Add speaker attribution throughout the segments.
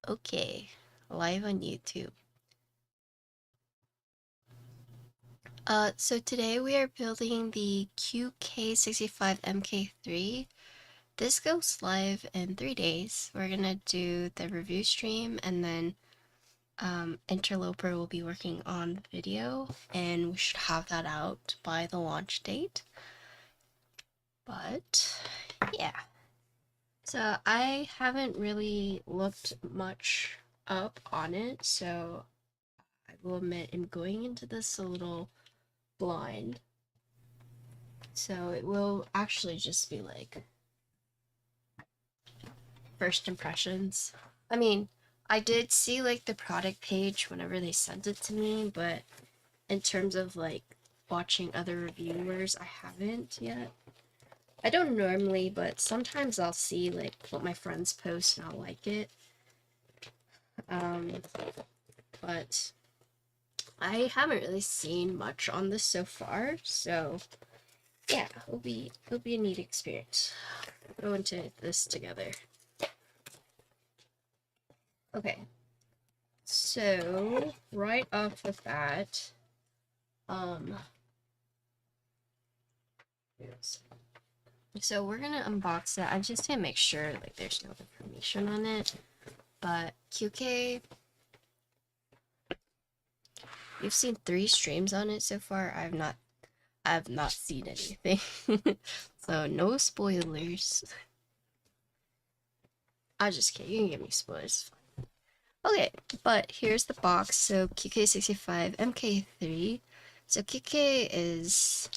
Speaker 1: Okay, live on YouTube. So today we are building the QK65 MK3. This goes live in 3 days. We're gonna do the review stream, and then Interloper will be working on the video, and we should have that out by the launch date. But yeah. So I haven't really looked much up on it, so I will admit I'm going into this a little blind. So it will actually just be like first impressions. I mean, I did see like the product page whenever they sent it to me, but in terms of like watching other reviewers, I haven't yet. I don't normally, but sometimes I'll see like what my friends post and I'll like it. Um, but I haven't really seen much on this so far, so yeah, it'll be a neat experience. Go into this together. Okay, so right off the bat, so we're gonna unbox it. I just to make sure like there's no information on it. But QK, you've seen 3 streams on it so far. I've not seen anything. So no spoilers. I just kidding, you can give me spoilers. Okay, but here's the box. So QK65 MK3. So QK is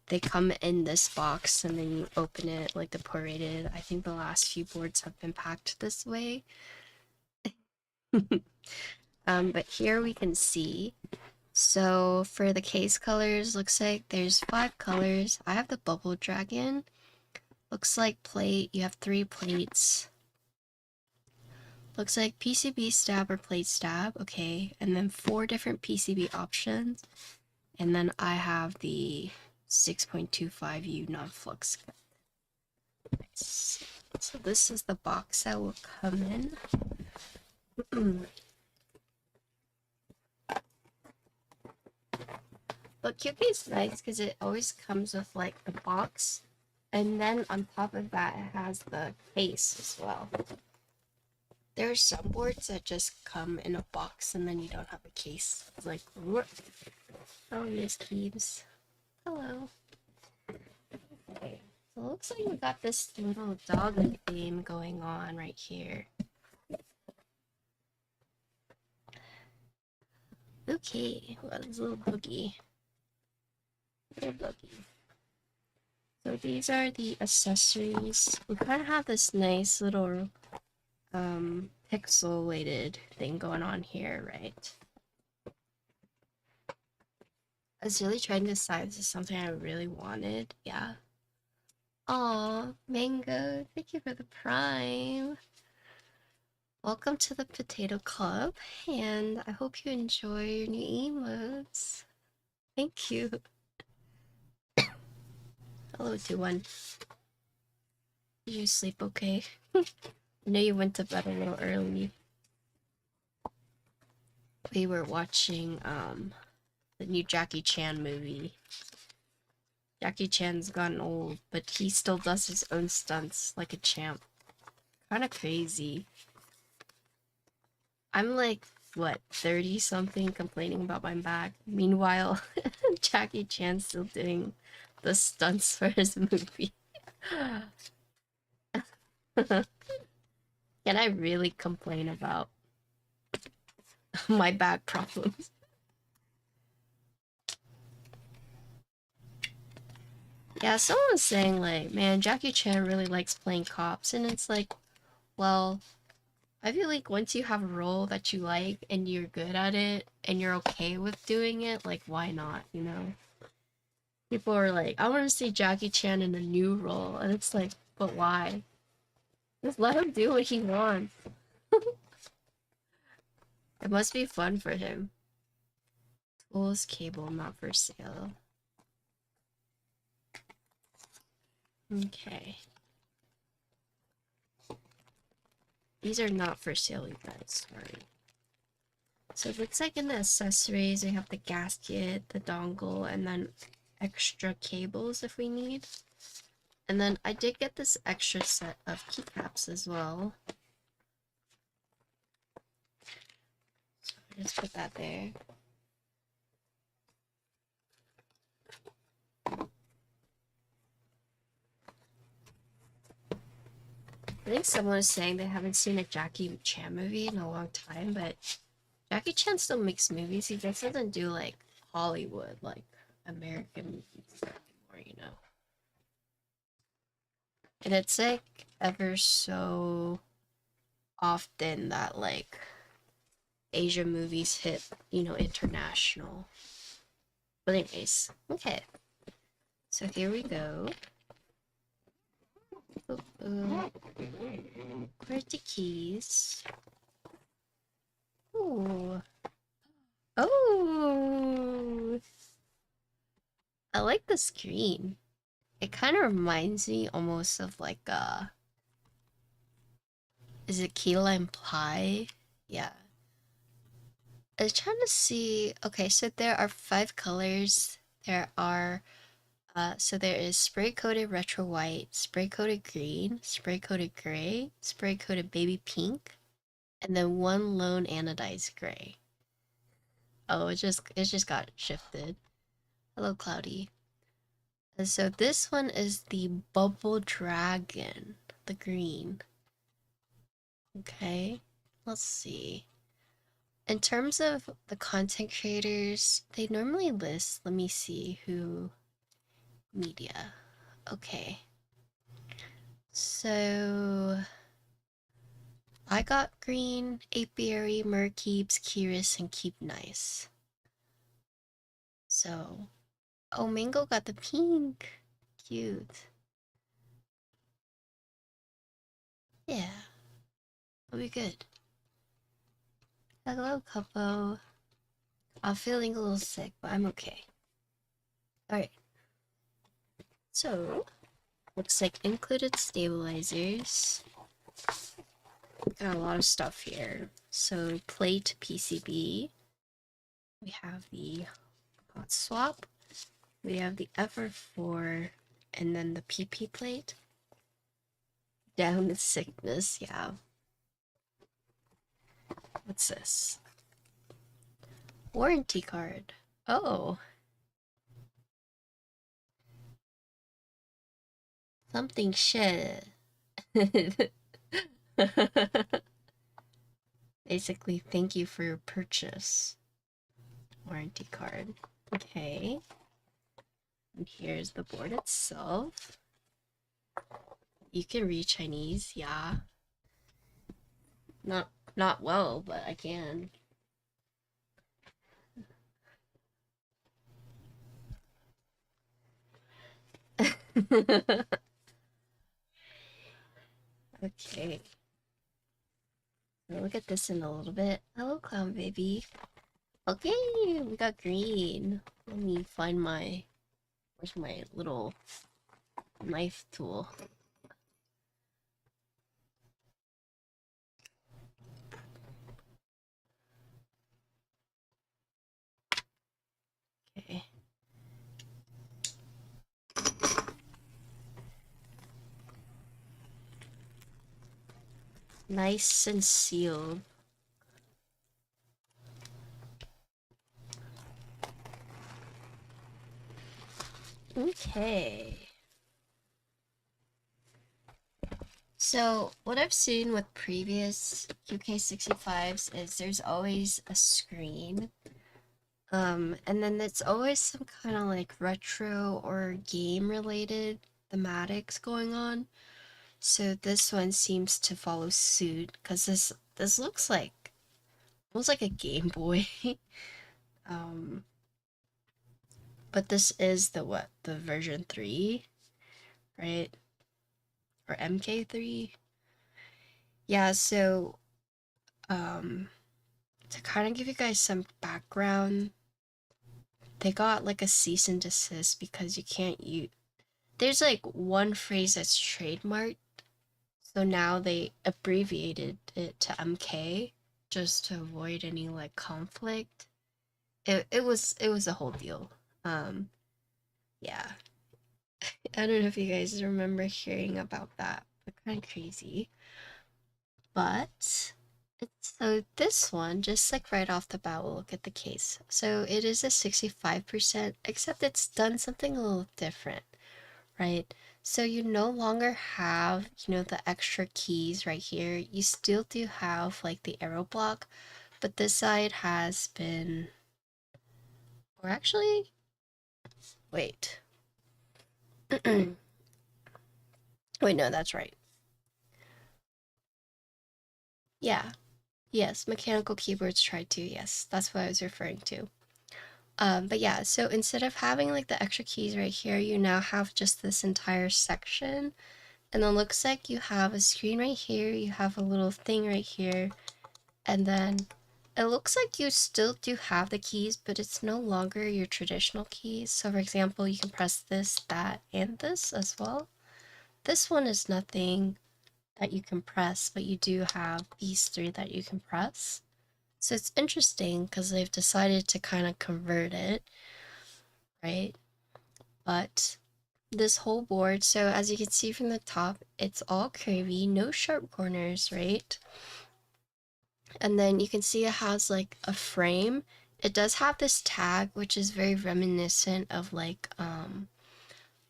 Speaker 1: they come in this box and then you open it like the prorated. I think the last few boards have been packed this way. But here we can see. So for the case colors, looks like there's 5 colors. I have the bubble dragon. Looks like plate, you have 3 plates. Looks like PCB stab or plate stab, okay. And then 4 different PCB options. And then I have the 6.25U non-flux. Nice. So this is the box that will come in. But QK is nice because it always comes with like the box, and then on top of that it has the case as well. There are some boards that just come in a box and then you don't have a case. It's like, what? Oh, Miss Keeves. Hello. Okay. So it looks like we got this little dog theme going on right here. Okay, well, this little boogie. Little boogie. So these are the accessories. We kind of have this nice little pixelated thing going on here, right? I was really trying to decide this is something I really wanted. Yeah. Aw, Mango, thank you for the prime. Welcome to the Potato Club, and I hope you enjoy your new emotes. Thank you. Hello, 2-1. Did you sleep okay? I know you went to bed a little early. We were watching the new Jackie Chan movie. Jackie Chan's gotten old, but he still does his own stunts like a champ. Kinda crazy. I'm like, what, 30 something complaining about my back. Meanwhile, Jackie Chan's still doing the stunts for his movie. Can I really complain about my back problems? Yeah, someone was saying like, man, Jackie Chan really likes playing cops, and it's like, well, I feel like once you have a role that you like and you're good at it and you're okay with doing it, like why not, you know? People are like, I want to see Jackie Chan in a new role, and it's like, but why? Just let him do what he wants. It must be fun for him. Tools cable not for sale. Okay. these are not for sale, you guys. Sorry. So it looks like in the accessories, we have the gasket, the dongle, and then extra cables if we need. And then I did get this extra set of keycaps as well. So just put that there. I think someone was saying they haven't seen a Jackie Chan movie in a long time, but Jackie Chan still makes movies. He just doesn't do like Hollywood, like American movies anymore, you know. And it's like ever so often that like Asian movies hit, you know, international. But anyways, okay. So here we go. Where's the keys? Ooh. Oh! I like the screen. It kind of reminds me almost of like is it key lime pie? Yeah. I was trying to see. Okay, so there are 5 colors. There are so there is spray coated retro white, spray coated green, spray coated gray, spray coated baby pink, and then one lone anodized gray. Oh, it just got shifted. Hello, Cloudy. And so this one is the bubble dragon, the green. Okay, let's see. In terms of the content creators, they normally list, let me see who media. Okay. So I got green, apiary, merkeeps, Kiris, and keep nice. So, oh, Mango got the pink. Cute. Yeah, it'll be good. Hello, Couple. I'm feeling a little sick, but I'm okay. Alright. So, looks like included stabilizers. Got a lot of stuff here. So, plate PCB. We have the hot swap. We have the FR4, and then the PP plate. Down with sickness, yeah. What's this? Warranty card. Oh. Something shit. Basically, thank you for your purchase. Warranty card. Okay. And here's the board itself. You can read Chinese, yeah. Not well, but I can. Okay. We'll look at this in a little bit. Hello, clown baby. Okay, we got green. Let me find my... Where's my little knife tool? Okay. Nice and sealed. Okay. So, what I've seen with previous QK65s is there's always a screen. And then it's always some kind of like retro or game related thematics going on. So this one seems to follow suit because this looks like almost like a Game Boy. um but this is the what? The version 3, right? Or MK3? Yeah, so to kind of give you guys some background, they got like a cease and desist because you can't use there's like one phrase that's trademarked. So now they abbreviated it to MK just to avoid any like conflict. It was a whole deal. Um yeah. I don't know if you guys remember hearing about that, but kind of crazy. But so this one, just like right off the bat, we'll look at the case. So it is a 65%, except it's done something a little different, right? So you no longer have, the extra keys right here. You still do have like the arrow block, but this side has been, or actually, wait. Wait, no, that's right. Yeah, yes, mechanical keyboards try to, yes, that's what I was referring to. But yeah, so instead of having like the extra keys right here, you now have just this entire section. And then looks like you have a screen right here, you have a little thing right here, and then it looks like you still do have the keys, but it's no longer your traditional keys. So for example, you can press this, that, and this as well. This one is nothing that you can press, but you do have these three that you can press. So it's interesting because they've decided to kind of convert it, right? But this whole board, so as you can see from the top, it's all curvy, no sharp corners, right? And then you can see it has like a frame. It does have this tag, which is very reminiscent of like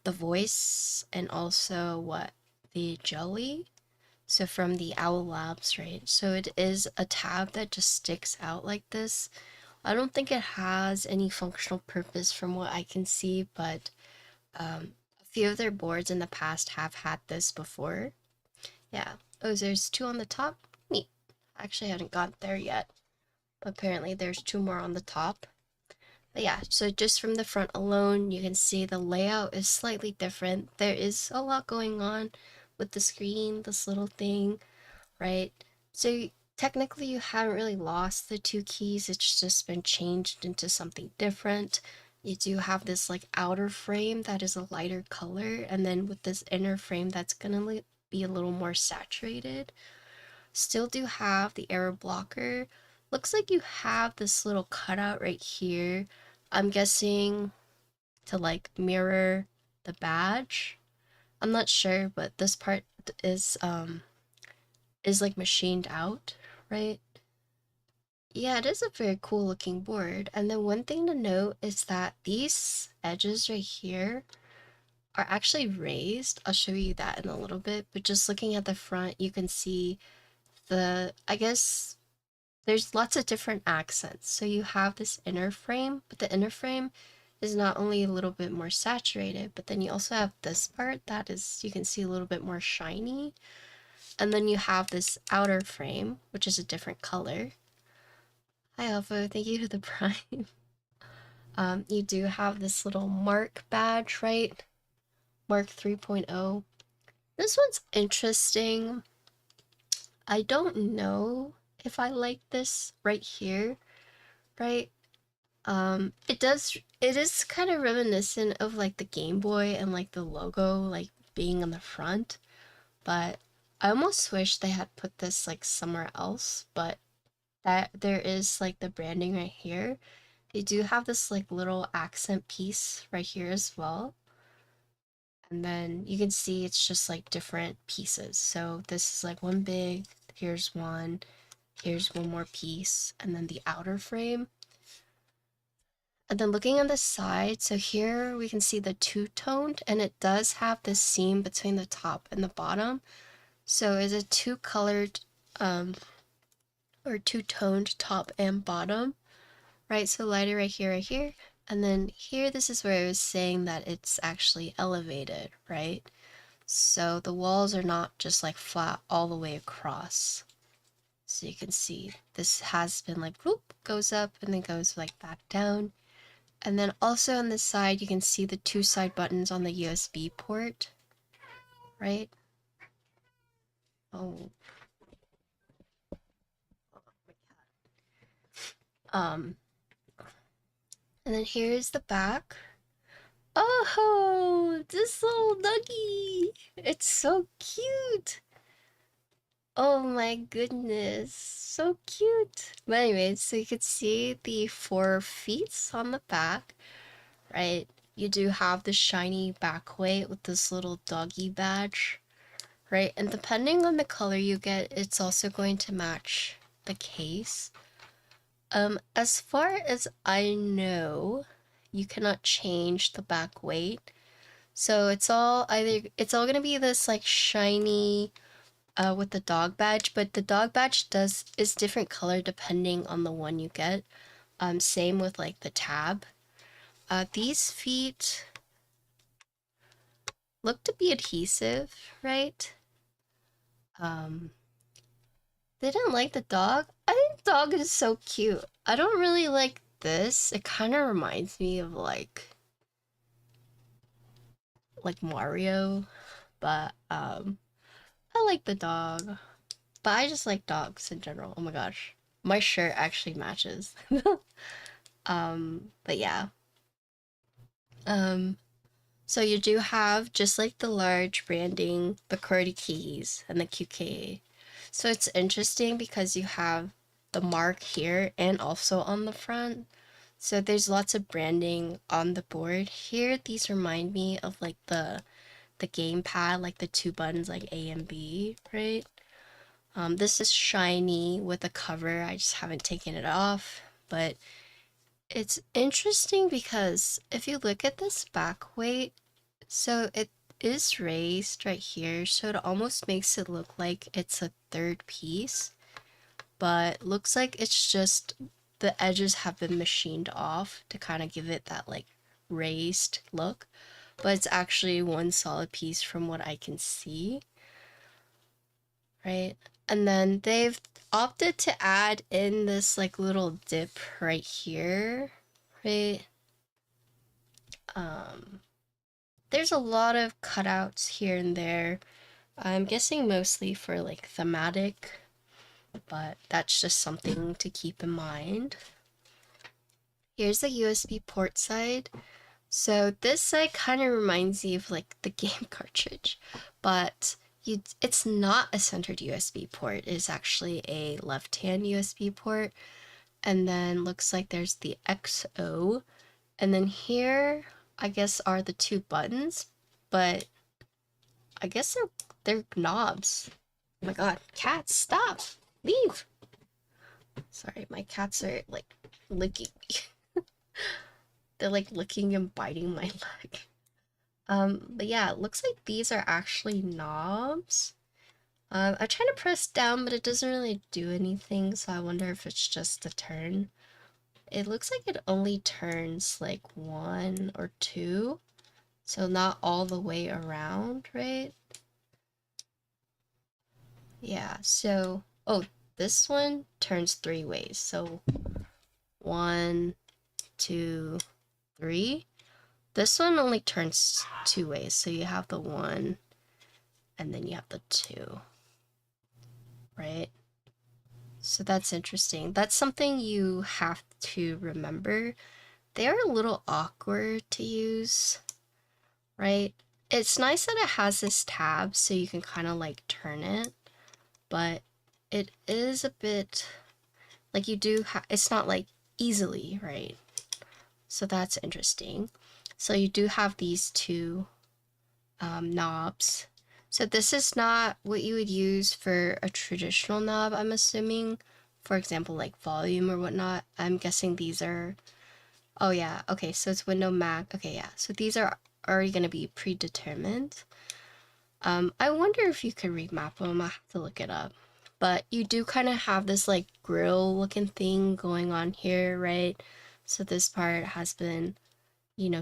Speaker 1: the voice and also what the jelly. So from the Owl Labs, right? So it is a tab that just sticks out like this. I don't think it has any functional purpose from what I can see, but a few of their boards in the past have had this before. Yeah. Oh, there's two on the top. Neat. Actually, I haven't got there yet. But apparently there's two more on the top. But yeah, so just from the front alone, you can see the layout is slightly different. There is a lot going on with the screen, this little thing, right? So technically you haven't really lost the two keys. It's just been changed into something different. You do have this like outer frame that is a lighter color, and then with this inner frame that's gonna be a little more saturated. Still do have the error blocker. Looks like you have this little cutout right here. I'm guessing to like mirror the badge. I'm not sure, but this part is like machined out, right? Yeah, it is a very cool looking board. And then one thing to note is that these edges right here are actually raised. I'll show you that in a little bit, but just looking at the front, you can see I guess there's lots of different accents. So you have this inner frame, but the inner frame is not only a little bit more saturated, but then you also have this part that is, you can see a little bit more shiny. And then you have this outer frame, which is a different color. Hi, Alpha. Thank you for the prime. You do have this little Mark badge, right? Mark 3.0. This one's interesting. I don't know if I like this right here, right? It is kind of reminiscent of like the Game Boy and like the logo like being on the front, but I almost wish they had put this like somewhere else, but that there is like the branding right here. They do have this like little accent piece right here as well. And then you can see it's just like different pieces. So this is like one big, here's one more piece, and then the outer frame. And then looking on the side, so here we can see the two-toned, and it does have this seam between the top and the bottom. So it's a two-colored or two-toned top and bottom, right? So lighter right here. And then here, this is where I was saying that it's actually elevated, right? So the walls are not just like flat all the way across. So you can see this has been like, whoop, goes up and then goes like back down. And then also on this side, you can see the two side buttons on the USB port, right? Oh, um, and then here's the back. Oh, this little nuggie! It's so cute! Oh my goodness, so cute. But anyways, so you could see the 4 feet on the back, right? You do have the shiny back weight with this little doggy badge, right? And depending on the color you get, it's also going to match the case. As far as I know, you cannot change the back weight. So it's all gonna be this like shiny with the dog badge, but the dog badge is different color depending on the one you get. Same with like the tab. These feet look to be adhesive, right? Um, they didn't like the dog. I think the dog is so cute. I don't really like this. It kind of reminds me of like Mario, but I like the dog. But I just like dogs in general. Oh my gosh. My shirt actually matches. But yeah. Um, so you do have just like the large branding, the QWERTY keys, and the QK. So it's interesting because you have the mark here and also on the front. So there's lots of branding on the board. Here, these remind me of like the gamepad, like the two buttons like A and B, right? This is shiny with a cover. I just haven't taken it off, but it's interesting because if you look at this back weight, so it is raised right here, so it almost makes it look like it's a third piece, but looks like it's just the edges have been machined off to kind of give it that like raised look, but it's actually one solid piece from what I can see, right? And then they've opted to add in this like little dip right here, right? Um, there's a lot of cutouts here and there. I'm guessing mostly for like thematic, but that's just something to keep in mind. Here's the USB port side. So this side kind of reminds you of like the game cartridge, but it's not a centered USB port. It's actually a left-hand USB port. And then looks like there's the XO. And then here, I guess, are the two buttons, but I guess they're knobs. Oh my god, cats, stop! Leave! Sorry, my cats are like licking me. They're like licking and biting my leg. But yeah, it looks like these are actually knobs. I'm trying to press down, but it doesn't really do anything, so I wonder if it's just the turn. It looks like it only turns like one or two, so not all the way around, right? Yeah, so, oh, this one turns 3 ways. So 1, 2, 3. This one only turns 2 ways. So you have the 1 and then you have the 2, right? So that's interesting. That's something you have to remember. They are a little awkward to use, right? It's nice that it has this tab so you can kind of like turn it, but it is a bit like you do it's not like easily, right? So that's interesting. So you do have these two knobs. So this is not what you would use for a traditional knob, I'm assuming. For example, like volume or whatnot. I'm guessing these are, oh yeah, okay, so it's Window Mac. Okay, yeah, so these are already going to be predetermined. I wonder if you could remap them. I have to look it up. But you do kind of have this like grill looking thing going on here, right? So this part has been,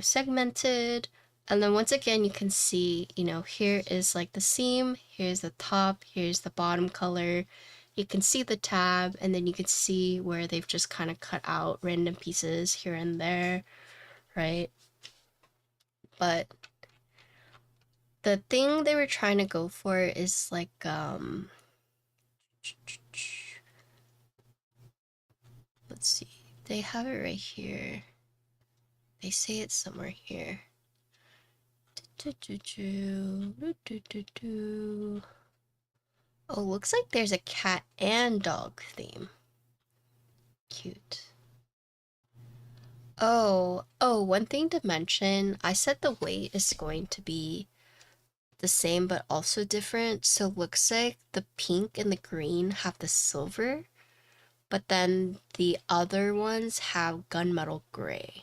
Speaker 1: segmented. And then once again, you can see, here is like the seam, here's the top, here's the bottom color. You can see the tab, and then you can see where they've just kind of cut out random pieces here and there, right? But the thing they were trying to go for is like, let's see, they have it right here. They say it's somewhere here. Oh, looks like there's a cat and dog theme. Cute. Oh, one thing to mention, I said the weight is going to be the same but also different. So looks like the pink and the green have the silver, but then the other ones have gunmetal gray,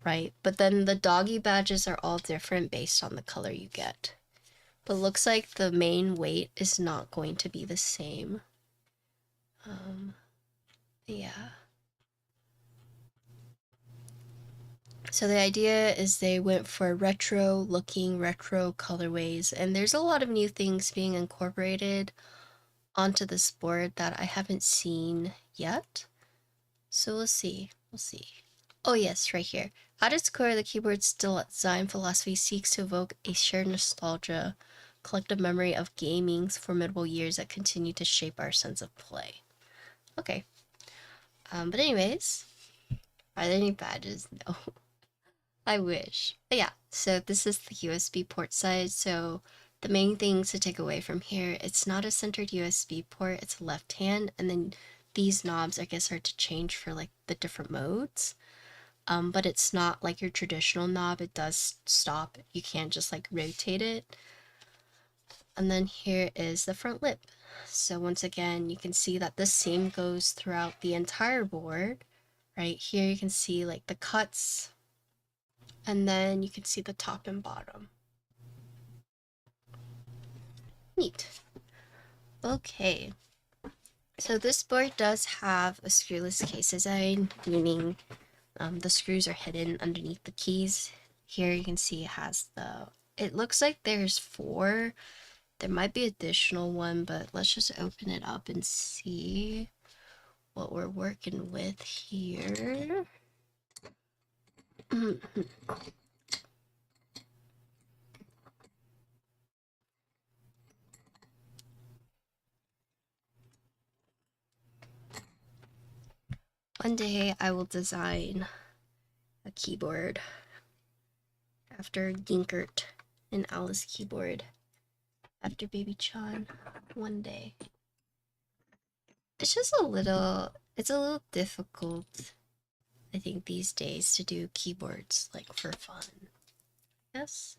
Speaker 1: right? But then the doggy badges are all different based on the color you get. But looks like the main weight is not going to be the same. Yeah. So the idea is they went for retro looking, retro colorways, and there's a lot of new things being incorporated onto this board that I haven't seen yet. So we'll see. We'll see. Oh yes, right here. At its core, the keyboard's design philosophy seeks to evoke a shared nostalgia, collective memory of gaming's formidable years that continue to shape our sense of play. Okay. But anyways, are there any badges? No. I wish. But yeah, so this is the USB port side. So the main things to take away from here, it's not a centered USB port, it's left hand, and then these knobs I guess are to change for like the different modes. But it's not like your traditional knob, it does stop. You can't just like rotate it. And then here is the front lip. So once again, you can see that this seam goes throughout the entire board. Right here you can see like the cuts, and then you can see the top and bottom. Neat. Okay. So this board does have a screwless case design, meaning the screws are hidden underneath the keys. Here you can see it has it looks like there's 4. There might be additional one, but let's just open it up and see what we're working with here. One day I will design a keyboard after Ginkert and Alice keyboard after Baby Chan one day. It's just it's a little difficult, I think, these days to do keyboards like for fun. Yes.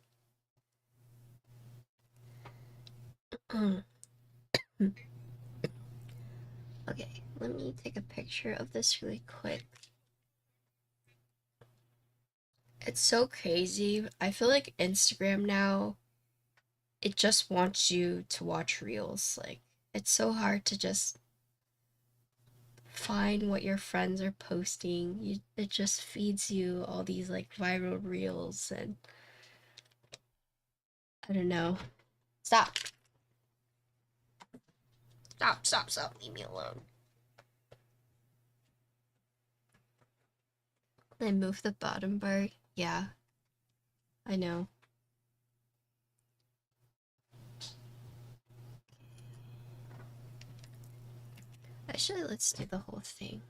Speaker 1: Okay, let me take a picture of this really quick. It's so crazy. I feel like Instagram now, it just wants you to watch reels. Like, it's so hard to just find what your friends are posting. It just feeds you all these like viral reels, and I don't know. Stop. Stop. Leave me alone. I move the bottom bar. Yeah, I know. Actually, let's do the whole thing.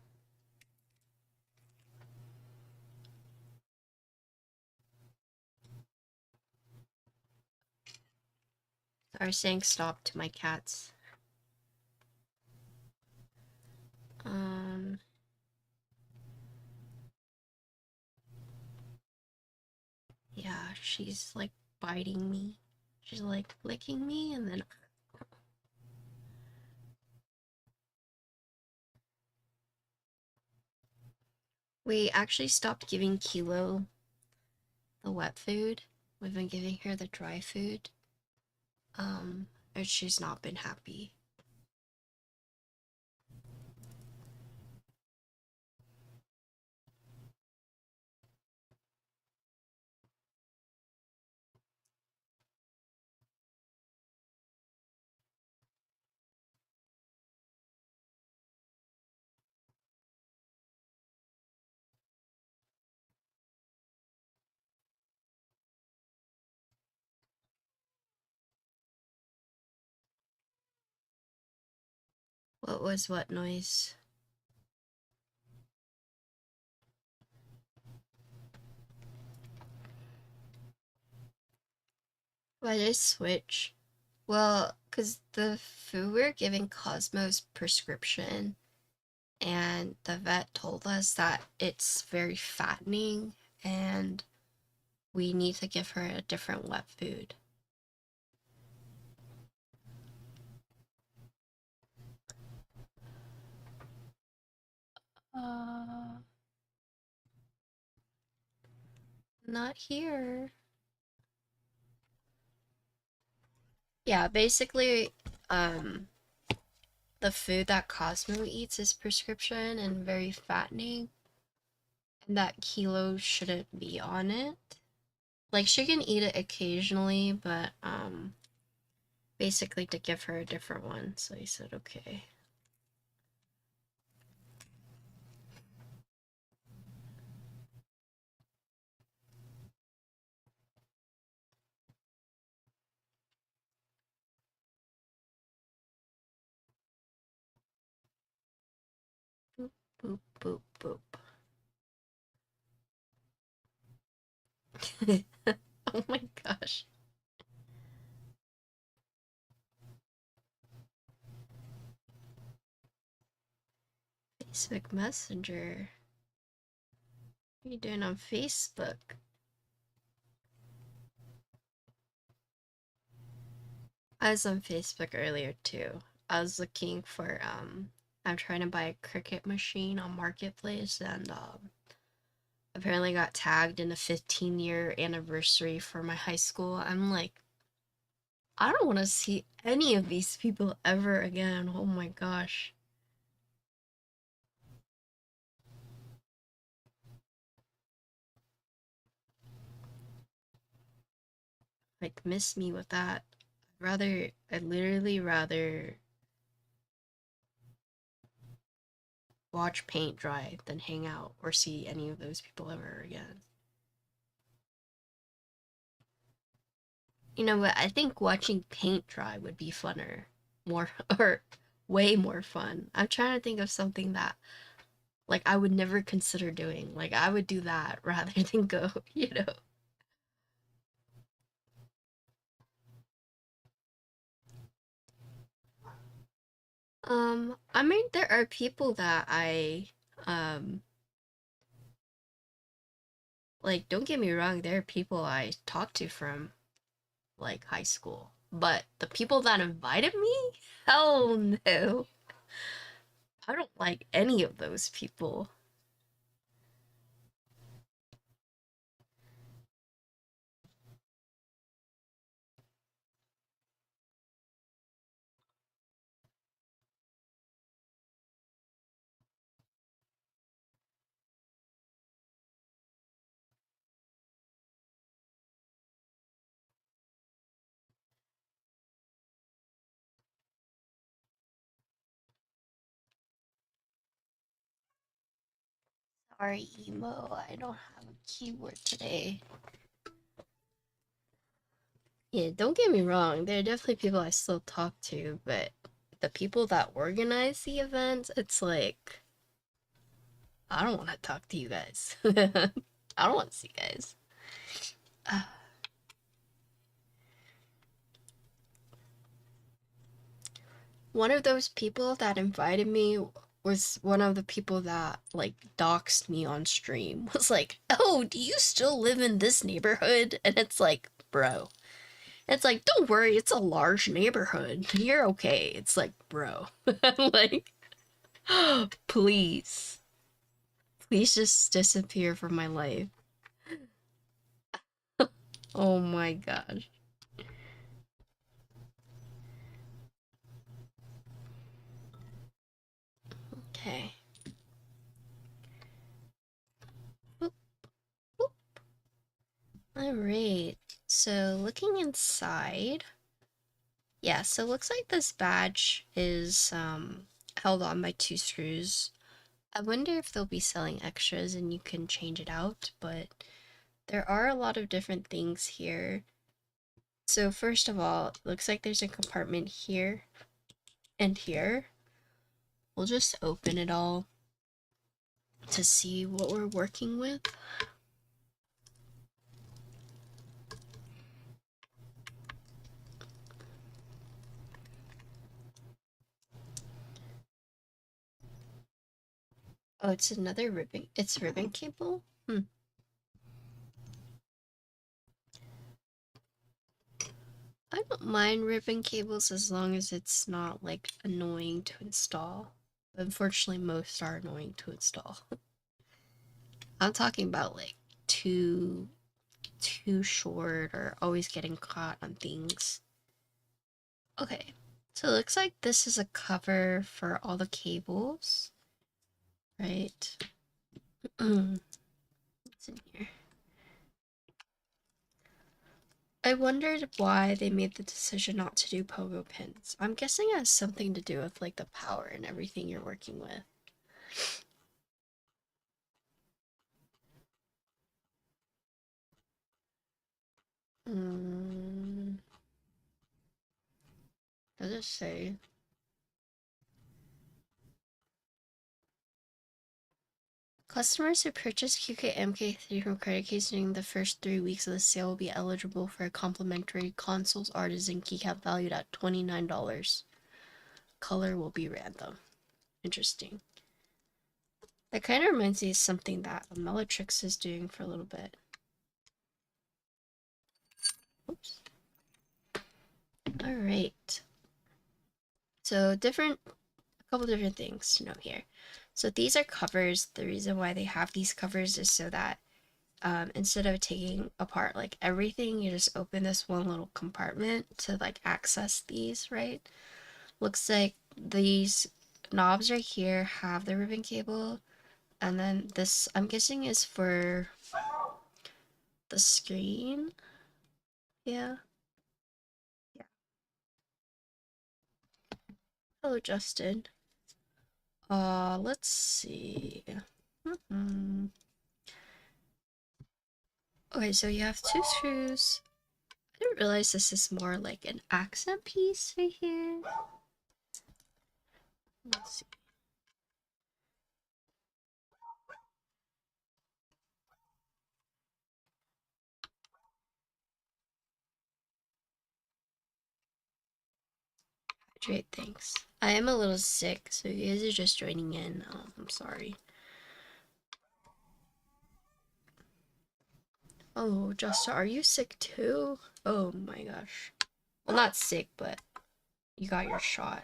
Speaker 1: Are saying stop to my cats. Yeah, she's like biting me. She's like licking me, and then we actually stopped giving Kilo the wet food. We've been giving her the dry food. And she's not been happy. What was what noise? Why did I switch? Well, because the food we're giving Cosmo's prescription, and the vet told us that it's very fattening and we need to give her a different wet food. Uh, Not here. Yeah, basically, the food that Cosmo eats is prescription and very fattening, and that kilo shouldn't be on it. Like, she can eat it occasionally, but, basically to give her a different one, so he said okay. Boop, boop, boop, boop. Oh my gosh. Facebook Messenger. What are you doing on Facebook? I was on Facebook earlier too. I was looking for I'm trying to buy a cricket machine on Marketplace, and apparently got tagged in a 15-year anniversary for my high school. I'm like, I don't want to see any of these people ever again. Oh my gosh. Like, miss me with that. I'd literally rather watch paint dry than hang out or see any of those people ever again. You know what? I think watching paint dry would be funner. More, or way more fun. I'm trying to think of something that, like, I would never consider doing. Like, I would do that rather than go, you know. I mean, there are people that um, like, don't get me wrong, there are people I talk to from, like, high school. But the people that invited me? Hell no. I don't like any of those people. Sorry, emo, I don't have a keyword today. Yeah, don't get me wrong, there are definitely people I still talk to, but the people that organize the events, it's like, I don't want to talk to you guys. I don't want to see you guys. One of those people that invited me was one of the people that, like, doxed me on stream. Was like, oh, do you still live in this neighborhood? And it's like, bro. It's like, don't worry, it's a large neighborhood. You're okay. It's like, bro. Like, please. Please just disappear from my life. Oh my gosh. Okay. Alright. So, looking inside. Yeah, so it looks like this badge is held on by two screws. I wonder if they'll be selling extras and you can change it out, but there are a lot of different things here. So first of all, it looks like there's a compartment here and here. We'll just open it all to see what we're working with. Oh, it's another ribbon. It's ribbon cable? Hmm. I don't mind ribbon cables as long as it's not like annoying to install. Unfortunately, most are annoying to install. I'm talking about like too short or always getting caught on things. Okay, so it looks like this is a cover for all the cables, right? What's in here? I wondered why they made the decision not to do pogo pins. I'm guessing it has something to do with like the power and everything you're working with. Mm, does it say? Customers who purchase QK MK3 from credit cards during the first 3 weeks of the sale will be eligible for a complimentary Consoles Artisan keycap valued at $29. Color will be random. Interesting. That kind of reminds me of something that Mellatrix is doing for a little bit. Oops. Alright. So a couple different things to note here. So these are covers. The reason why they have these covers is so that instead of taking apart like everything, you just open this one little compartment to like access these, right? Looks like these knobs right here have the ribbon cable, and then this I'm guessing is for the screen. Yeah. Yeah. Hello, Justin. Let's see. Okay, so you have two screws. I didn't realize this is more like an accent piece right here. Let's see. Hydrate things. I am a little sick, so you guys are just joining in. I'm sorry. Oh, Justin, are you sick too? Oh my gosh. Well, not sick, but you got your shot.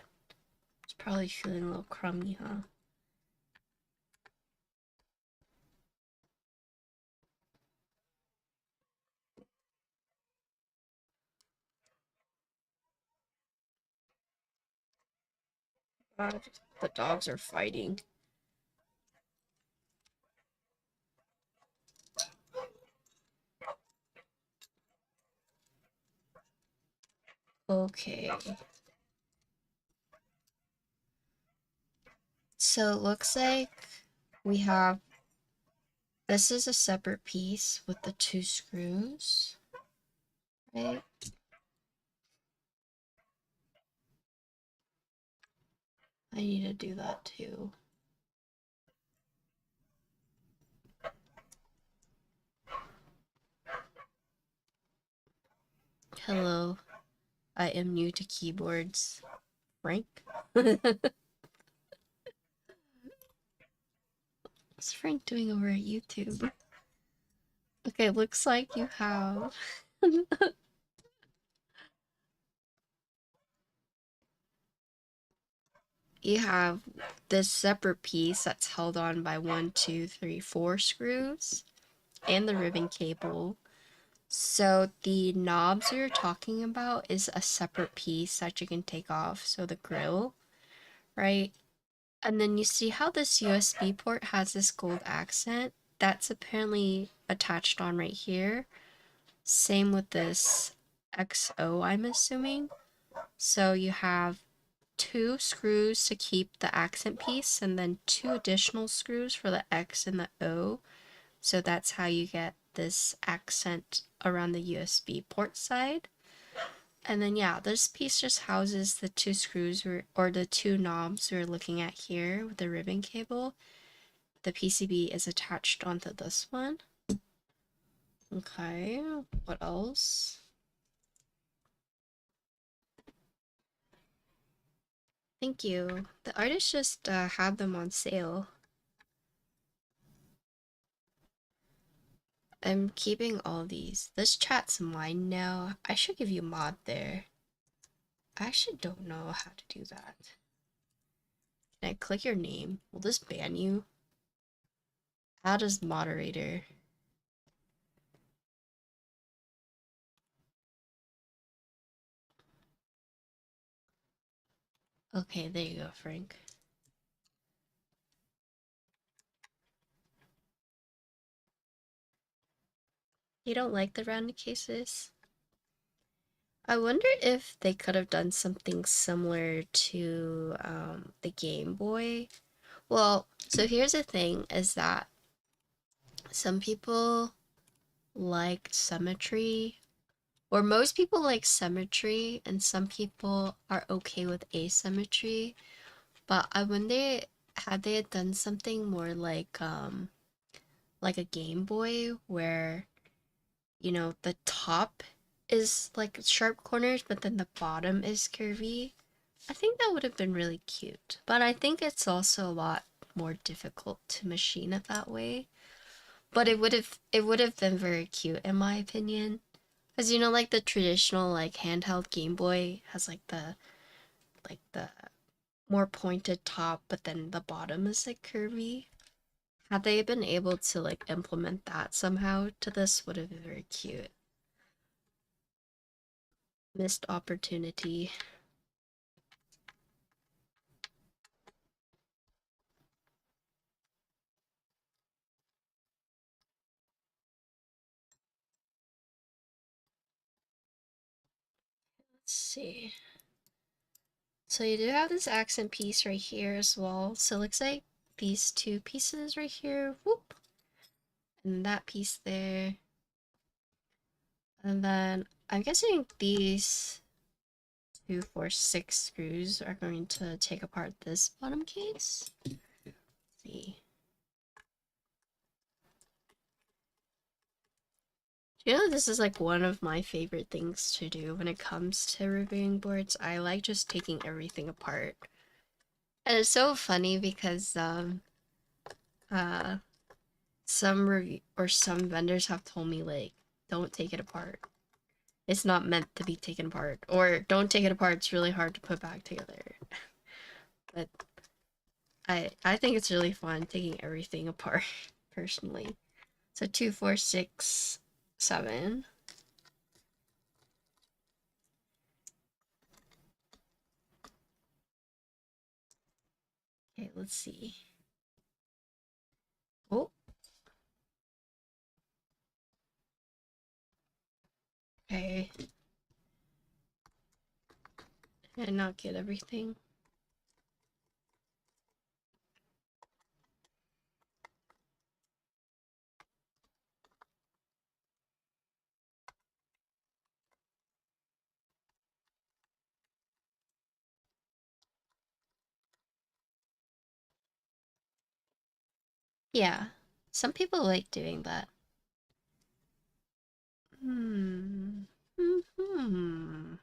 Speaker 1: It's probably feeling a little crummy, huh? The dogs are fighting. Okay. So it looks like we have this is a separate piece with the two screws, right? I need to do that too. Hello, I am new to keyboards. Frank? What's Frank doing over at YouTube? Okay, looks like you have you have this separate piece that's held on by 1, 2, 3, 4 screws and the ribbon cable. So the knobs you're talking about is a separate piece that you can take off. So the grill, right? And then you see how this USB port has this gold accent? That's apparently attached on right here. Same with this XO, I'm assuming. So you have two screws to keep the accent piece and then two additional screws for the X and the O. So that's how you get this accent around the USB port side. And then yeah, this piece just houses the two screws or the two knobs we're looking at here with the ribbon cable. The PCB is attached onto this one. Okay, what else? Thank you. The artist just had them on sale. I'm keeping all these. This chat's mine now. I should give you mod there. I actually don't know how to do that. Can I click your name? Will this ban you? Add as moderator. Okay, there you go, Frank. You don't like the rounded cases? I wonder if they could have done something similar to the Game Boy. Well, so here's the thing, is that some people like symmetry, or most people like symmetry, and some people are okay with asymmetry. But I wonder, had they had done something more like a Game Boy, where, you know, the top is like sharp corners, but then the bottom is curvy. I think that would have been really cute. But I think it's also a lot more difficult to machine it that way. But it would have been very cute in my opinion. Cause you know, like the traditional like handheld Game Boy has like the more pointed top, but then the bottom is like curvy. Had they been able to like implement that somehow to this, would have been very cute. Missed opportunity. Let's see. So you do have this accent piece right here as well. So it looks like these two pieces right here, whoop, and that piece there. And then I'm guessing these 2, 4, 6 screws are going to take apart this bottom case. Let's see. You know, this is like one of my favorite things to do when it comes to reviewing boards. I like just taking everything apart. And it's so funny because uh some vendors have told me like, don't take it apart. It's not meant to be taken apart, or don't take it apart, it's really hard to put back together. But I think it's really fun taking everything apart personally. So 2, 4, 6, 7. Okay, let's see. Oh, okay. Did I not get everything? Yeah, some people like doing that. Hmm. Hmm.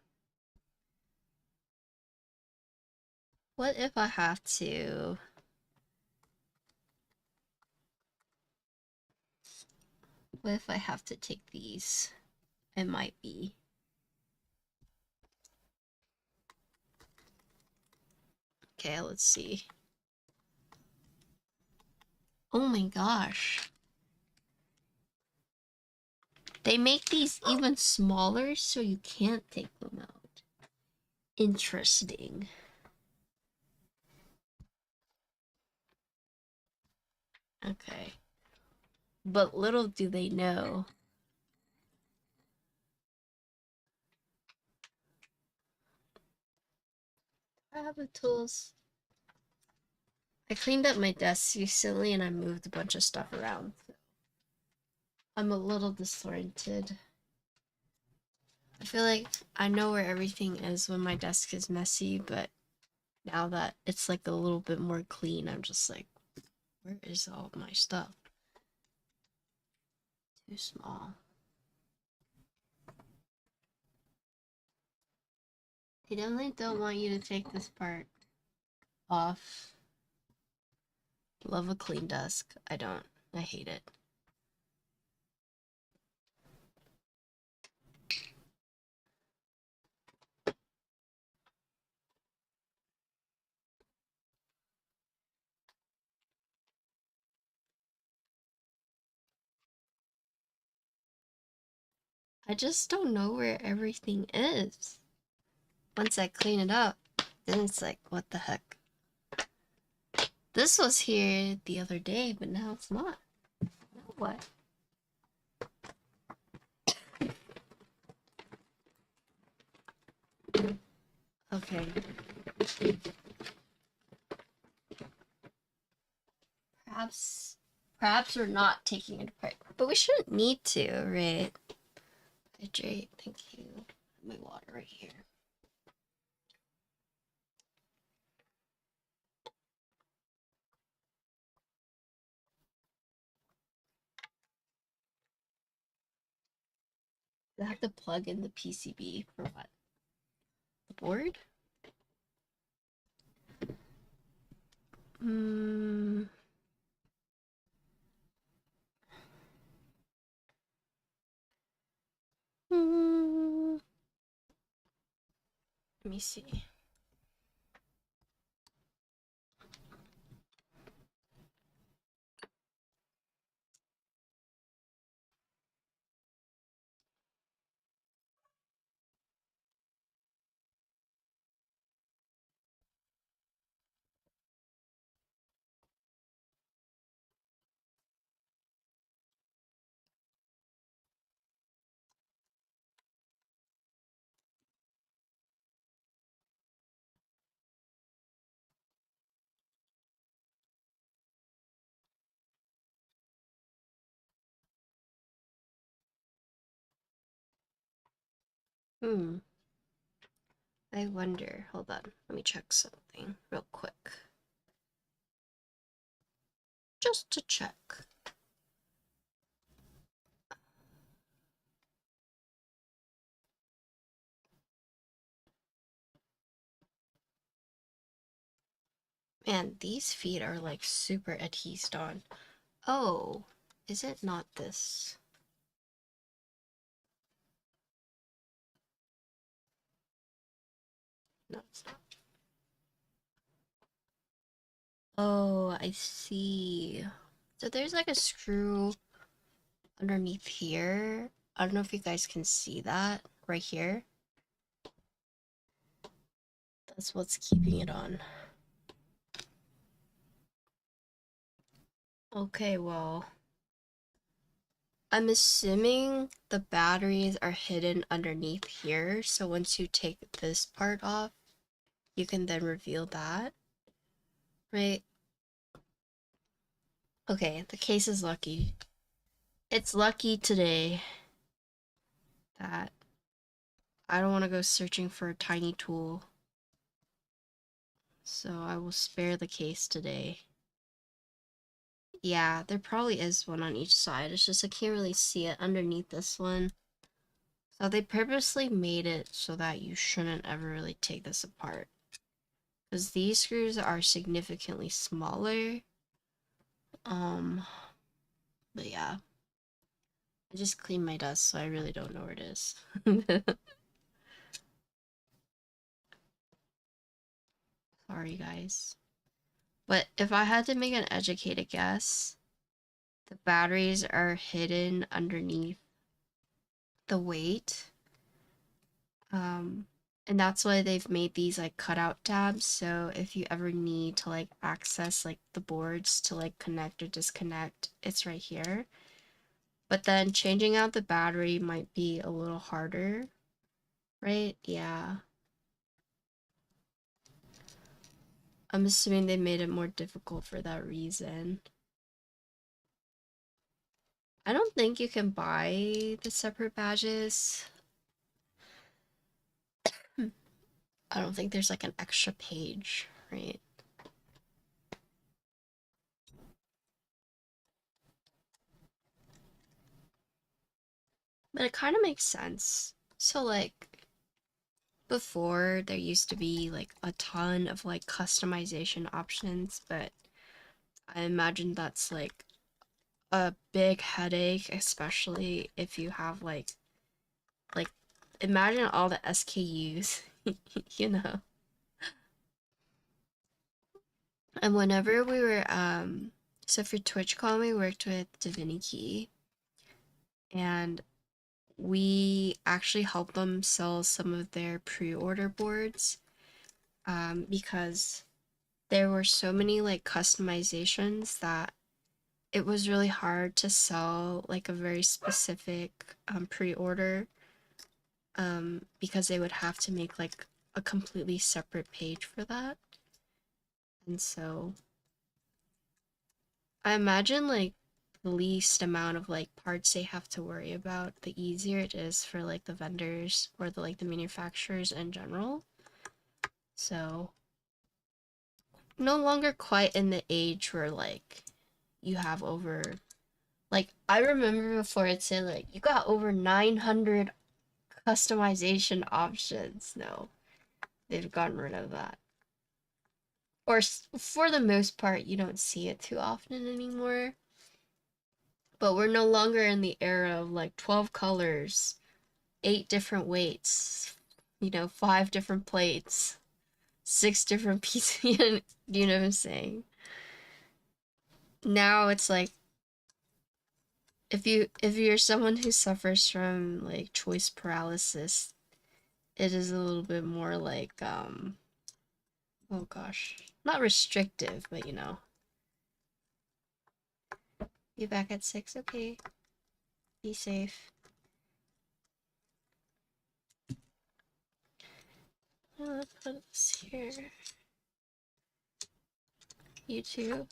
Speaker 1: What if I have to? What if I have to take these? It might be. Okay, let's see. Oh my gosh. They make these even smaller so you can't take them out. Interesting. Okay. But little do they know. I have the tools. I cleaned up my desk recently and I moved a bunch of stuff around. I'm a little disoriented. I feel like I know where everything is when my desk is messy, but now that it's like a little bit more clean, I'm just like, where is all my stuff? Too small. They definitely don't want you to take this part off. Love a clean desk. I don't. I hate it. I just don't know where everything is. Once I clean it up, then it's like, what the heck? This was here the other day, but now it's not. Now what? Okay. Perhaps we're not taking it apart. But we shouldn't need to, right? Hydrate, thank you. My water right here. I have to plug in the PCB for what? The board? Hmm. Hmm. Let me see. Hmm. I wonder. Hold on. Let me check something real quick. Just to check. Man, these feet are like super adhesed on. Oh, is it not this? No, it's not. Oh, I see. So there's like a screw underneath here. I don't know if you guys can see that right here. That's what's keeping it on. Okay, well, I'm assuming the batteries are hidden underneath here. So once you take this part off, you can then reveal that, right? Okay, the case is lucky. It's lucky today that I don't want to go searching for a tiny tool. So I will spare the case today. Yeah, there probably is one on each side. It's just I can't really see it underneath this one. So they purposely made it so that you shouldn't ever really take this apart. Because these screws are significantly smaller. But yeah. I just cleaned my dust, so I really don't know where it is. Sorry, guys. But if I had to make an educated guess, the batteries are hidden underneath the weight. And that's why they've made these like cutout tabs. So if you ever need to like access like the boards to like connect or disconnect, it's right here. But then changing out the battery might be a little harder, right? Yeah. I'm assuming they made it more difficult for that reason. I don't think you can buy the separate badges. I don't think there's like an extra page, right? But it kind of makes sense. So like before there used to be like a ton of like customization options, but I imagine that's like a big headache, especially if you have like imagine all the SKUs, you know. And whenever we were so for TwitchCon we worked with Divinity, and we actually helped them sell some of their pre-order boards, because there were so many like customizations that it was really hard to sell like a very specific pre-order, because they would have to make like a completely separate page for that. And so I imagine like the least amount of like parts they have to worry about, the easier it is for like the vendors or the like the manufacturers in general. So no longer quite in the age where like you have over, like I remember before it said like you got over 900 customization options. No, they've gotten rid of that. Or for the most part, you don't see it too often anymore. But we're no longer in the era of like 12 colors, 8 different weights, 5 different plates, 6 different pieces. You know what I'm saying? Now it's like if you're someone who suffers from like choice paralysis, it is a little bit more like oh gosh, not restrictive, but be back at 6, okay. Be safe. Let's put this here. You too?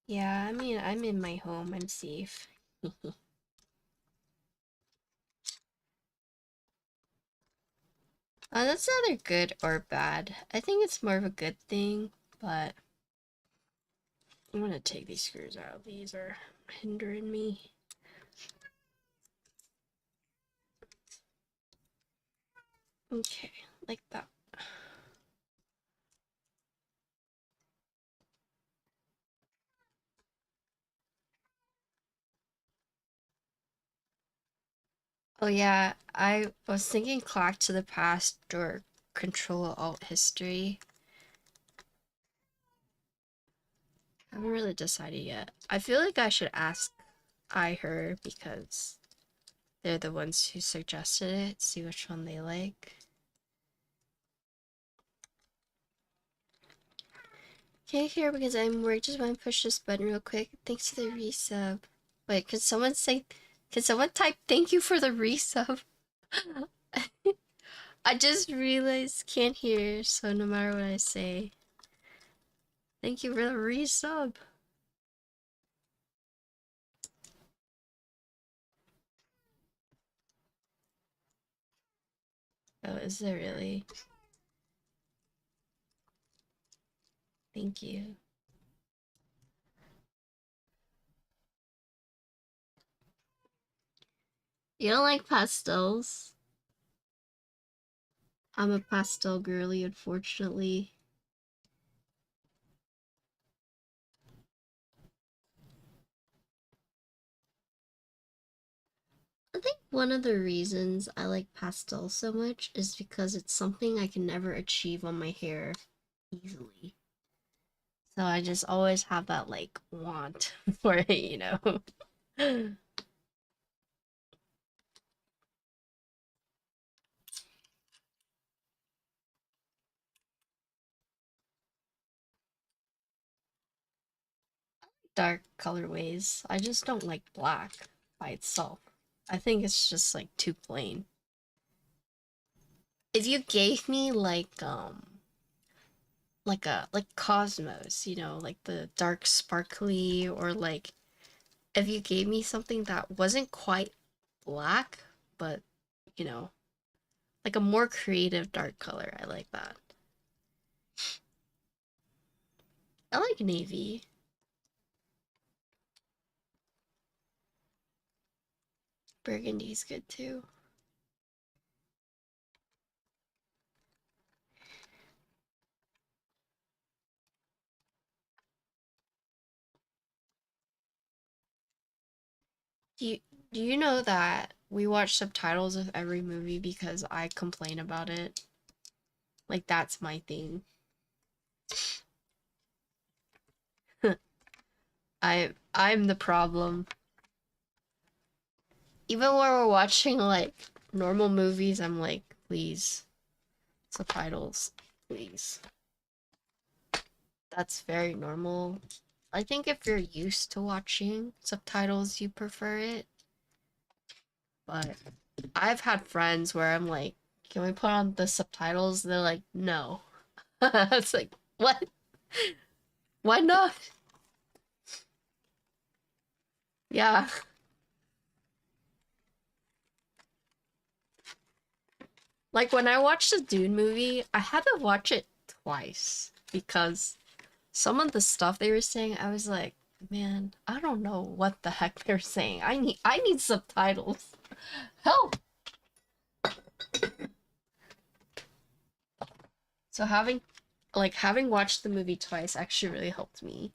Speaker 1: Yeah, I mean, I'm in my home. I'm safe. That's either good or bad. I think it's more of a good thing, but I'm gonna take these screws out. These are hindering me. Okay, like that. Oh yeah, I was thinking Clock to the Past or Control Alt History. I haven't really decided yet. I feel like I should ask her because they're the ones who suggested it, see which one they like. Can't hear because I'm worried. Just want to push this button real quick. Thanks for the resub. Wait, could someone type thank you for the resub? I just realized can't hear, so no matter what I say. Thank you for the resub. Oh, is there really? Thank you. You don't like pastels? I'm a pastel girly, unfortunately. I think one of the reasons I like pastel so much is because it's something I can never achieve on my hair easily. So I just always have that like want for it. Dark colorways. I just don't like black by itself. I think it's just like too plain. If you gave me like Cosmos, like the dark sparkly, or like if you gave me something that wasn't quite black, but you know, like a more creative dark color, I like that. I like navy. Burgundy's good too. Do you do you know that we watch subtitles of every movie because I complain about it? Like that's my thing. I'm the problem. even when we're watching like normal movies, I'm like, please, subtitles, please. That's very normal. I think if you're used to watching subtitles, you prefer it. But I've had friends where I'm like, can we put on the subtitles? They're like, no. It's like, what? Why not? Yeah. Like when I watched the Dune movie, I had to watch it twice because some of the stuff they were saying, I was like, man, I don't know what the heck they're saying. I need subtitles. Help. So having watched the movie twice actually really helped me.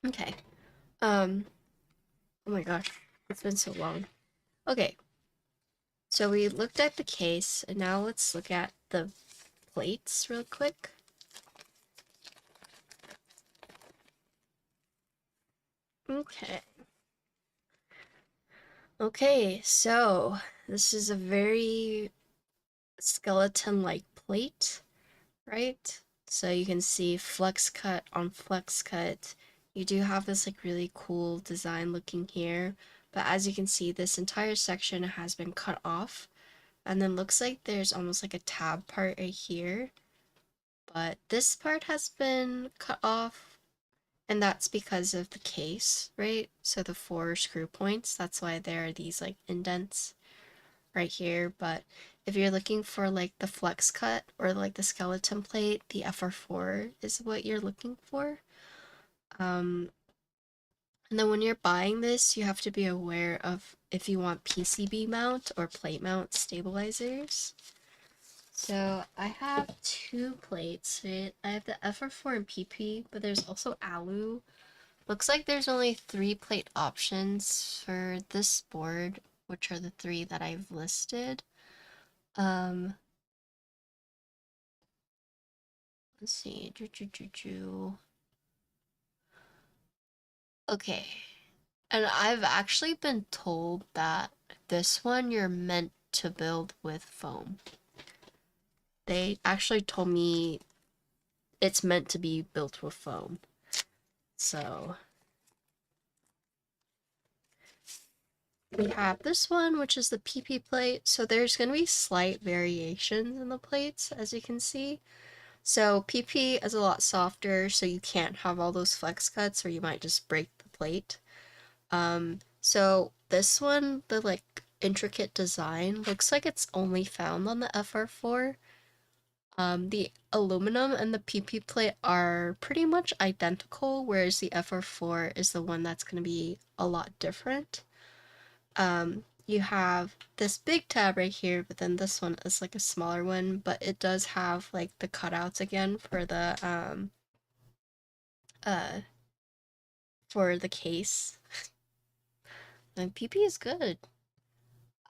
Speaker 1: Okay. Um, oh my gosh, it's been so long. Okay, so we looked at the case, and now let's look at the plates real quick. Okay. Okay, so this is a very skeleton-like plate, right? So you can see flex cut on flex cut. You do have this like really cool design looking here, but as you can see, this entire section has been cut off, and then looks like there's almost like a tab part right here, but this part has been cut off, and that's because of the case, right? So the 4 screw points, that's why there are these like indents right here. But if you're looking for like the flex cut or like the skeleton plate, the FR4 is what you're looking for. And then when you're buying this, you have to be aware of if you want PCB mount or plate mount stabilizers. So I have 2 plates, right? I have the FR4 and PP, but there's also alu. Looks like there's only 3 plate options for this board, which are the 3 that I've listed. Um, let's see. Okay. And I've actually been told that this one you're meant to build with foam. They actually told me it's meant to be built with foam. So we have this one, which is the PP plate. So there's going to be slight variations in the plates, as you can see. So PP is a lot softer, so you can't have all those flex cuts or you might just break the plate. So this one, the like intricate design, looks like it's only found on the FR4. The aluminum and the PP plate are pretty much identical, whereas the FR4 is the one that's going to be a lot different. You have this big tab right here, but then this one is like a smaller one, but it does have like the cutouts again for the case. And PP is good.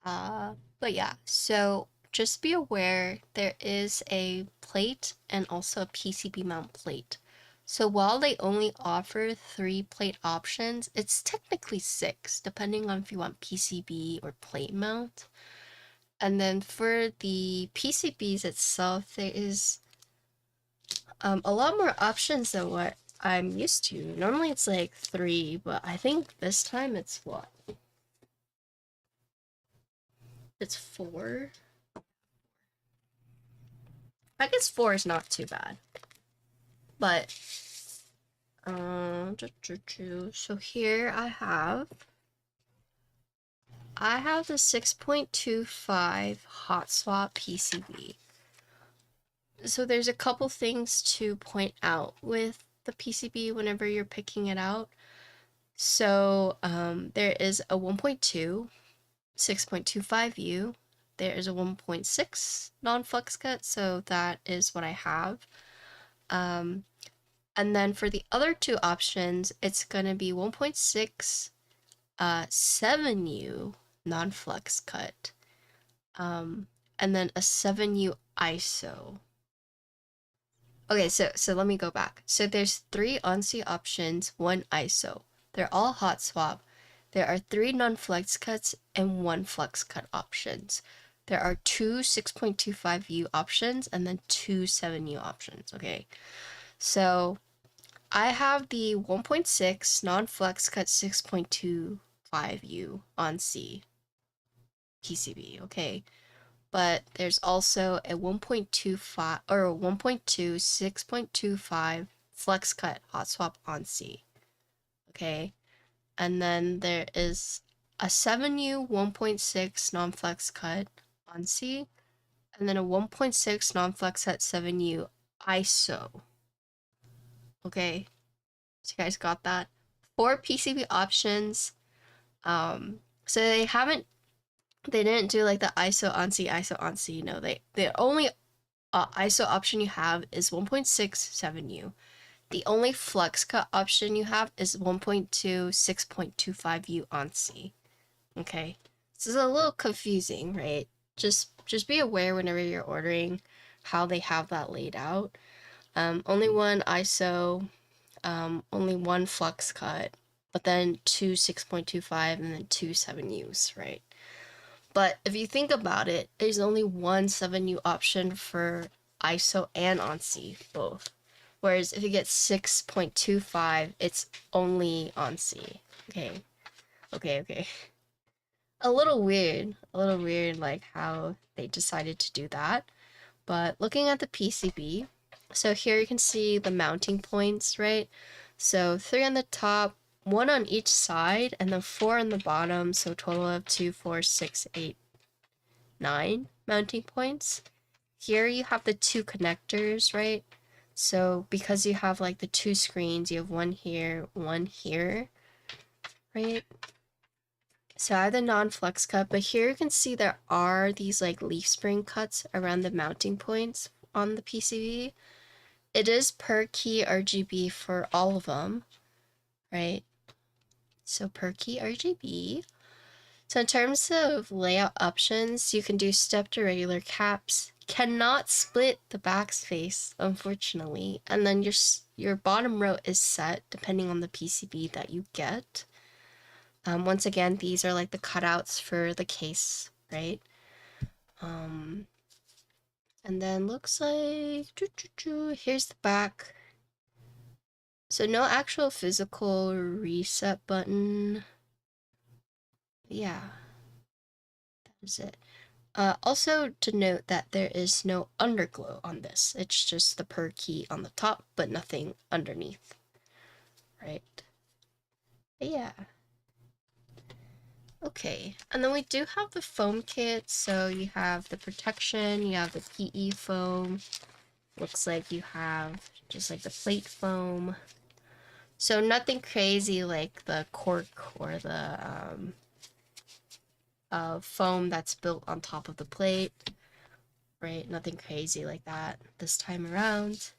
Speaker 1: But yeah, so just be aware there is a plate and also a PCB mount plate. So while they only offer 3 plate options, it's technically 6, depending on if you want PCB or plate mount. And then for the PCBs itself, there is a lot more options than what I'm used to. Normally it's like 3, but I think this time it's what? It's 4. I guess 4 is not too bad. But so here I have the 6.25 hot swap PCB. So there's a couple things to point out with the PCB whenever you're picking it out. So there is a 1.2 6.25U. There is a 1.6 non-flex cut, so that is what I have. And then for the other 2 options, it's going to be 1.6 7U non-flex cut, and then a 7U ISO. Okay, so let me go back. So there's 3 ONSI options, 1 ISO. They're all hot swap. There are 3 non-flex cuts and 1 flex cut options. There are 2 6.25U options and then 2 7U options, okay? So I have the 1.6 non-flex cut 6.25U on C PCB, okay? But there's also a 1.25 or a 1.2 6.25 flex cut hot swap on C, okay? And then there is a 7U 1.6 non-flex cut on C, and then a 1.6 non-flex cut 7U ISO, okay? So you guys got that? 4 PCB options. So they didn't do like the ISO on C, ISO on C. No, the only ISO option you have is 1.67U. The only flex cut option you have is 1.2 6.25U on C. Okay, this is a little confusing, right? Just be aware whenever you're ordering how they have that laid out. Only one ISO, only one flux cut, but then 2 6.25 and then 2 7Us, right? But if you think about it, there's only one 7U option for ISO and ONC both. Whereas if you get 6.25, it's only ONC. Okay. Okay. A little weird like how they decided to do that. But looking at the PCB, so here you can see the mounting points, right? So 3 on the top, 1 on each side, and then 4 on the bottom, so a total of 2, 4, 6, 8, 9 mounting points. Here you have the 2 connectors, right? So because you have like the 2 screens, you have one here, right? So I have the non-flex cut, but here you can see there are these like leaf spring cuts around the mounting points on the PCB. It is per key RGB for all of them, right? So per key RGB. So in terms of layout options, you can do stepped or regular caps. Cannot split the backspace, unfortunately. And then your bottom row is set depending on the PCB that you get. Once again, these are like the cutouts for the case, right? And then looks like here's the back. So no actual physical reset button. Yeah, that is it. Also to note that there is no underglow on this. It's just the per key on the top, but nothing underneath, right? But yeah. Okay, and then we do have the foam kit. So you have the protection, you have the PE foam. Looks like you have just like the plate foam. So nothing crazy like the cork or the foam that's built on top of the plate, right? Nothing crazy like that this time around.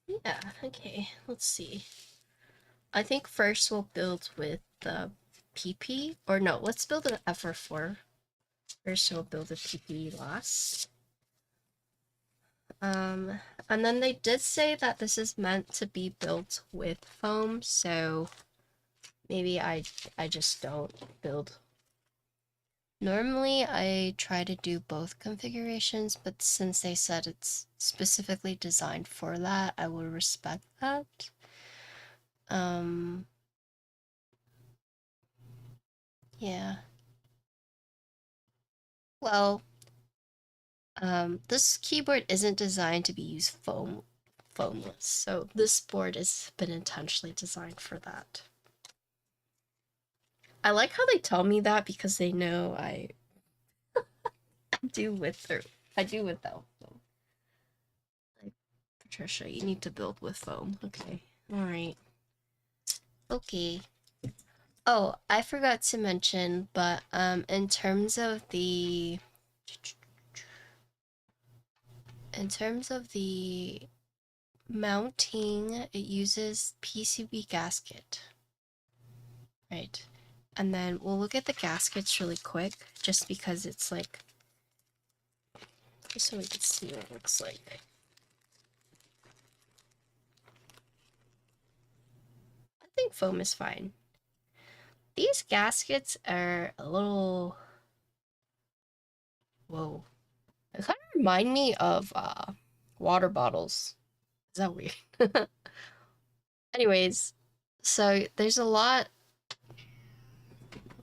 Speaker 1: Yeah, okay, let's see. I think first we'll build with the PP, or no, let's build an FR4. First we'll build a PP last. And then they did say that this is meant to be built with foam, so maybe I just don't build. Normally I try to do both configurations, but since they said it's specifically designed for that, I will respect that. Yeah. Well, this keyboard isn't designed to be used foamless, so this board has been intentionally designed for that. I like how they tell me that because they know I do without foam. Like, Patricia, you need to build with foam. Okay. Alright. Okay. Oh, I forgot to mention, but in terms of the mounting, it uses PCB gasket. Right. And then we'll look at the gaskets really quick, just because it's like, just so we can see what it looks like. think foam is fine. These gaskets are a little... Whoa. They kind of remind me of water bottles. Is that weird? Anyways, so there's a lot...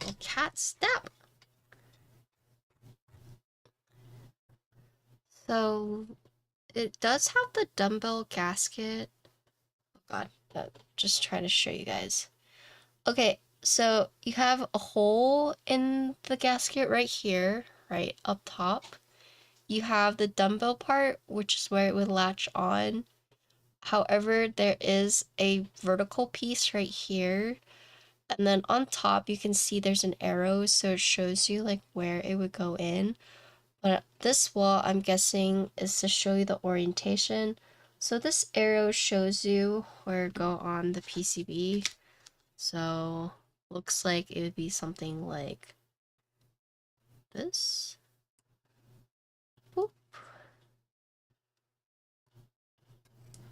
Speaker 1: Oh, cat step! So it does have the dumbbell gasket. Oh god, just trying to show you guys. Okay, so you have a hole in the gasket right here, right up top. You have the dumbbell part, which is where it would latch on. However, there is a vertical piece right here. And then on top, you can see there's an arrow, so it shows you like where it would go in. But this wall, I'm guessing, is to show you the orientation. So this arrow shows you where it go on the PCB. So looks like it would be something like this. Boop.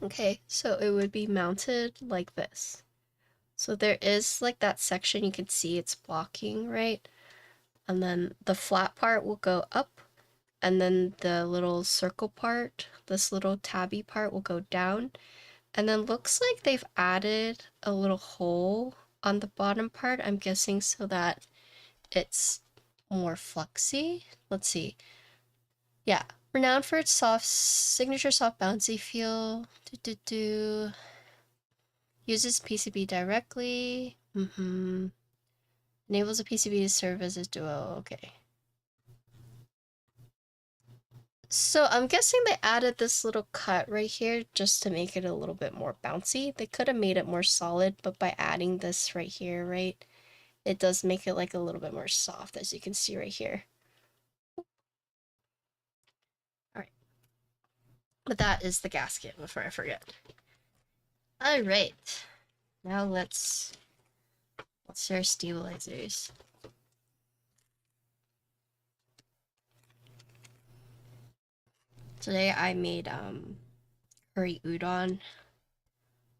Speaker 1: Okay, so it would be mounted like this. So there is like that section you can see it's blocking, right? And then the flat part will go up, and then the little circle part, this little tabby part will go down. And then looks like they've added a little hole on the bottom part, I'm guessing so that it's more flexy. Let's see. Yeah, renowned for its signature soft bouncy feel. Uses PCB directly. Enables a PCB to serve as a duo. Okay. So I'm guessing they added this little cut right here just to make it a little bit more bouncy. They could have made it more solid, but by adding this right here, right, it does make it like a little bit more soft, as you can see right here. All right. But that is the gasket, before I forget. All right. Now let's our stabilizers. Today I made curry udon.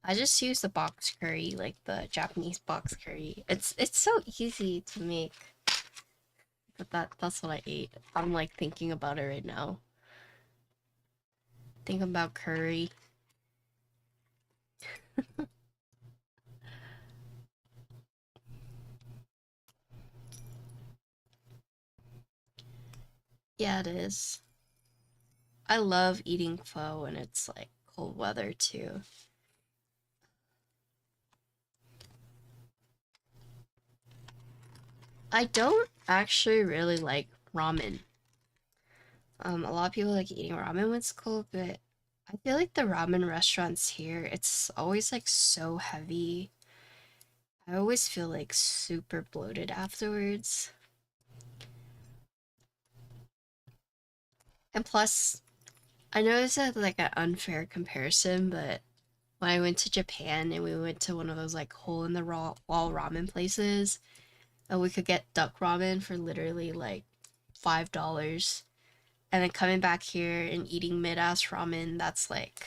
Speaker 1: I just use the box curry, like the Japanese box curry. It's so easy to make. But that's what I ate. I'm like thinking about it right now. Thinking about curry. Yeah, it is. I love eating pho when it's like cold weather too. I don't actually really like ramen. A lot of people like eating ramen when it's cold, but I feel like the ramen restaurants here, it's always like so heavy. I always feel like super bloated afterwards. And plus, I know it's like an unfair comparison, but when I went to Japan and we went to one of those like hole in the wall ramen places, and we could get duck ramen for literally like $5. And then coming back here and eating mid-ass ramen, that's like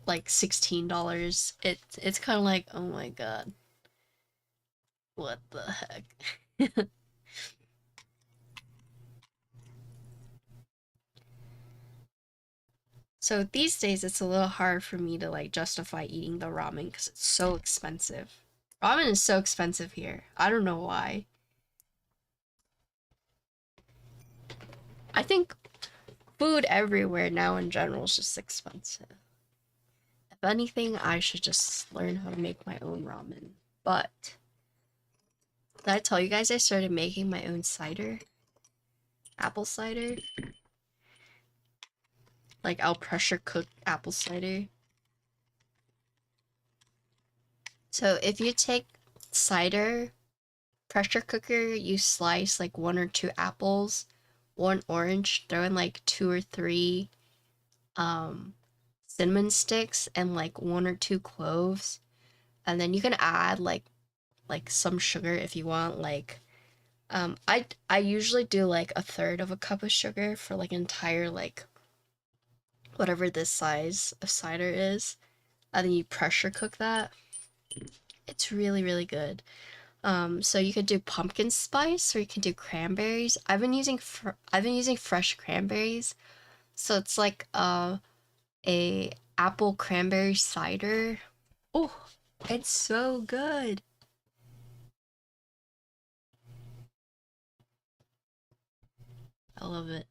Speaker 1: $16. It's kind of like, oh my god, what the heck. So these days it's a little hard for me to like justify eating the ramen because it's so expensive. Ramen is so expensive here. I don't know why. I think food everywhere now in general is just expensive. If anything, I should just learn how to make my own ramen. But did I tell you guys I started making my own cider? Apple cider? Like I'll pressure cook apple cider. So if you take cider, pressure cooker, you slice like 1 or 2 apples, 1 orange, throw in like 2 or 3 um cinnamon sticks and like 1 or 2 cloves. And then you can add like some sugar if you want, like I usually do like 1/3 of a cup of sugar for like entire like whatever this size of cider is. And then you pressure cook that. It's really, really good. So you could do pumpkin spice or you can do cranberries. I've been using fresh cranberries. So it's like a apple cranberry cider. Oh, it's so good. I love it.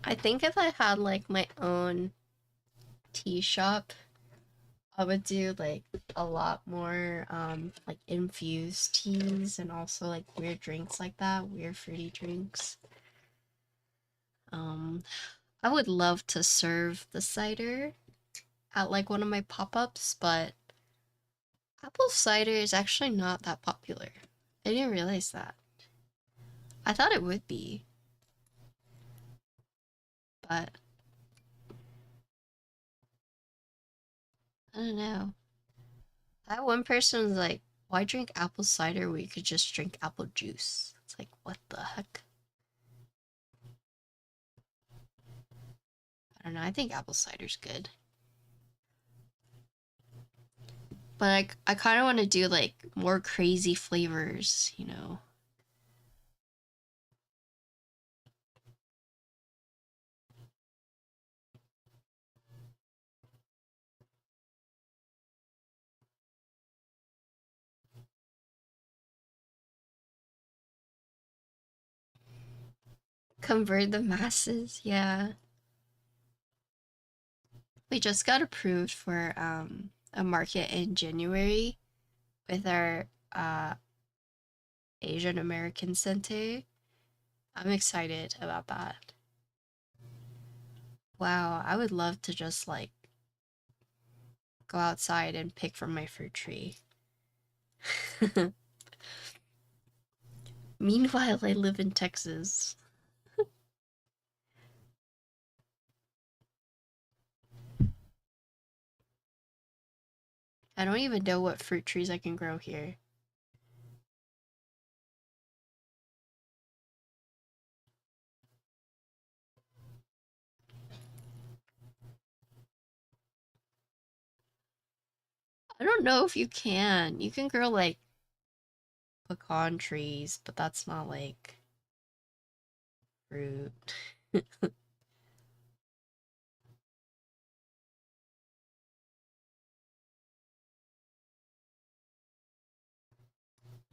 Speaker 1: I think if I had like my own tea shop, I would do like a lot more like infused teas and also like weird drinks like that, weird fruity drinks. Um I would love to serve the cider at like one of my pop-ups, but apple cider is actually not that popular. I didn't realize that. I thought it would be, but I don't know. That one person was like, why drink apple cider where you could just drink apple juice? It's like, what the heck? I don't know. I think apple cider's good. But I kind of want to do like more crazy flavors, you know? Convert the masses, yeah. We just got approved for a market in January with our Asian American Center. I'm excited about that. Wow, I would love to just like go outside and pick from my fruit tree. Meanwhile, I live in Texas. I don't even know what fruit trees I can grow here. I don't know if you can. You can grow like pecan trees, but that's not like fruit.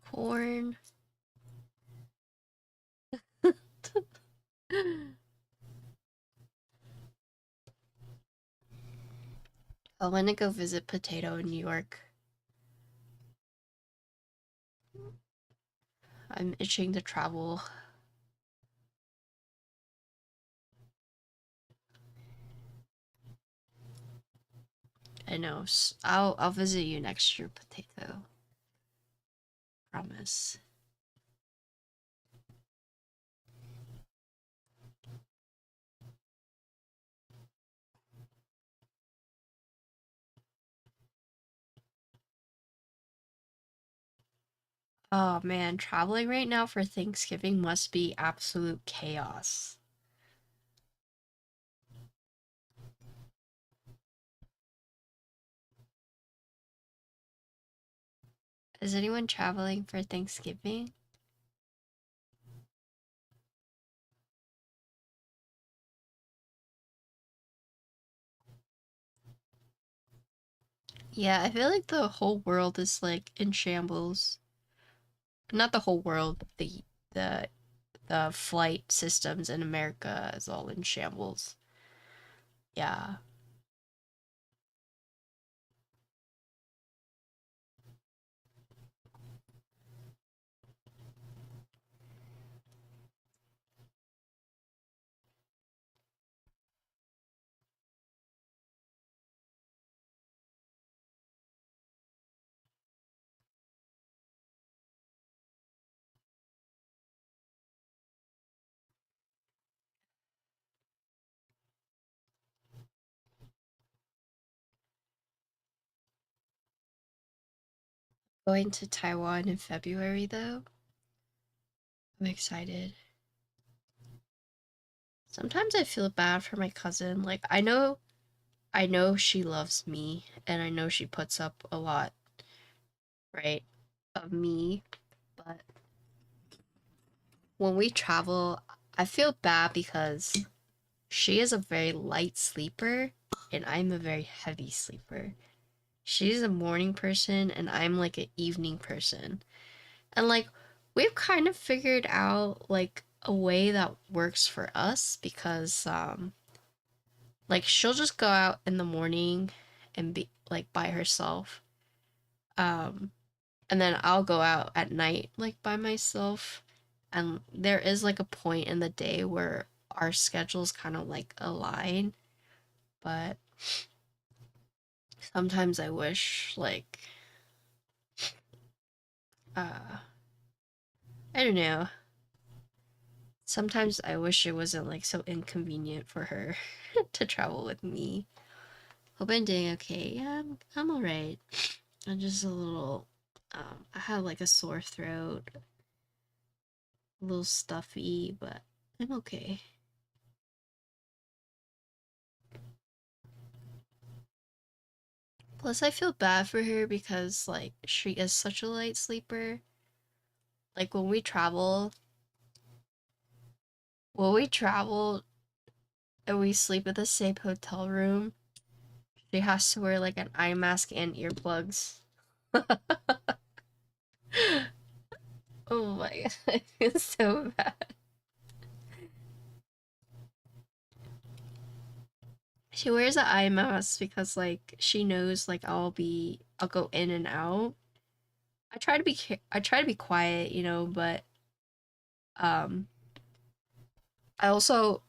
Speaker 1: Corn. I want to go visit Potato in New York. I'm itching to travel. I know. I'll visit you next year, Potato. Promise. Oh man, traveling right now for Thanksgiving must be absolute chaos. Is anyone traveling for Thanksgiving? Yeah, I feel like the whole world is like in shambles. Not the whole world, the the flight systems in America is all in shambles. Yeah. Going to Taiwan in February though. I'm excited. Sometimes I feel bad for my cousin. Like I know she loves me and I know she puts up a lot, right, of me, but when we travel, I feel bad because she is a very light sleeper and I'm a very heavy sleeper. She's a morning person and I'm like an evening person. And like we've kind of figured out like a way that works for us because like she'll just go out in the morning and be like by herself. Um and then I'll go out at night like by myself. And there is like a point in the day where our schedules kind of like align, but sometimes I wish like uh I don't know. Sometimes I wish it wasn't like so inconvenient for her to travel with me. Hope I'm doing okay. Yeah, I'm alright. I'm just a little I have like a sore throat, a little stuffy, but I'm okay. Plus I feel bad for her because like she is such a light sleeper. Like when we travel and we sleep in the same hotel room, she has to wear like an eye mask and earplugs. Oh my god, I feel so bad. She wears an eye mask because like she knows like I'll go in and out. I try to be quiet, you know, but um I also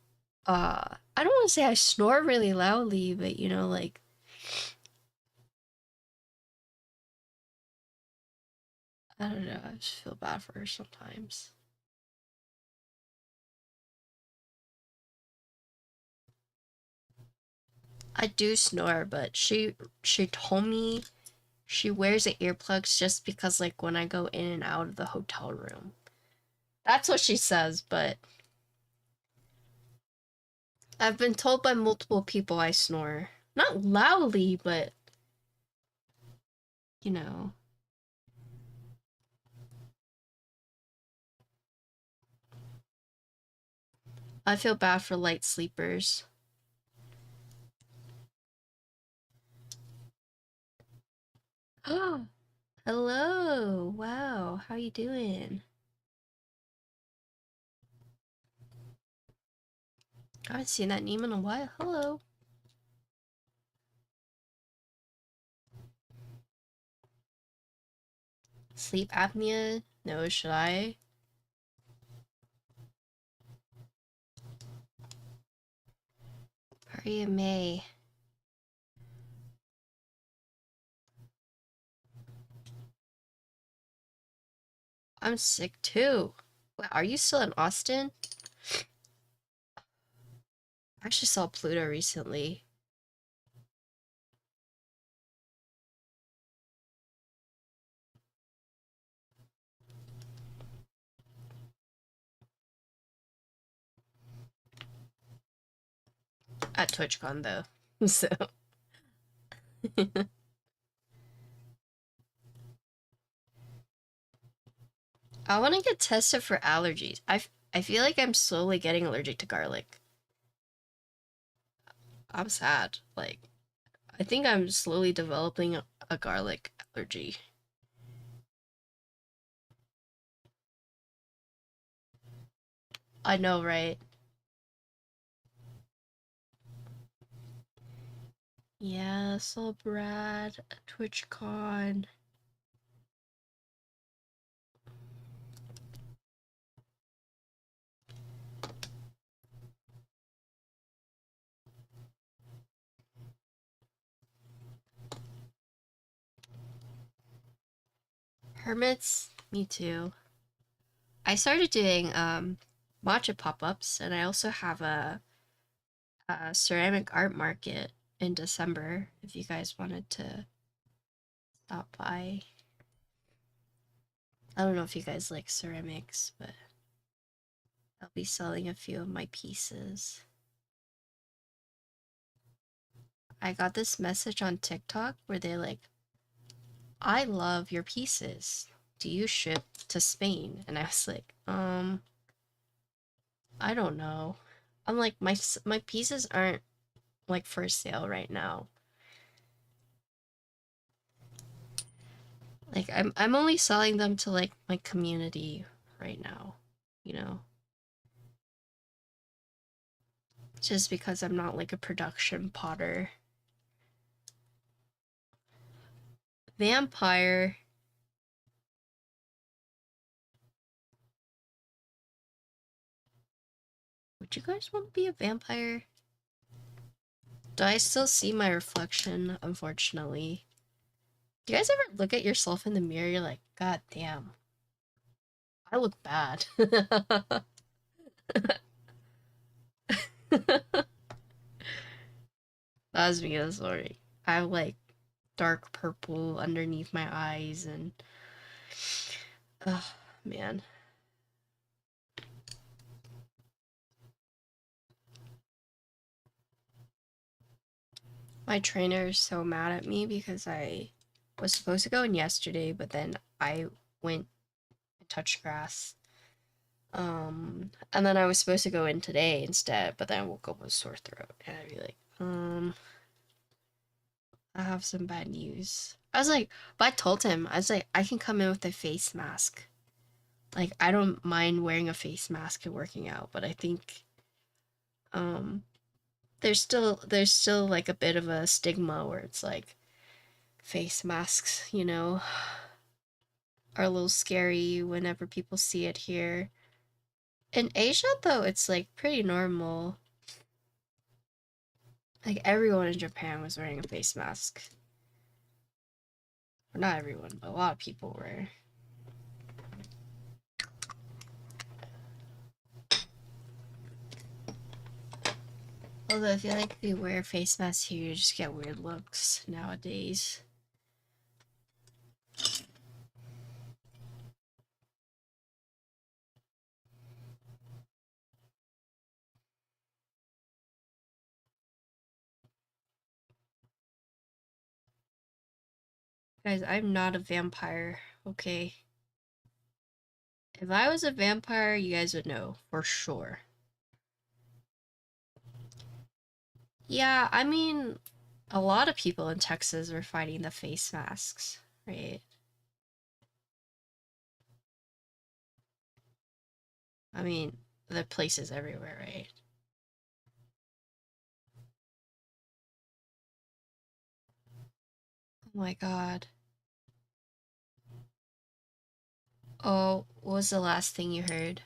Speaker 1: I don't want to say I snore really loudly, but you know like I don't know, I just feel bad for her sometimes. I do snore, but she told me she wears the earplugs just because like when I go in and out of the hotel room. That's what she says, but I've been told by multiple people I snore. Not loudly, but you know. I feel bad for light sleepers. Oh, hello. Wow, how you doing? I haven't seen that name in a while. Hello. Sleep apnea? No, should I? Hurry May. I'm sick too. Wait, are you still in Austin? I actually saw Pluto recently. At TwitchCon though. So I want to get tested for allergies. I feel like I'm slowly getting allergic to garlic. I'm sad. Like I think I'm slowly developing a garlic allergy. I know, right? Yeah, so Brad, TwitchCon. Hermits, me too. I started doing matcha pop-ups and I also have a ceramic art market in December if you guys wanted to stop by. I don't know if you guys like ceramics, but I'll be selling a few of my pieces. I got this message on TikTok where they're like, I love your pieces. Do you ship to Spain? And I was like, I don't know. I'm like, my pieces aren't like for sale right now. Like I'm only selling them to like my community right now, you know. Just because I'm not like a production potter. Vampire. Would you guys want to be a vampire? Do I still see my reflection, unfortunately? Do you guys ever look at yourself in the mirror? You're like, God damn, I look bad. That's me, I'm sorry. I have like dark purple underneath my eyes and oh man. My trainer is so mad at me because I was supposed to go in yesterday, but then I went and touched grass. And then I was supposed to go in today instead, but then I woke up with a sore throat and I'd be like, I have some bad news. I was like, but I told him, I was like, I can come in with a face mask. Like, I don't mind wearing a face mask and working out, but I think, um, there's still like a bit of a stigma where it's like face masks, are a little scary whenever people see it here. In Asia, though, it's like pretty normal. Like everyone in Japan was wearing a face mask. Or not everyone, but a lot of people were. Although I feel like if you wear a face mask here, you just get weird looks nowadays. Guys, I'm not a vampire, okay? If I was a vampire, you guys would know, for sure. Yeah, I mean, a lot of people in Texas are fighting the face masks, right? I mean, the places everywhere, right? Oh my god. Oh, what was the last thing you heard?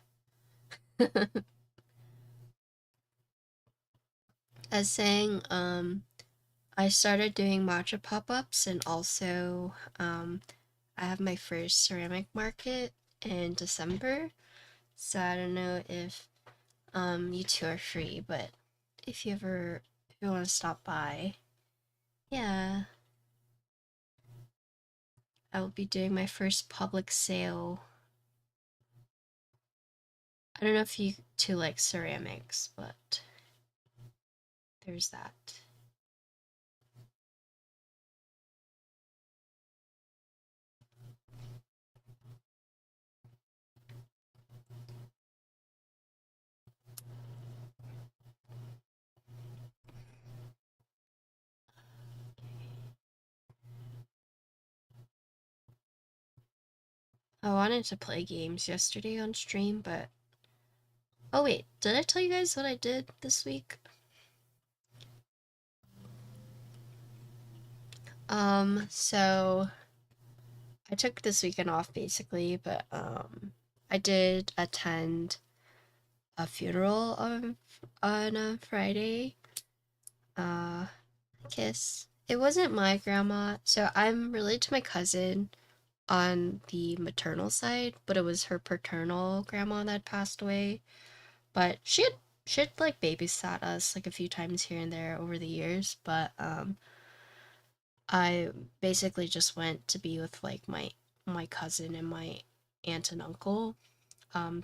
Speaker 1: As saying, I started doing matcha pop-ups and also, I have my first ceramic market in December. So I don't know if, you two are free, but if you want to stop by, yeah, I will be doing my first public sale. I don't know if you two like ceramics, but there's that. I wanted to play games yesterday on stream, but oh wait, did I tell you guys what I did this week? So I took this weekend off basically, but I did attend a funeral on a Friday. Uh Kiss. It wasn't my grandma, so I'm related to my cousin on the maternal side, but it was her paternal grandma that passed away. But she had like babysat us like a few times here and there over the years, but I basically just went to be with like my cousin and my aunt and uncle.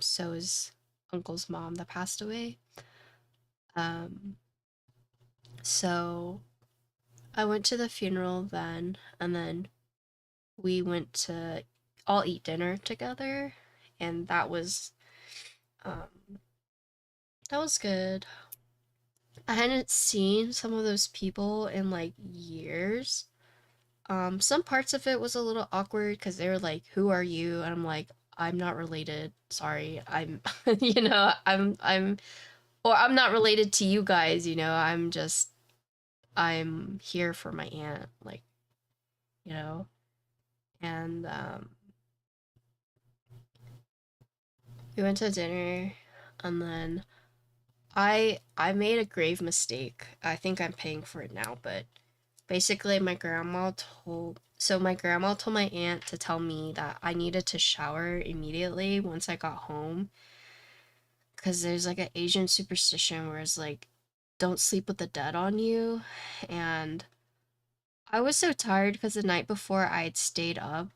Speaker 1: So is uncle's mom that passed away. Um, so I went to the funeral then, and then we went to all eat dinner together, and um, that was good. I hadn't seen some of those people in like years. Some parts of it was a little awkward because they were like, "Who are you?" And I'm like, "I'm not related. Sorry, I'm, or I'm not related to you guys. I'm here for my aunt, like, you know." And we went to dinner, and then I made a grave mistake. I think I'm paying for it now, but basically my grandma told my aunt to tell me that I needed to shower immediately once I got home because there's like an Asian superstition where it's like don't sleep with the dead on you. And I was so tired because the night before I had stayed up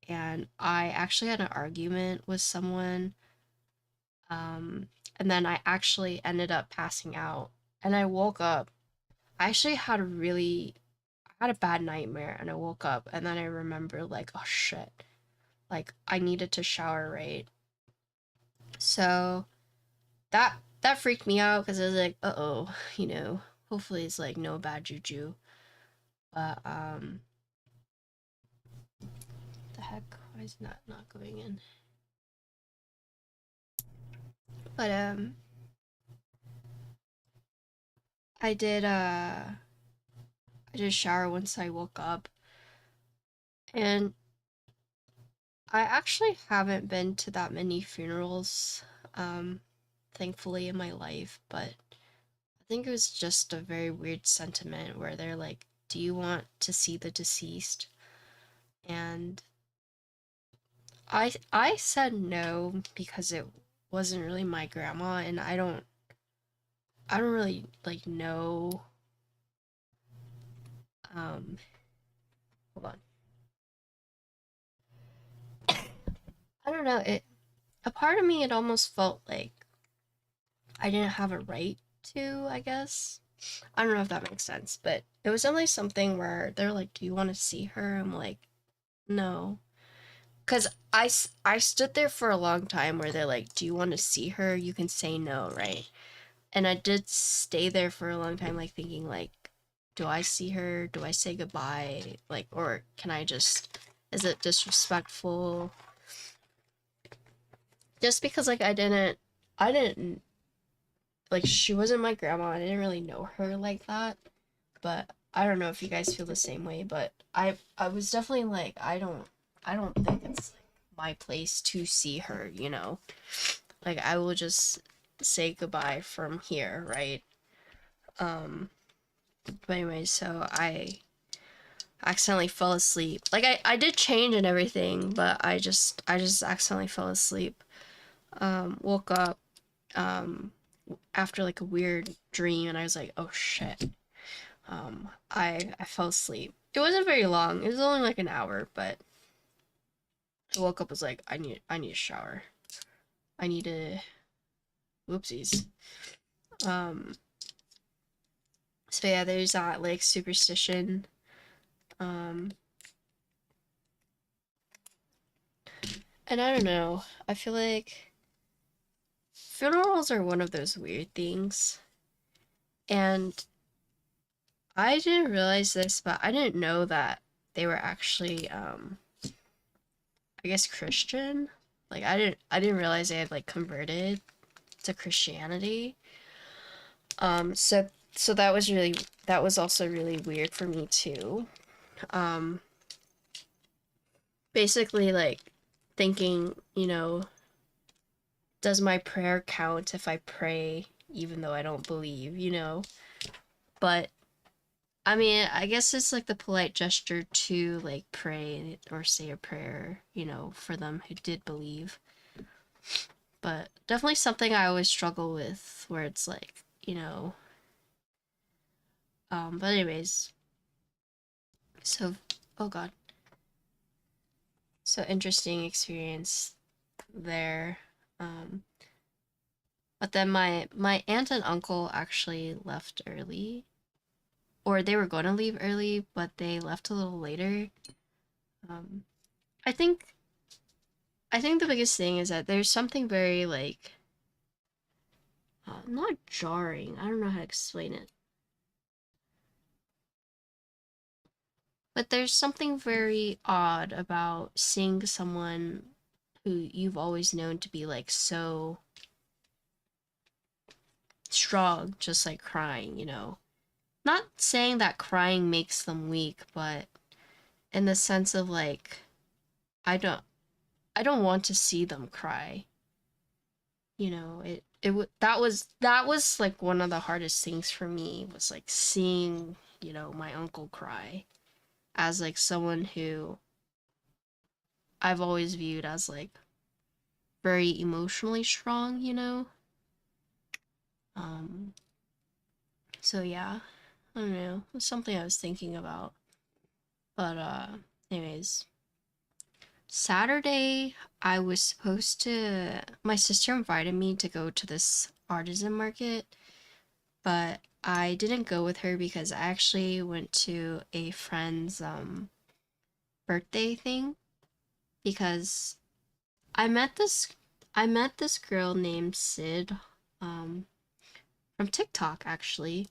Speaker 1: and I actually had an argument with someone. And then I actually ended up passing out and I woke up. I actually had a bad nightmare and I woke up and then I remember like, oh shit, like I needed to shower, right? So that freaked me out because I was like, uh-oh, hopefully it's like no bad juju. But the heck, why is that not going in? But I did I did shower once I woke up and I actually haven't been to that many funerals, thankfully in my life, but I think it was just a very weird sentiment where they're like, "Do you want to see the deceased?" And I said no because it wasn't really my grandma, and I don't really like know. Um, hold on. I don't know. A part of me it almost felt like I didn't have a right to. I guess I don't know if that makes sense, but it was only something where they're like, "Do you want to see her?" I'm like, "No." Because I stood there for a long time where they're like, "Do you want to see her?" You can say no, right? And I did stay there for a long time, like thinking, like, do I see her? Do I say goodbye? Like, or can I just, is it disrespectful? Just because, like, I didn't, like, she wasn't my grandma. I didn't really know her like that. But I don't know if you guys feel the same way, but I was definitely like, I don't think it's like my place to see her, you know? Like I will just say goodbye from here, right? Um but anyway, so I accidentally fell asleep. Like I did change and everything, but I just accidentally fell asleep. Woke up after like a weird dream and I was like, "Oh shit." I fell asleep. It wasn't very long. It was only like an hour, but I woke up was like I need a shower. I need to whoopsies. Um so yeah, there's that like superstition. Um and I don't know. I feel like funerals are one of those weird things. And I didn't realize this, but I didn't know that they were actually I guess Christian. Like I didn't realize they had like converted to Christianity. So that was also really weird for me too. Um, basically like thinking, does my prayer count if I pray even though I don't believe, you know? But I mean, I guess it's like the polite gesture to like pray or say a prayer, for them who did believe. But definitely something I always struggle with where it's like, but anyways, so oh god. So interesting experience. there. Um, but then my aunt and uncle actually left early, or they were going to leave early, but they left a little later. Um, I think I think the biggest thing is that there's something very like not jarring. I don't know how to explain it, but there's something very odd about seeing someone who you've always known to be like so strong, just like crying, you know. Not saying that crying makes them weak, but in the sense of like I don't I don't want to see them cry. You know, that was like one of the hardest things for me was like seeing, you know, my uncle cry as like someone who I've always viewed as like very emotionally strong, you know? Um so yeah, I don't know. It's something I was thinking about. But anyways, Saturday I was supposed to my sister invited me to go to this artisan market, but I didn't go with her because I actually went to a friend's birthday thing because I met this I met this girl named Sid um from TikTok actually.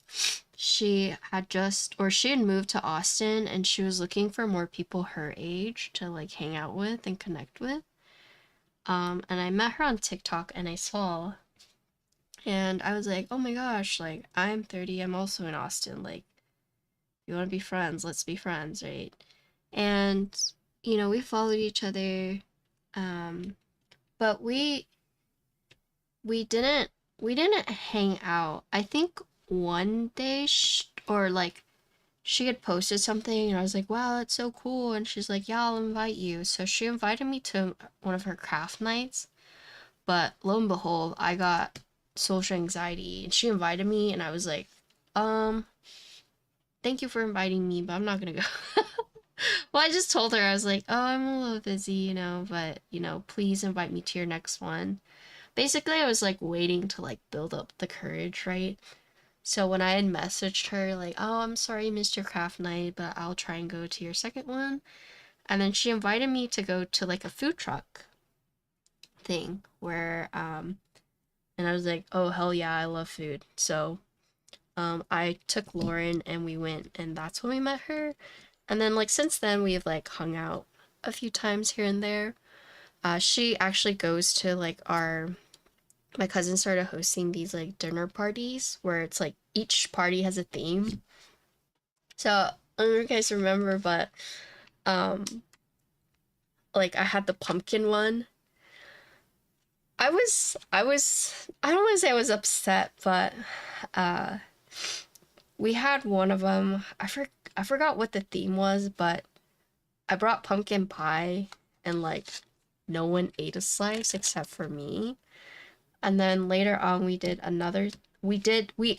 Speaker 1: She had moved to Austin and she was looking for more people her age to like hang out with and connect with. And I met her on TikTok and I saw and I was like, "Oh my gosh, like I'm 30, I'm also in Austin. Like you want to be friends, let's be friends, right?" And you know, we followed each other, um, but we didn't we didn't hang out. I think one day or like she had posted something and I was like, "Wow, that's so cool." And she's like, "Yeah, I'll invite you." So she invited me to one of her craft nights, but lo and behold, I got social anxiety and she invited me and I was like, "Um, thank you for inviting me, but I'm not gonna go." Well, I just told her, I was like, "Oh, I'm a little busy, you know, but, you know, please invite me to your next one." Basically, I was like waiting to like build up the courage, right? So when I had messaged her, like, "Oh, I'm sorry, Mr. Craft Night, but I'll try and go to your second one." And then she invited me to go to like a food truck thing where, and I was like, "Oh, hell yeah, I love food." So, I took Lauren and we went, and that's when we met her. And then like since then we've like hung out a few times here and there. She actually goes to like our my cousin started hosting these like dinner parties where it's like each party has a theme. So I don't know if you guys remember, but um like I had the pumpkin one. I don't want to say I was upset, but uh we had one of them. I forgot what the theme was, but I brought pumpkin pie and like no one ate a slice except for me. And then later on we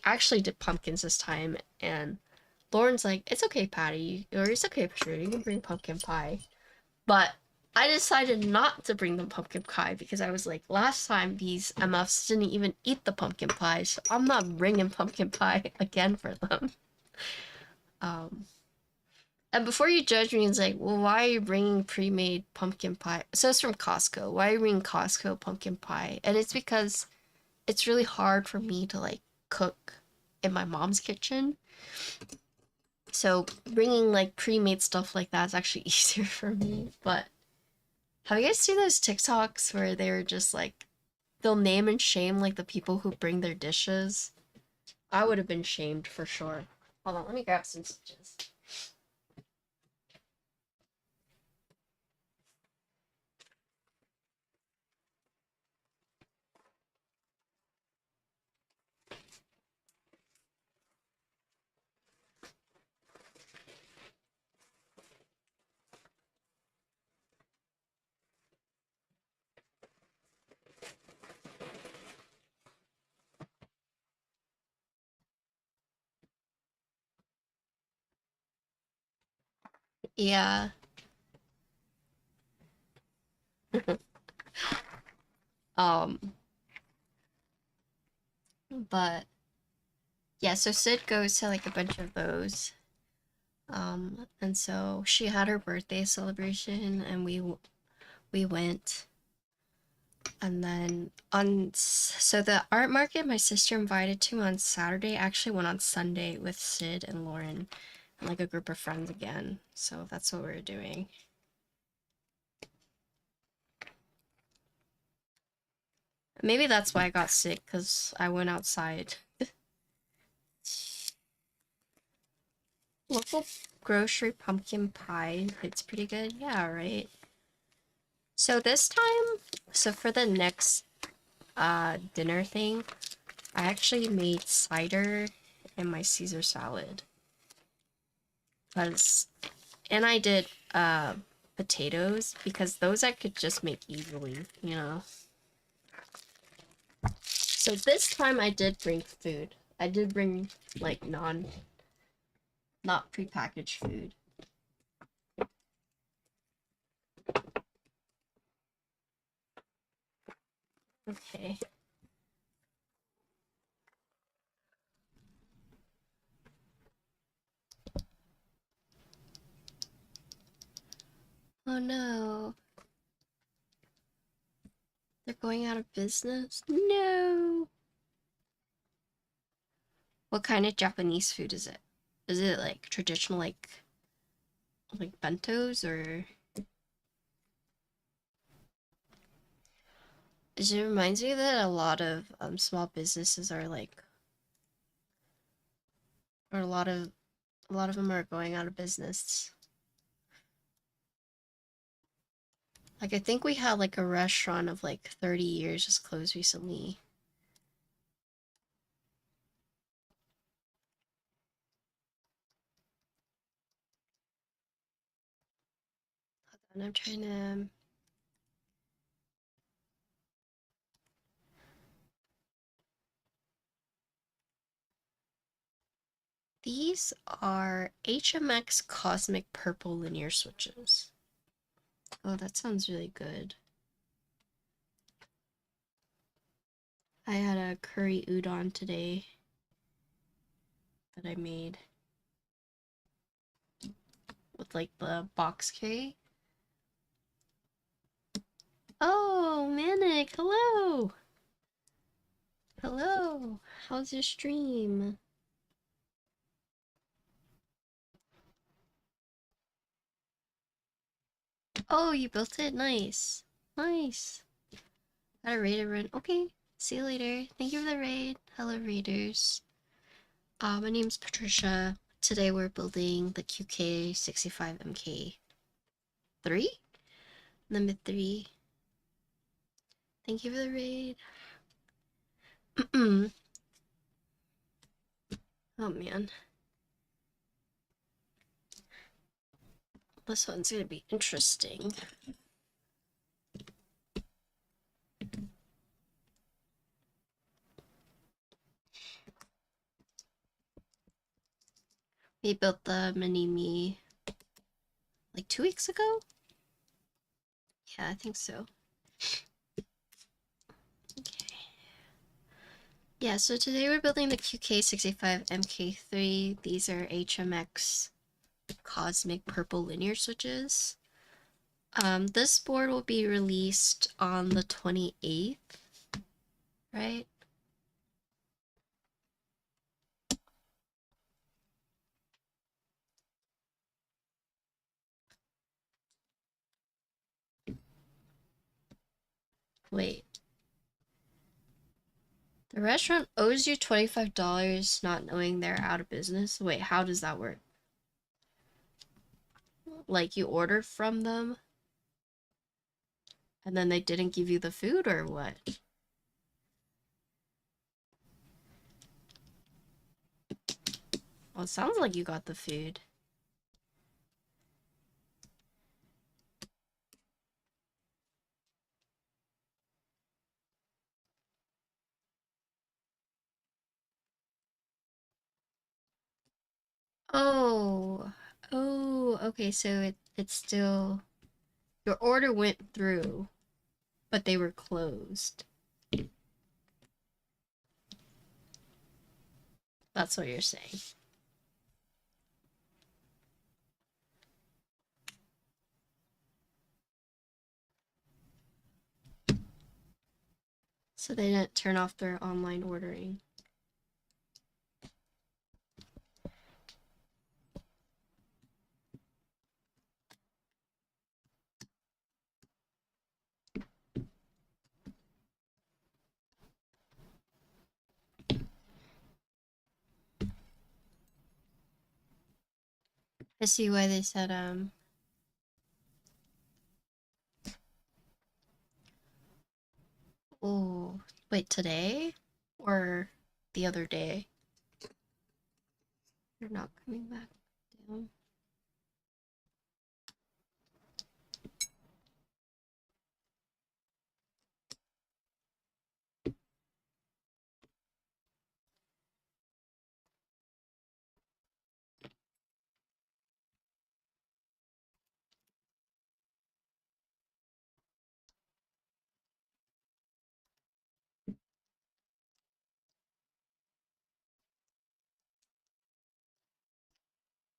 Speaker 1: actually did pumpkins this time and Lauren's like, "It's okay, Patty, or it's okay, Patricia, you can bring pumpkin pie." But I decided not to bring them pumpkin pie because I was like, last time these MFs didn't even eat the pumpkin pie, so I'm not bringing pumpkin pie again for them. Um, And before you judge me, it's like, well, why are you bringing pre-made pumpkin pie? So it's from Costco. Why are you bringing Costco pumpkin pie? And it's because it's really hard for me to like cook in my mom's kitchen. So bringing like pre-made stuff like that is actually easier for me. But have you guys seen those TikToks where they're just like, they'll name and shame like the people who bring their dishes? I would have been shamed for sure. Hold on, let me grab some stitches. Yeah. Um, but yeah, so Sid goes to like a bunch of those. And so she had her birthday celebration, and we went. And then so the art market my sister invited to on Saturday actually went on Sunday with Sid and Lauren and like a group of friends again. So that's what we're doing. Maybe that's why I got sick, because I went outside. Local grocery pumpkin pie. It's pretty good. Yeah, right. So this time, so for the next dinner thing, I actually made cider and my Caesar salad. Cause and I did potatoes, because those I could just make easily, you know. So this time I did bring food. I did bring like not prepackaged food. Okay. Oh no. They're going out of business? No. What kind of Japanese food is it? Is it like traditional like bentos, or it reminds me that a lot of small businesses are like, or a lot of them are going out of business. Like I think we had like a restaurant of like 30 years just closed recently. And I'm trying to. These are HMX Cosmic Purple Linear Switches. Oh, that sounds really good. I had a curry udon today that I made with like the box curry. Oh, Manic, hello! Hello! How's your stream? Oh, you built it? Nice. Nice. Got a raid run. Okay, see you later. Thank you for the raid. Hello, raiders. My name's Patricia. Today we're building the QK65 MK3? Number 3. Thank you for the raid. Oh man. This one's gonna be interesting. We built the mini me like 2 weeks ago? Yeah, I think so. Okay. Yeah, so today we're building the QK65 MK3. These are HMX Cosmic Purple Linear Switches. This board will be released on the 28th, right? Wait. The restaurant owes you $25 not knowing they're out of business? Wait, how does that work? Like you ordered from them and then they didn't give you the food, or what? Well, it sounds like you got the food. Oh. Oh, okay, so it's still your order went through, but they were closed. That's what you're saying. So they didn't turn off their online ordering. I see why they said, oh, wait, today? Or the other day? They're not coming back down.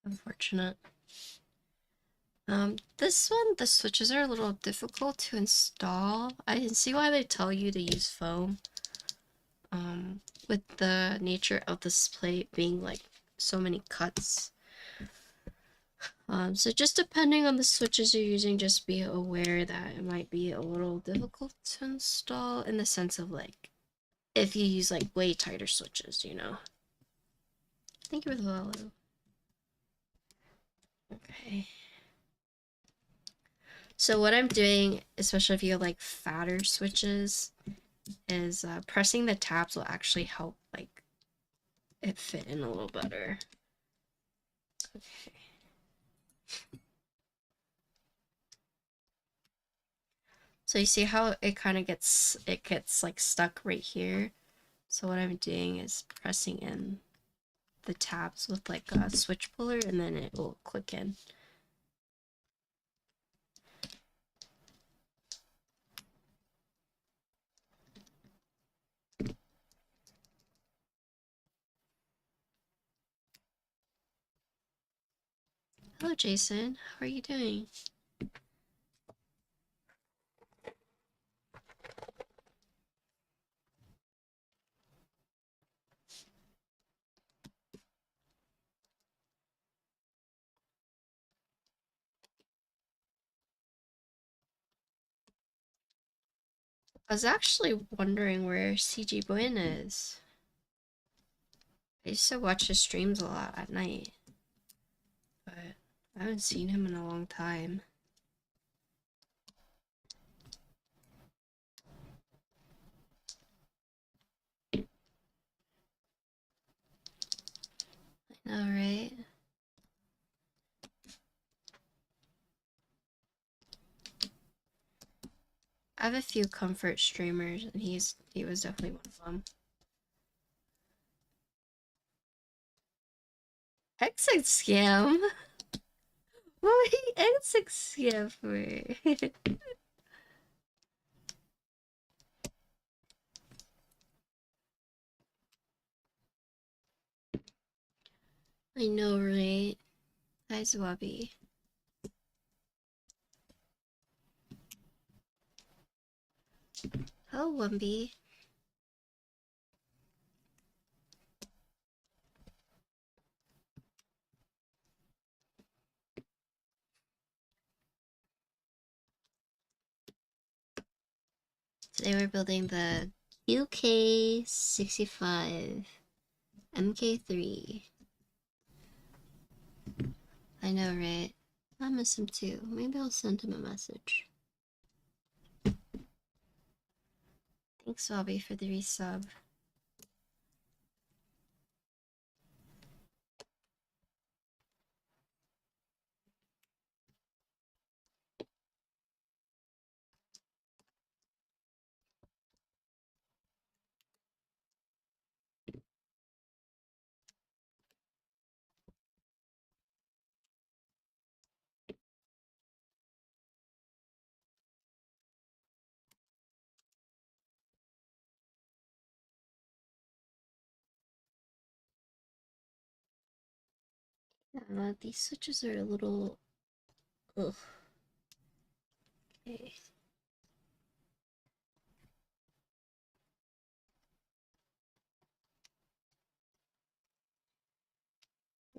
Speaker 1: Unfortunate. This one, the switches are a little difficult to install. I can see why they tell you to use foam. With the nature of this plate being like so many cuts. So just depending on the switches you're using, just be aware that it might be a little difficult to install in the sense of like, if you use like way tighter switches, you know. Thank you for the follow. Okay. So what I'm doing, especially if you have like fatter switches, is pressing the tabs will actually help like it fit in a little better. Okay. So you see how it kind of gets like stuck right here. So what I'm doing is pressing in the tabs with like a switch puller, and then it will click in. Hello Jason, how are you doing? I was actually wondering where CG Buen is. I used to watch his streams a lot at night, but I haven't seen him in a long time. I know, right? I have a few comfort streamers, and he was definitely one of them. Exit scam? What would he exit scam for? I know, right? Hi, Zwabi. Hello, Wumby. Today we're building the QK65 MK3. I know, right? I miss him too. Maybe I'll send him a message. Thanks, Bobby, for the resub. These switches are a little... Ugh. Okay.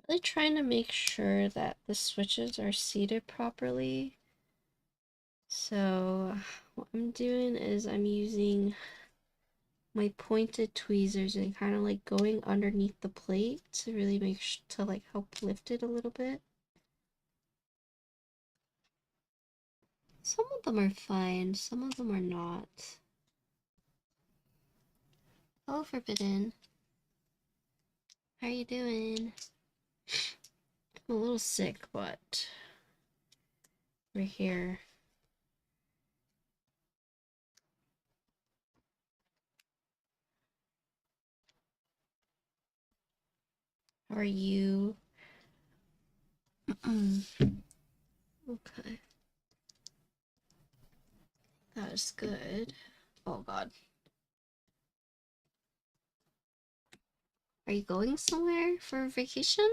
Speaker 1: Really trying to make sure that the switches are seated properly. So what I'm doing is I'm using my pointed tweezers and kind of like going underneath the plate to really make to like help lift it a little bit. Some of them are fine, some of them are not. Oh, Forbidden. How are you doing? I'm a little sick, but we're here. How are you? Okay. That is good. Oh god. Are you going somewhere for vacation?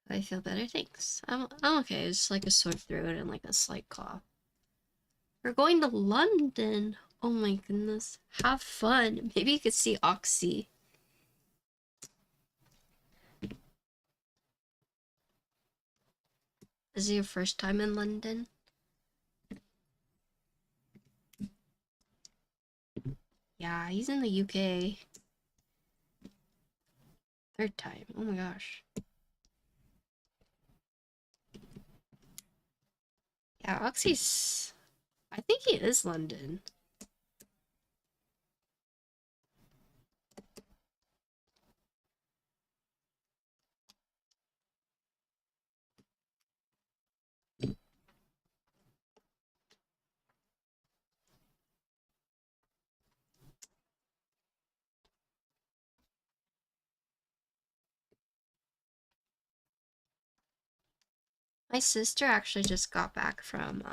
Speaker 1: I feel better, thanks. I'm okay. It's like a sore throat and like a slight cough. We're going to London. Oh my goodness. Have fun. Maybe you could see Oxy. Is it your first time in London? Yeah, he's in the UK. Third time. Oh my gosh. Yeah, Oxy's... I think he is London. My sister actually just got back from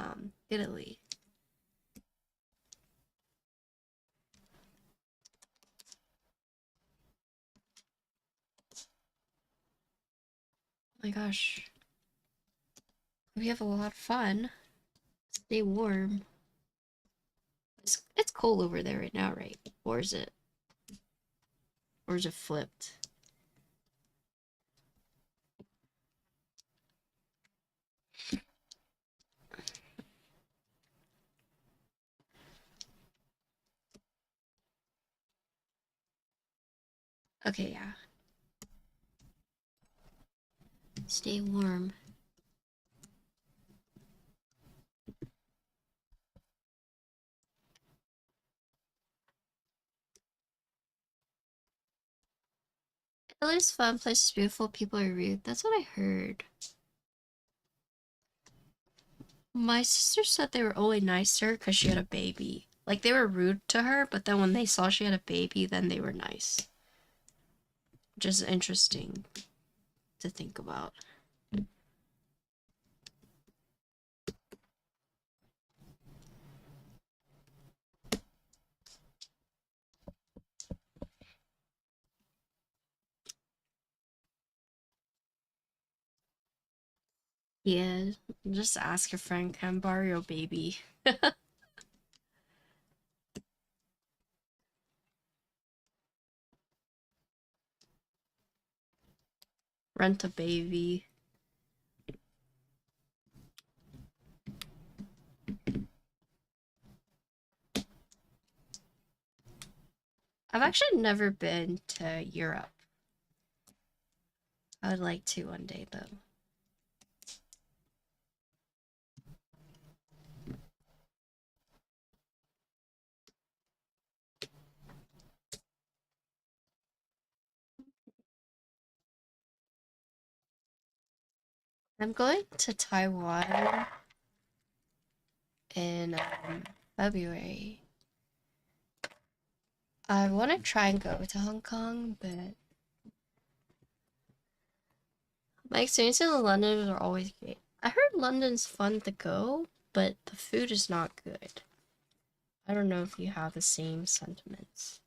Speaker 1: Italy. Oh my gosh. We have a lot of fun. Stay warm. It's cold over there right now, right? Or is it? Or is it flipped? Okay, yeah. Stay warm. Italy's fun, place is beautiful, people are rude. That's what I heard. My sister said they were only nice to her because she had a baby. Like, they were rude to her, but then when they saw she had a baby, then they were nice. Which is interesting to think about. Yeah, just ask your friend, can I borrow your baby? Rent a baby. I've actually never been to Europe. I would like to one day, though. I'm going to Taiwan in February. I want to try and go to Hong Kong, but my experiences in London are always great. I heard London's fun to go, but the food is not good. I don't know if you have the same sentiments.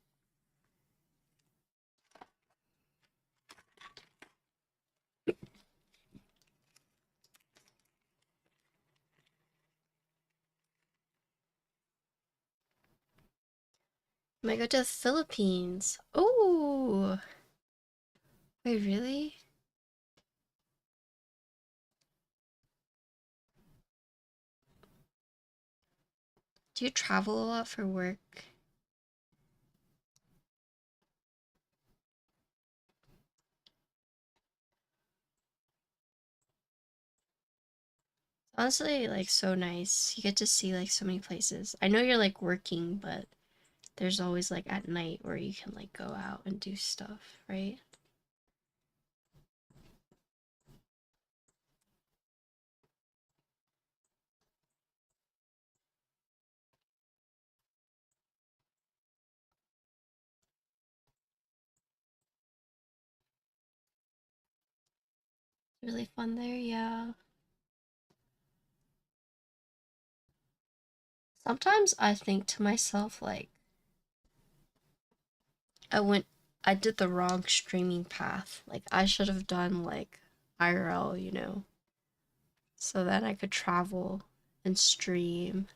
Speaker 1: I might go to the Philippines. Oh, wait, really? Do you travel a lot for work? Honestly, like so nice. You get to see like so many places. I know you're like working, but there's always like at night where you can like go out and do stuff, right? Really fun there, yeah. Sometimes I think to myself like I went I did the wrong streaming path. Like I should have done like IRL, you know, so that I could travel and stream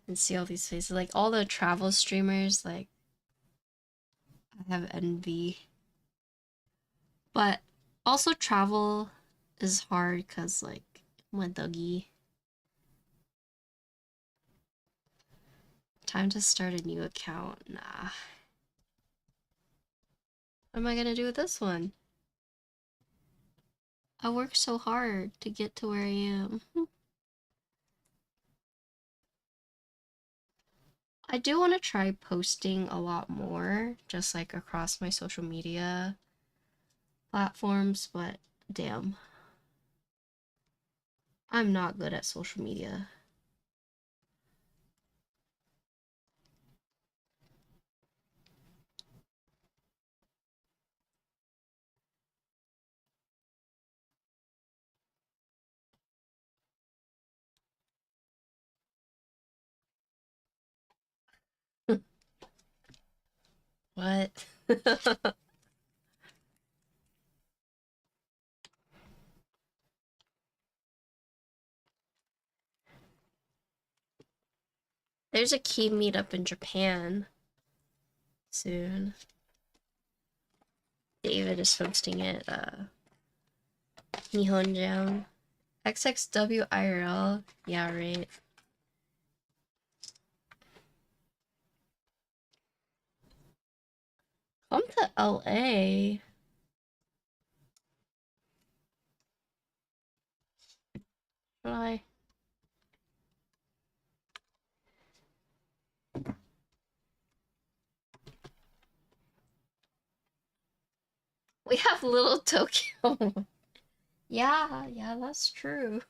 Speaker 1: and see all these places. Like all the travel streamers, like I have envy. But also travel is hard because like my doggy. Time to start a new account. Nah. What am I gonna do with this one? I worked so hard to get to where I am. I do want to try posting a lot more, just like across my social media platforms, but damn, I'm not good at social media. What? There's a key meetup in Japan soon. David is hosting it, Nihon Jam. XXW IRL. Yeah, right. Come to LA. Should I? We have Little Tokyo. Yeah, that's true.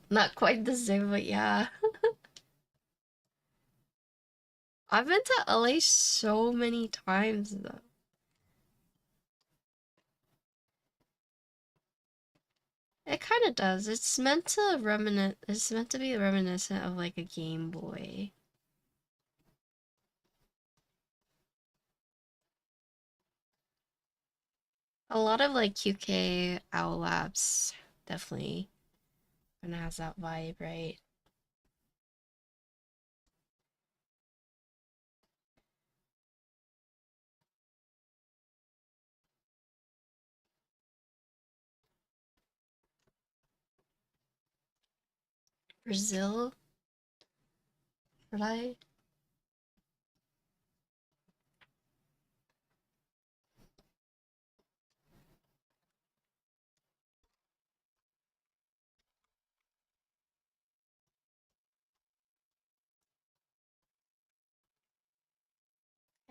Speaker 1: Not quite the same, but yeah. I've been to LA so many times though. It kind of does. It's meant to be reminiscent of like a Game Boy. A lot of like QK Owl Labs definitely kind of has that vibe, right? Brazil, right?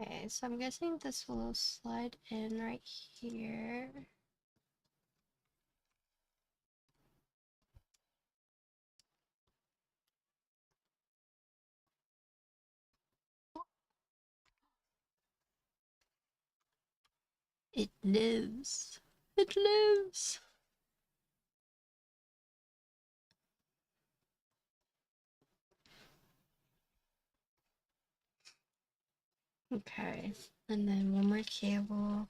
Speaker 1: Okay, so I'm guessing this will slide in right here. It lives. It lives. Okay, and then one more cable.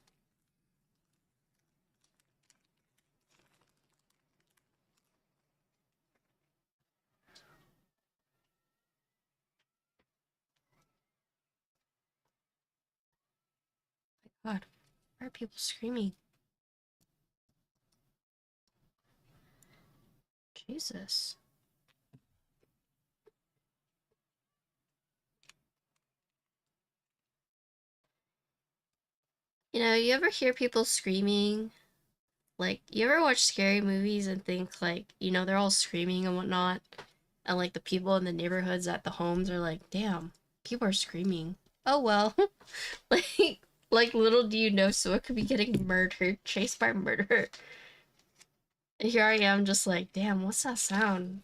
Speaker 1: Why are people screaming? Jesus. You know, you ever hear people screaming? Like, you ever watch scary movies and think, like, you know, they're all screaming and whatnot? And, like, the people in the neighborhoods at the homes are like, damn, people are screaming. Oh, well. like, like, little do you know, someone could be getting murdered, chased by a murderer. And here I am just like, damn, what's that sound?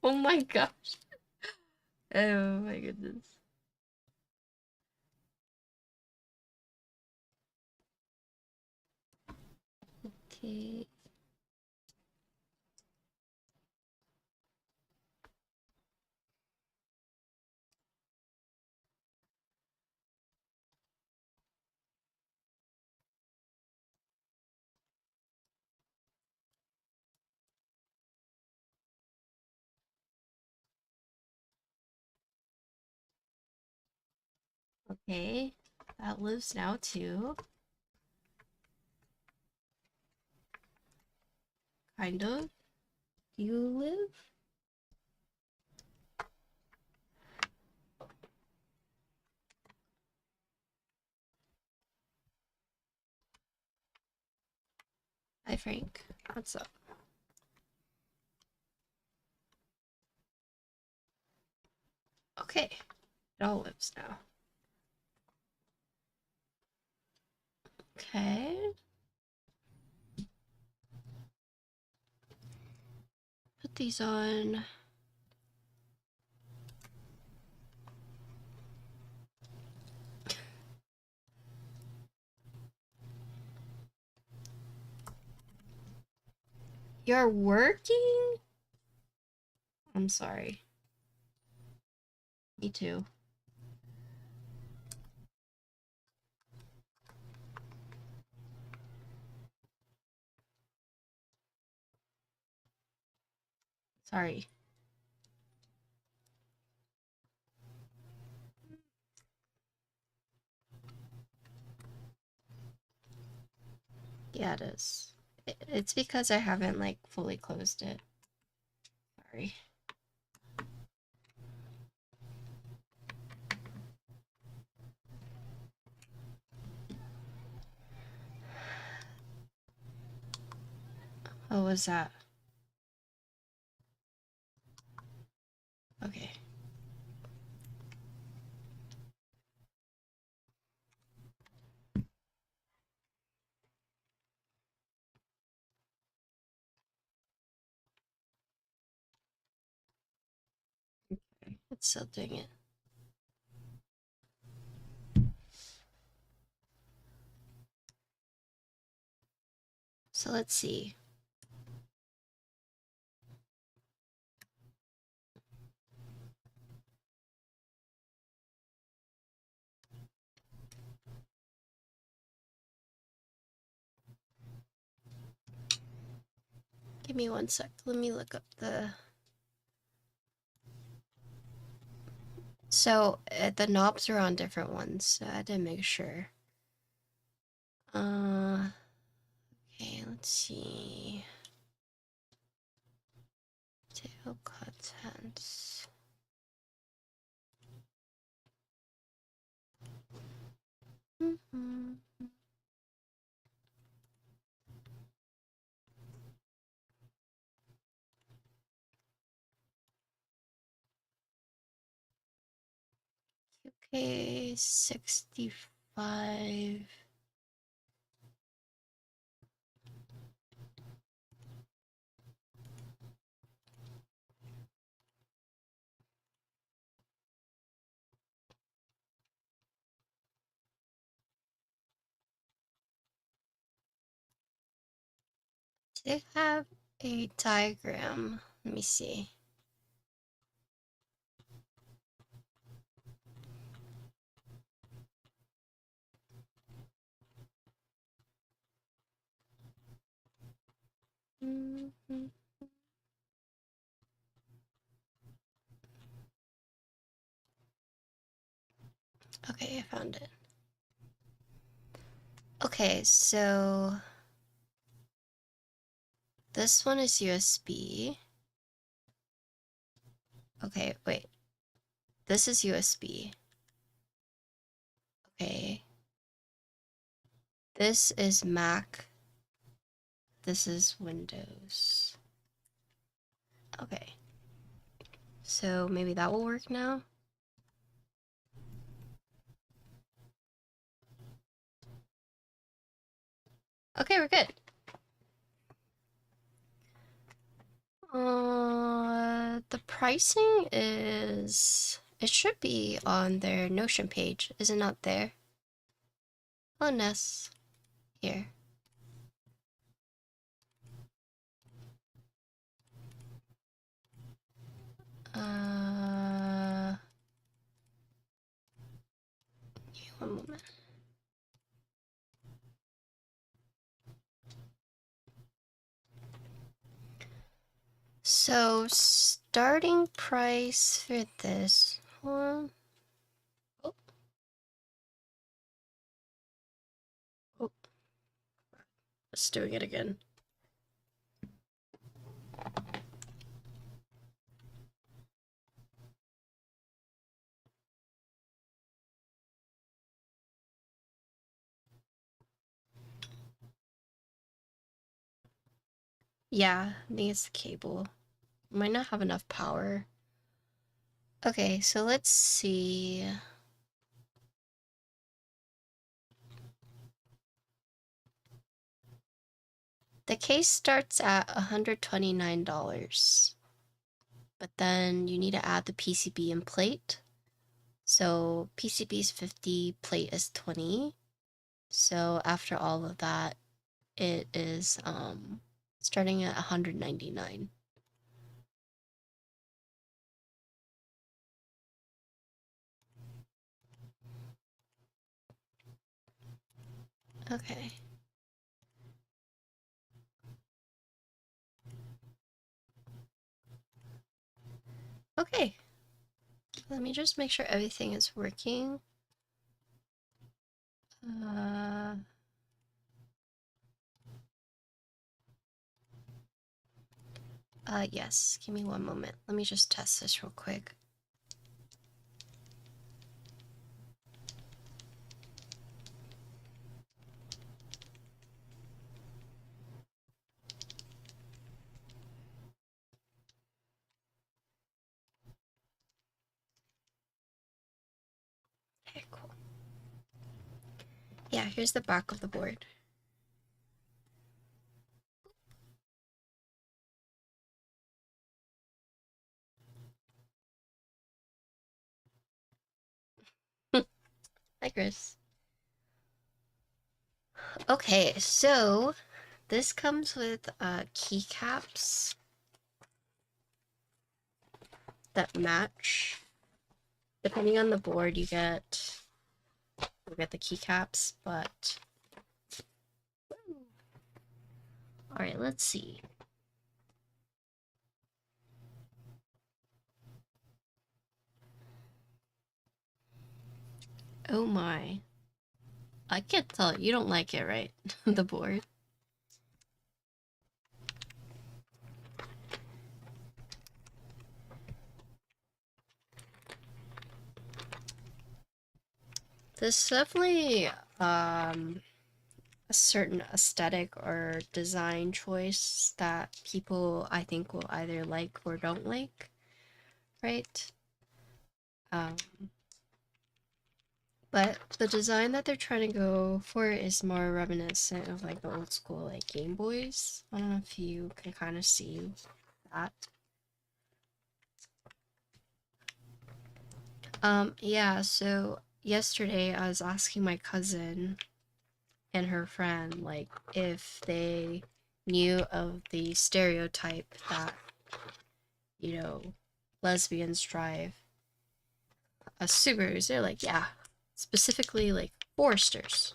Speaker 1: Oh my gosh. Oh my goodness. Okay. Okay. That lives now too. Kind of. You live? Hi, Frank. What's up? Okay. It all lives now. Okay. Put these on. You're working? I'm sorry. Me too. Sorry. Yeah, it is. It's because I haven't, like, fully closed it. Sorry. What was that? Okay. It's still doing it. So let's see. Give me one sec. Let me look up the... So, the knobs are on different ones, so I had to make sure. Okay, let's see. Table contents. QK65. They have a diagram. Let me see. Okay, I found it. Okay, so this one is USB. Okay, wait. This is USB. Okay. This is Mac. This is Windows. Okay. So maybe that will work now. Okay, we're good. The pricing is... It should be on their Notion page. Is it not there? Oh, Ness. Here. One moment. So, starting price for this one... Oh. Oh. Let's doing it again. Yeah, I think it's the cable. Might not have enough power. Okay, so let's see. The case starts at $129, but then you need to add the PCB and plate. So PCB is 50, plate is 20. So after all of that, it is starting at $199. Okay. Okay. Let me just make sure everything is working. Yes. Give me one moment. Let me just test this real quick. Okay, cool. Yeah, here's the back of the board. Hi, Chris. Okay, so this comes with keycaps that match. Depending on the board, you get the keycaps, but all right, let's see. Oh my. I can't tell. You don't like it, right? The board. There's definitely a certain aesthetic or design choice that people I think will either like or don't like, right? But the design that they're trying to go for is more reminiscent of like the old school like Game Boys. I don't know if you can kind of see that. Yeah, so yesterday I was asking my cousin and her friend like if they knew of the stereotype that, you know, lesbians drive a Subarus. They're like, yeah, specifically like Foresters.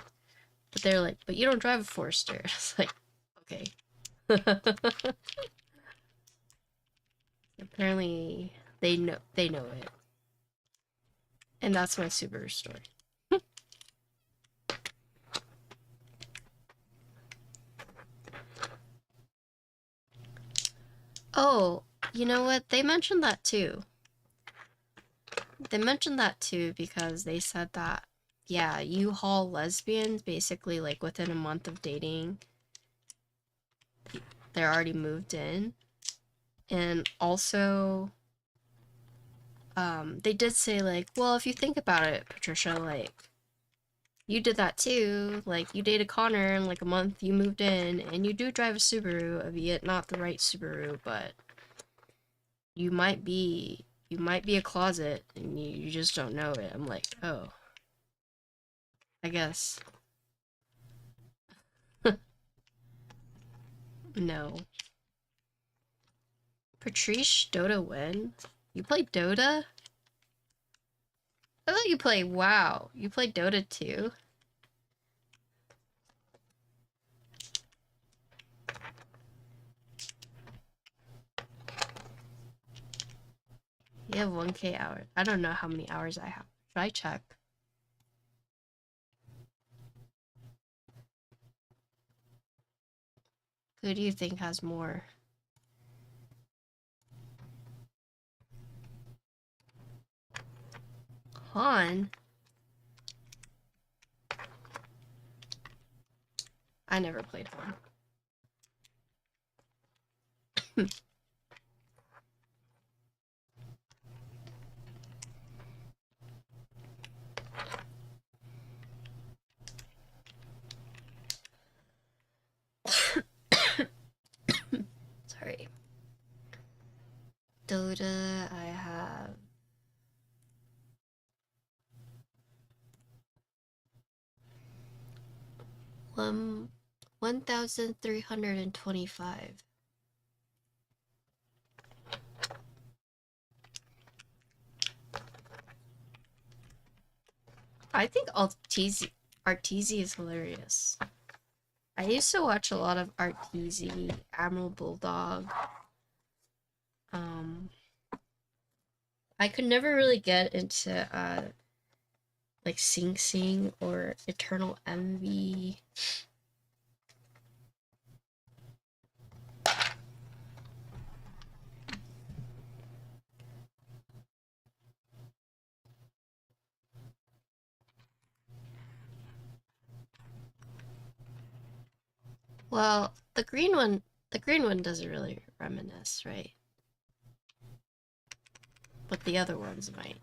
Speaker 1: But they're like, but you don't drive a Forester. It's like, okay. Apparently they know it. And that's my Subaru story. Oh, you know what? They mentioned that too. They mentioned that too because they said that, yeah, U-Haul lesbians basically like within a month of dating, they're already moved in. And also, they did say like, well, if you think about it, Patricia, like, you did that too. Like, you dated Connor in like a month, you moved in, and you do drive a Subaru, albeit not the right Subaru, but you might be a closet and you just don't know it. I'm like, oh, I guess. No. Patrice Dota win? You play Dota? I thought you play WoW. You play Dota too? You have 1K hours. I don't know how many hours I have. Should I check? Who do you think has more? Han? I never played Han. Sorry. Dota, I have 1,325. I think Arteezy is hilarious. I used to watch a lot of Arteezy, Admiral Bulldog. Um, I could never really get into like Sing Sing or Eternal Envy. Well, the green one doesn't really reminisce, right? But the other ones might.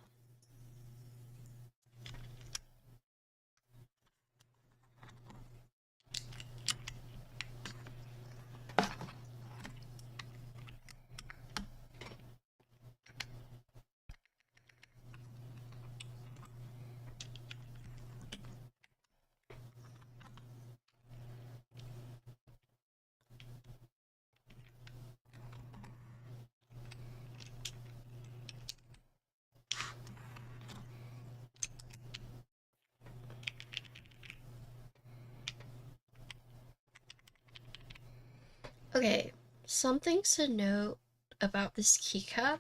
Speaker 1: Okay, something to note about this keycap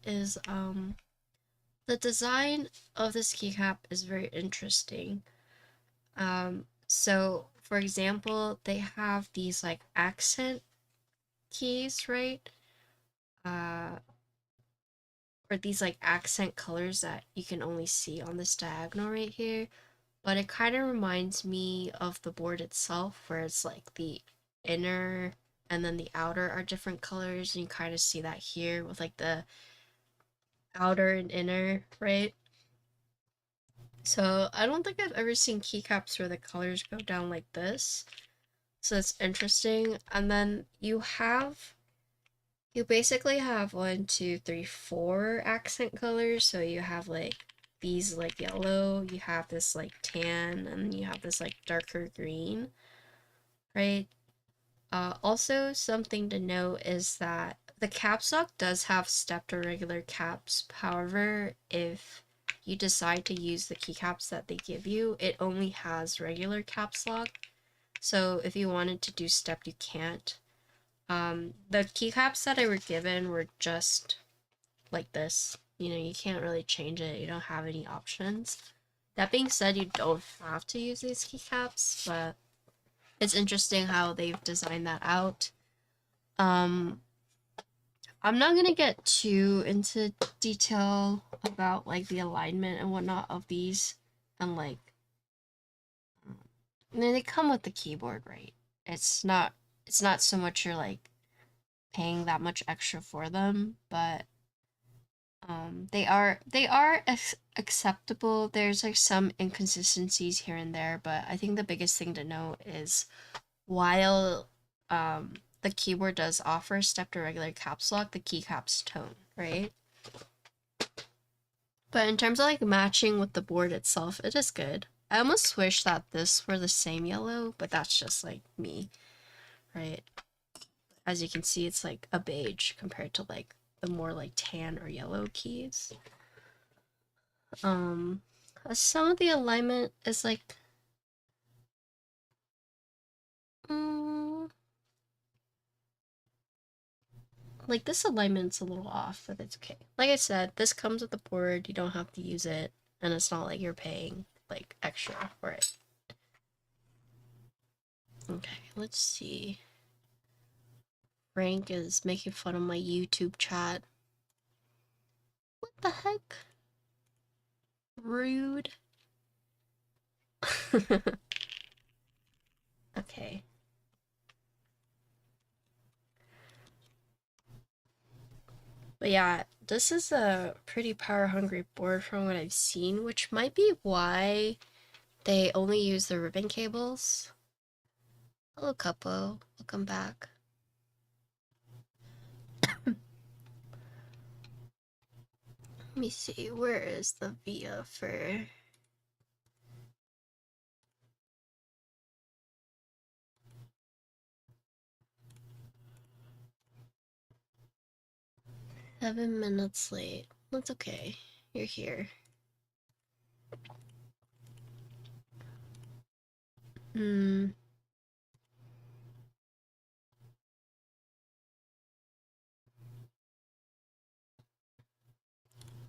Speaker 1: is the design of this keycap is very interesting. So for example, they have these like accent keys, right? Uh, or these like accent colors that you can only see on this diagonal right here. But it kind of reminds me of the board itself, where it's like the inner and then the outer are different colors, and you kind of see that here with like the outer and inner, right? So I don't think I've ever seen keycaps where the colors go down like this. So it's interesting. And then you basically have 1, 2, 3, 4 accent colors. So you have like these like yellow, you have this like tan, and you have this like darker green, right? Also, something to note is that the caps lock does have stepped or regular caps. However, if you decide to use the keycaps that they give you, it only has regular caps lock. So if you wanted to do stepped, you can't. The keycaps that I were given were just like this. You know, you can't really change it. You don't have any options. That being said, you don't have to use these keycaps, but it's interesting how they've designed that out. Um, I'm not gonna get too into detail about like the alignment and whatnot of these, and like, I mean, they come with the keyboard, right? It's not it's not so much you're like paying that much extra for them, but they are acceptable. There's like some inconsistencies here and there, but I think the biggest thing to know is while the keyboard does offer step to regular caps lock, the keycaps tone, right? But in terms of like matching with the board itself, it is good. I almost wish that this were the same yellow, but that's just like me, right? As you can see, it's like a beige compared to like the more like tan or yellow keys. Um, some of the alignment is like, mm, like this alignment's a little off, but it's okay. Like I said, this comes with the board. You don't have to use it, and it's not like you're paying like extra for it. Okay, let's see. Frank is making fun of my YouTube chat. What the heck? Rude. Okay. But yeah, this is a pretty power hungry board from what I've seen, which might be why they only use the ribbon cables. Hello, Couple. Welcome back. Let me see. Where is the VIA for... "7 minutes late." That's okay. You're here. Hmm.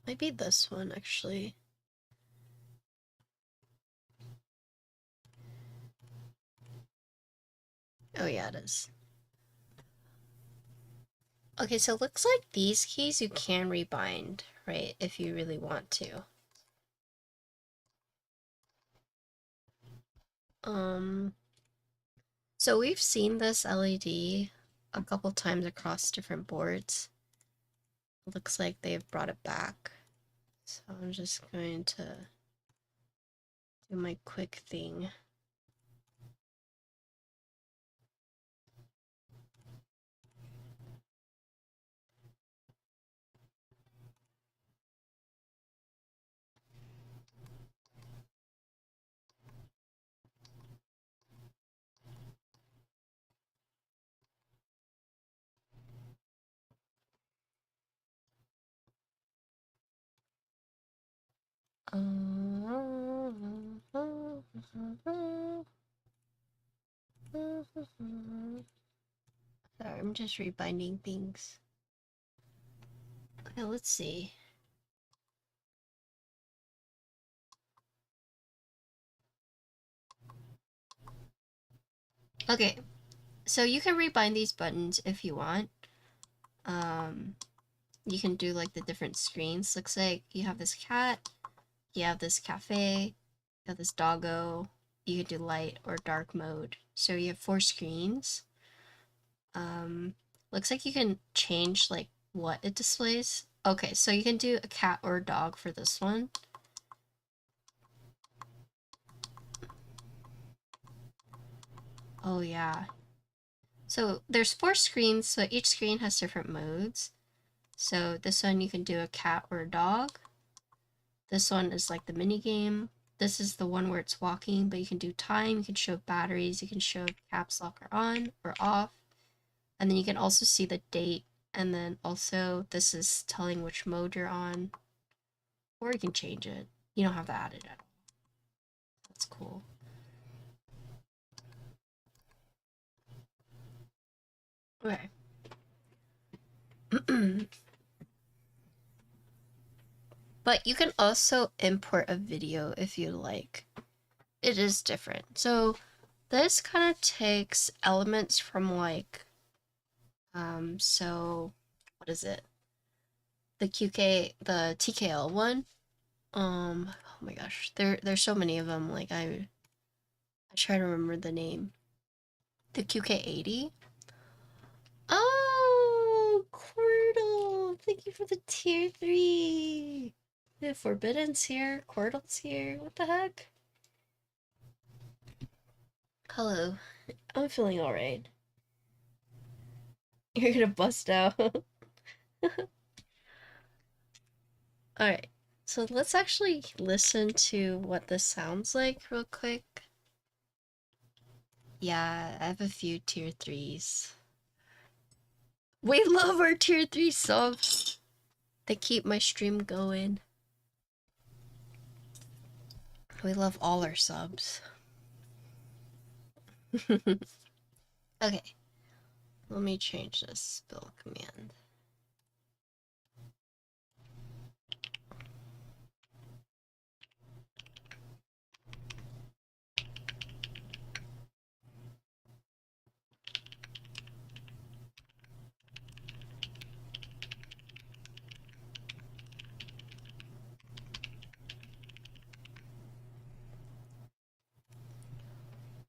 Speaker 1: Might be this one, actually. Oh yeah, it is. Okay, so it looks like these keys you can rebind, right? If you really want to. So we've seen this LED a couple times across different boards. It looks like they've brought it back. So I'm just going to do my quick thing. Sorry, I'm just rebinding things. Okay, let's see. Okay, so you can rebind these buttons if you want. You can do like the different screens. Looks like you have this cat, you have this cafe, you have this doggo. You can do light or dark mode. So you have 4 screens. Looks like you can change like what it displays. Okay, so you can do a cat or a dog for this one. Oh yeah. So there's 4 screens, so each screen has different modes. So this one you can do a cat or a dog. This one is like the mini game. This is the one where it's walking, but you can do time, you can show batteries, you can show caps lock are on or off. And then you can also see the date, and then also this is telling which mode you're on. Or you can change it. You don't have to add it at all. That's cool. Okay. But you can also import a video if you like. It is different. So this kind of takes elements from like, so what what is it? The TKL one. Oh my gosh, there's so many of them. Like I try to remember the name. The QK80. Oh, Quirtle! Thank you for the tier 3. The Forbidden's here, Quirtle's here. What the heck? Hello. I'm feeling alright. You're gonna bust out. Alright, so let's actually listen to what this sounds like real quick. Yeah, I have a few tier 3s. We love our tier 3 subs. They keep my stream going. We love all our subs. Okay, let me change this spell command.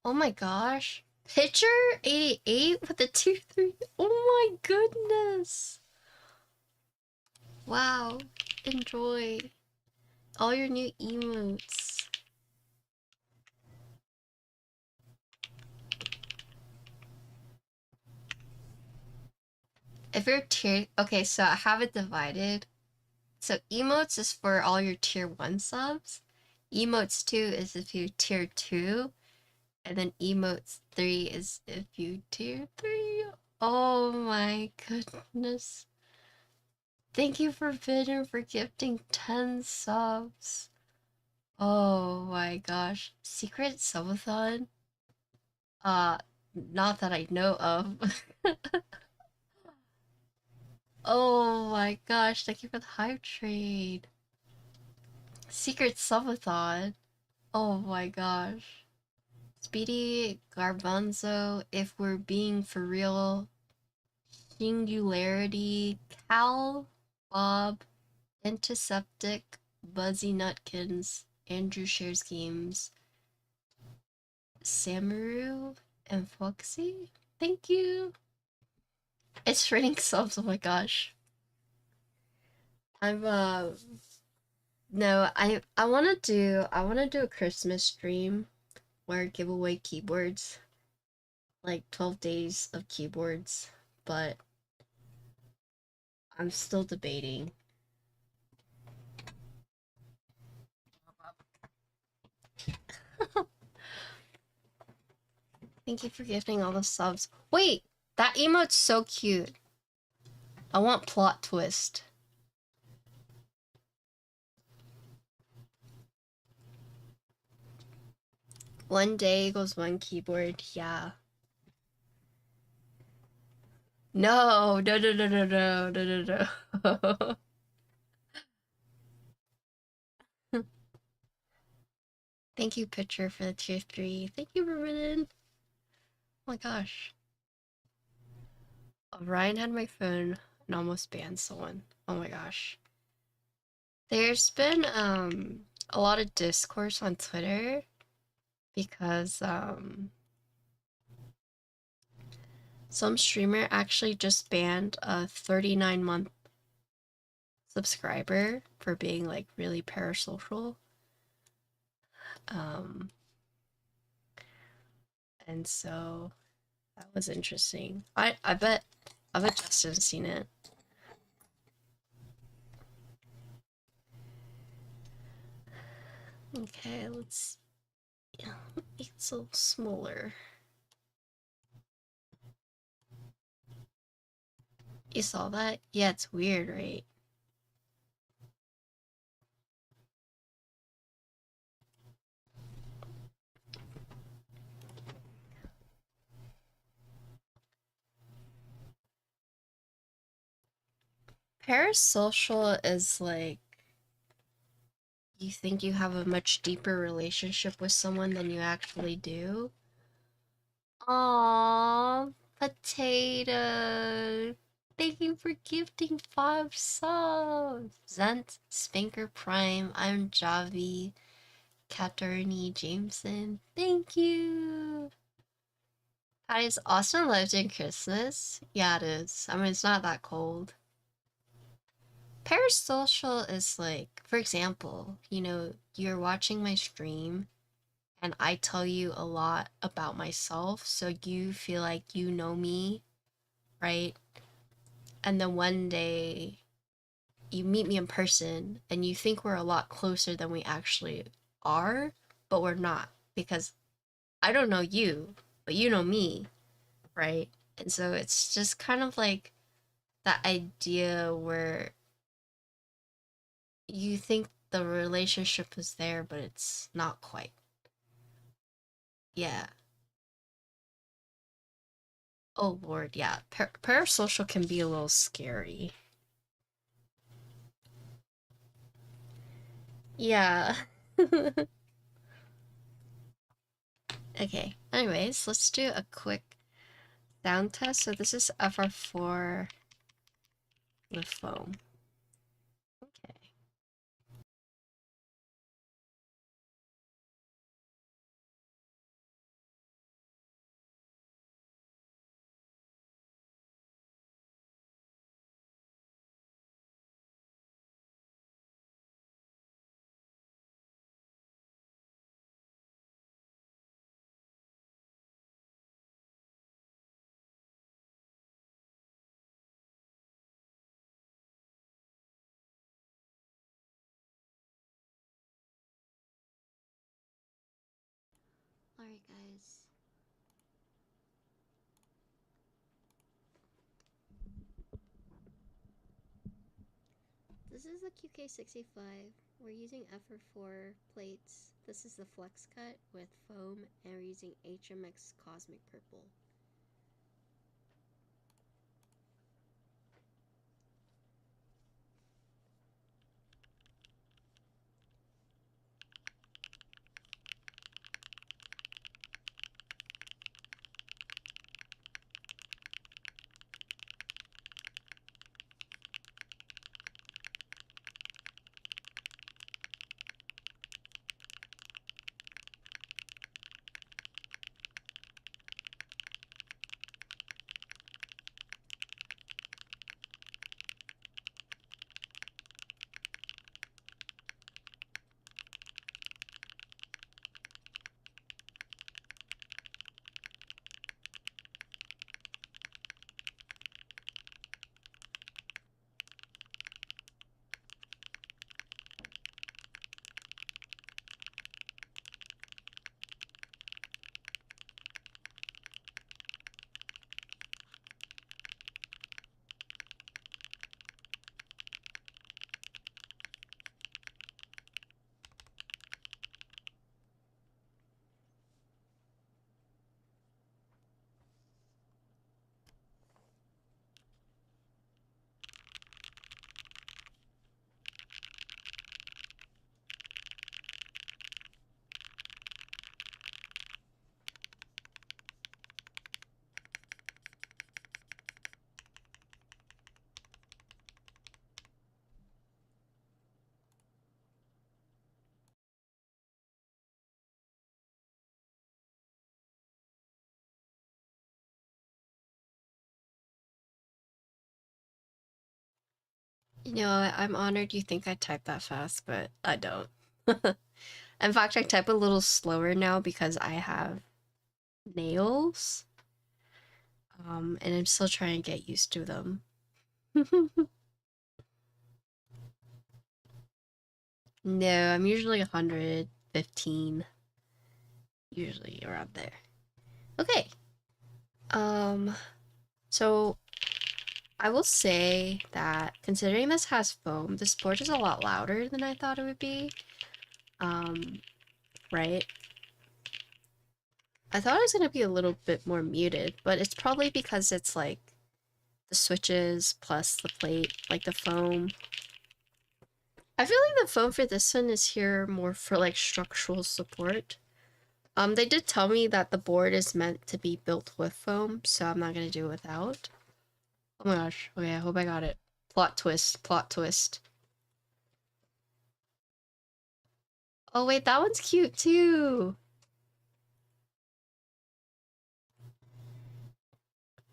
Speaker 1: Oh my gosh. Pitcher 88 with a 2-3. Oh my goodness. Wow. Enjoy all your new emotes. If you're tier... Okay, so I have it divided. So emotes is for all your tier 1 subs. Emotes 2 is if you tier 2. And then emotes 3 is if you tier 3. Oh my goodness. Thank you for Bitter for gifting 10 subs. Oh my gosh. Secret subathon? Not that I know of. Oh my gosh, thank you for the hype trade. Secret subathon? Oh my gosh. Speedy Garbanzo, if we're being for real. Singularity, Cal, Bob, Antiseptic, Buzzy Nutkins, Andrew Shares Games, Samaru, and Foxy. Thank you. It's raining subs, oh my gosh. I'm no, I wanna do a Christmas stream where I give away keyboards. Like 12 days of keyboards, but I'm still debating. Thank you for gifting all the subs. Wait, that emote's so cute. I want plot twist. One day equals one keyboard, yeah. No, no, no, no, no, no, no, no, no. Thank you, Pitcher, for the tier 3. Thank you, Ruben. Oh my gosh. Ryan had my phone and almost banned someone. Oh my gosh. There's been a lot of discourse on Twitter because some streamer actually just banned a 39-month subscriber for being like really parasocial. And so that was interesting. I bet Justin's seen it. Okay, let's make it a little smaller. You saw that? Yeah, it's weird, right? Parasocial is like you think you have a much deeper relationship with someone than you actually do. Aww, potato. thank you for gifting 5 subs. Zent, Spanker Prime, I'm Javi, Katerni Jameson, thank you. That is Austin lived in Christmas. Yeah, it is. I mean, it's not that cold. Parasocial is like, for example, you're watching my stream and I tell you a lot about myself, so you feel like you know me, right? And then one day you meet me in person and you think we're a lot closer than we actually are, but we're not because I don't know you, but you know me, right? And so it's just kind of like that idea where you think the relationship is there, but it's not quite. Yeah. Oh Lord, yeah. Parasocial can be a little scary. Yeah. Okay. Anyways, let's do a quick sound test. So this is FR4 with foam. Okay. Alright guys. This is the QK65. We're using FR4 plates. This is the flex cut with foam and we're using HMX Cosmic Purple. I'm honored you think I type that fast, but I don't. In fact, I type a little slower now because I have nails. And I'm still trying to get used to them. No, I'm usually 115. Usually around there. Okay. So I will say that considering this has foam, this board is a lot louder than I thought it would be. Right? I thought it was gonna be a little bit more muted, but it's probably because it's like the switches plus the plate, like the foam. I feel like the foam for this one is here more for like structural support. They did tell me that the board is meant to be built with foam, so I'm not gonna do it without. Oh my gosh. Okay, I hope I got it. Plot twist, plot twist. Oh wait, that one's cute too.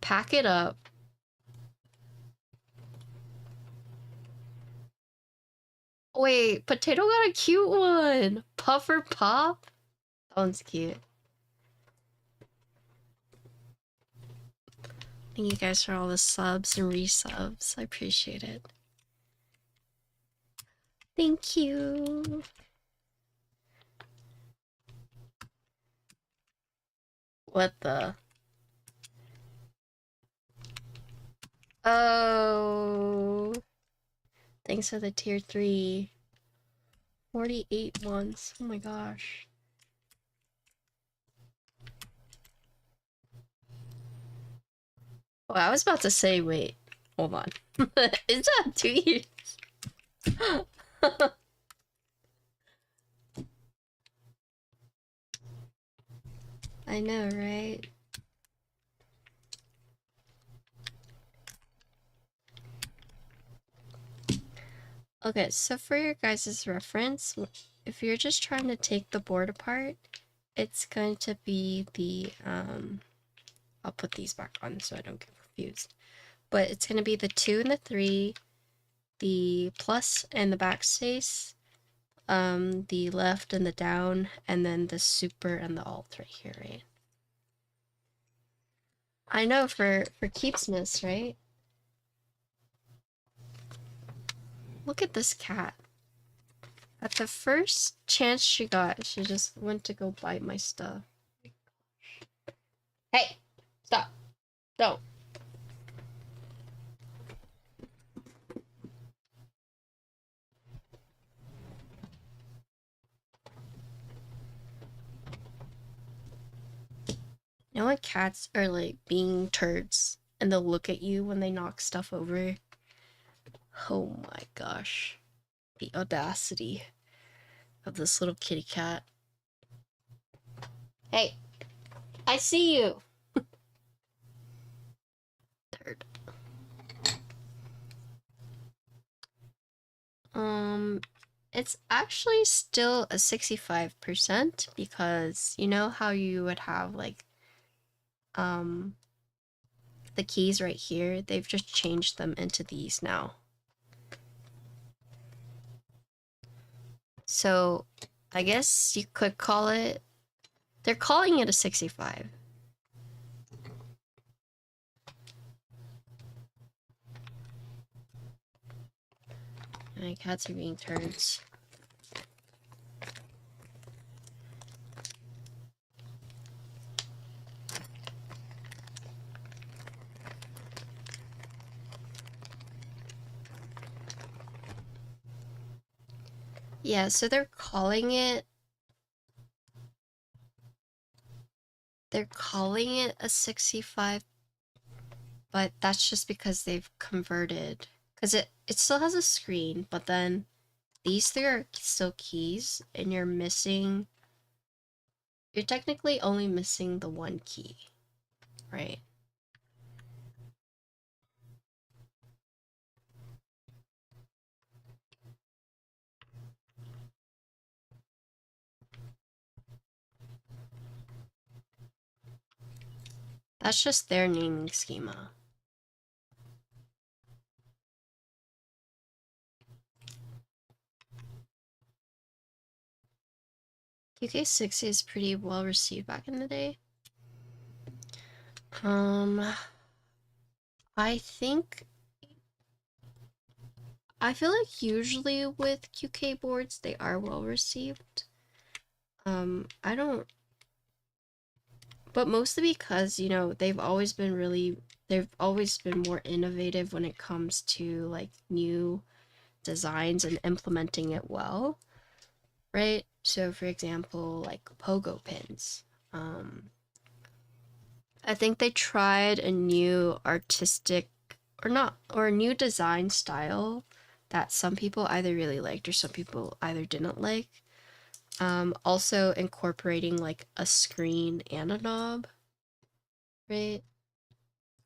Speaker 1: Pack it up. Wait, Potato got a cute one. Puffer Pop? That one's cute. Thank you guys for all the subs and resubs. I appreciate it. Thank you. What the? Oh. Thanks for the tier 3. 48 ones. Oh my gosh. Oh, I was about to say, wait. Hold on. Is that 2 years? I know, right? Okay, so for your guys' reference, if you're just trying to take the board apart, it's going to be the, I'll put these back on so I don't get confused. But it's going to be the 2 and the 3, the plus and the backspace, the left and the down, and then the super and the alt right here, right? I know, for Keepsmas, right? Look at this cat. At the first chance she got, she just went to go bite my stuff. Hey! Stop! Don't! You know when cats are like being turds and they'll look at you when they knock stuff over? Oh my gosh. The audacity of this little kitty cat. Hey! I see you! Turd. It's actually still a 65% because you know how you would have like the keys right here? They've just changed them into these now. So I guess you could call it, they're calling it a 65. My cats are being turds. Yeah, so they're calling it a 65, but that's just because they've converted, because it still has a screen, but then these three are still keys, and you're technically only missing the one key, right? That's just their naming schema. QK60 is pretty well received back in the day. I feel like usually with QK boards, they are well received. But mostly because, you know, they've always been more innovative when it comes to like new designs and implementing it well, right? So for example, like pogo pins. I think they tried a new artistic or a new design style that some people either really liked or some people either didn't like. Also incorporating like a screen and a knob, right?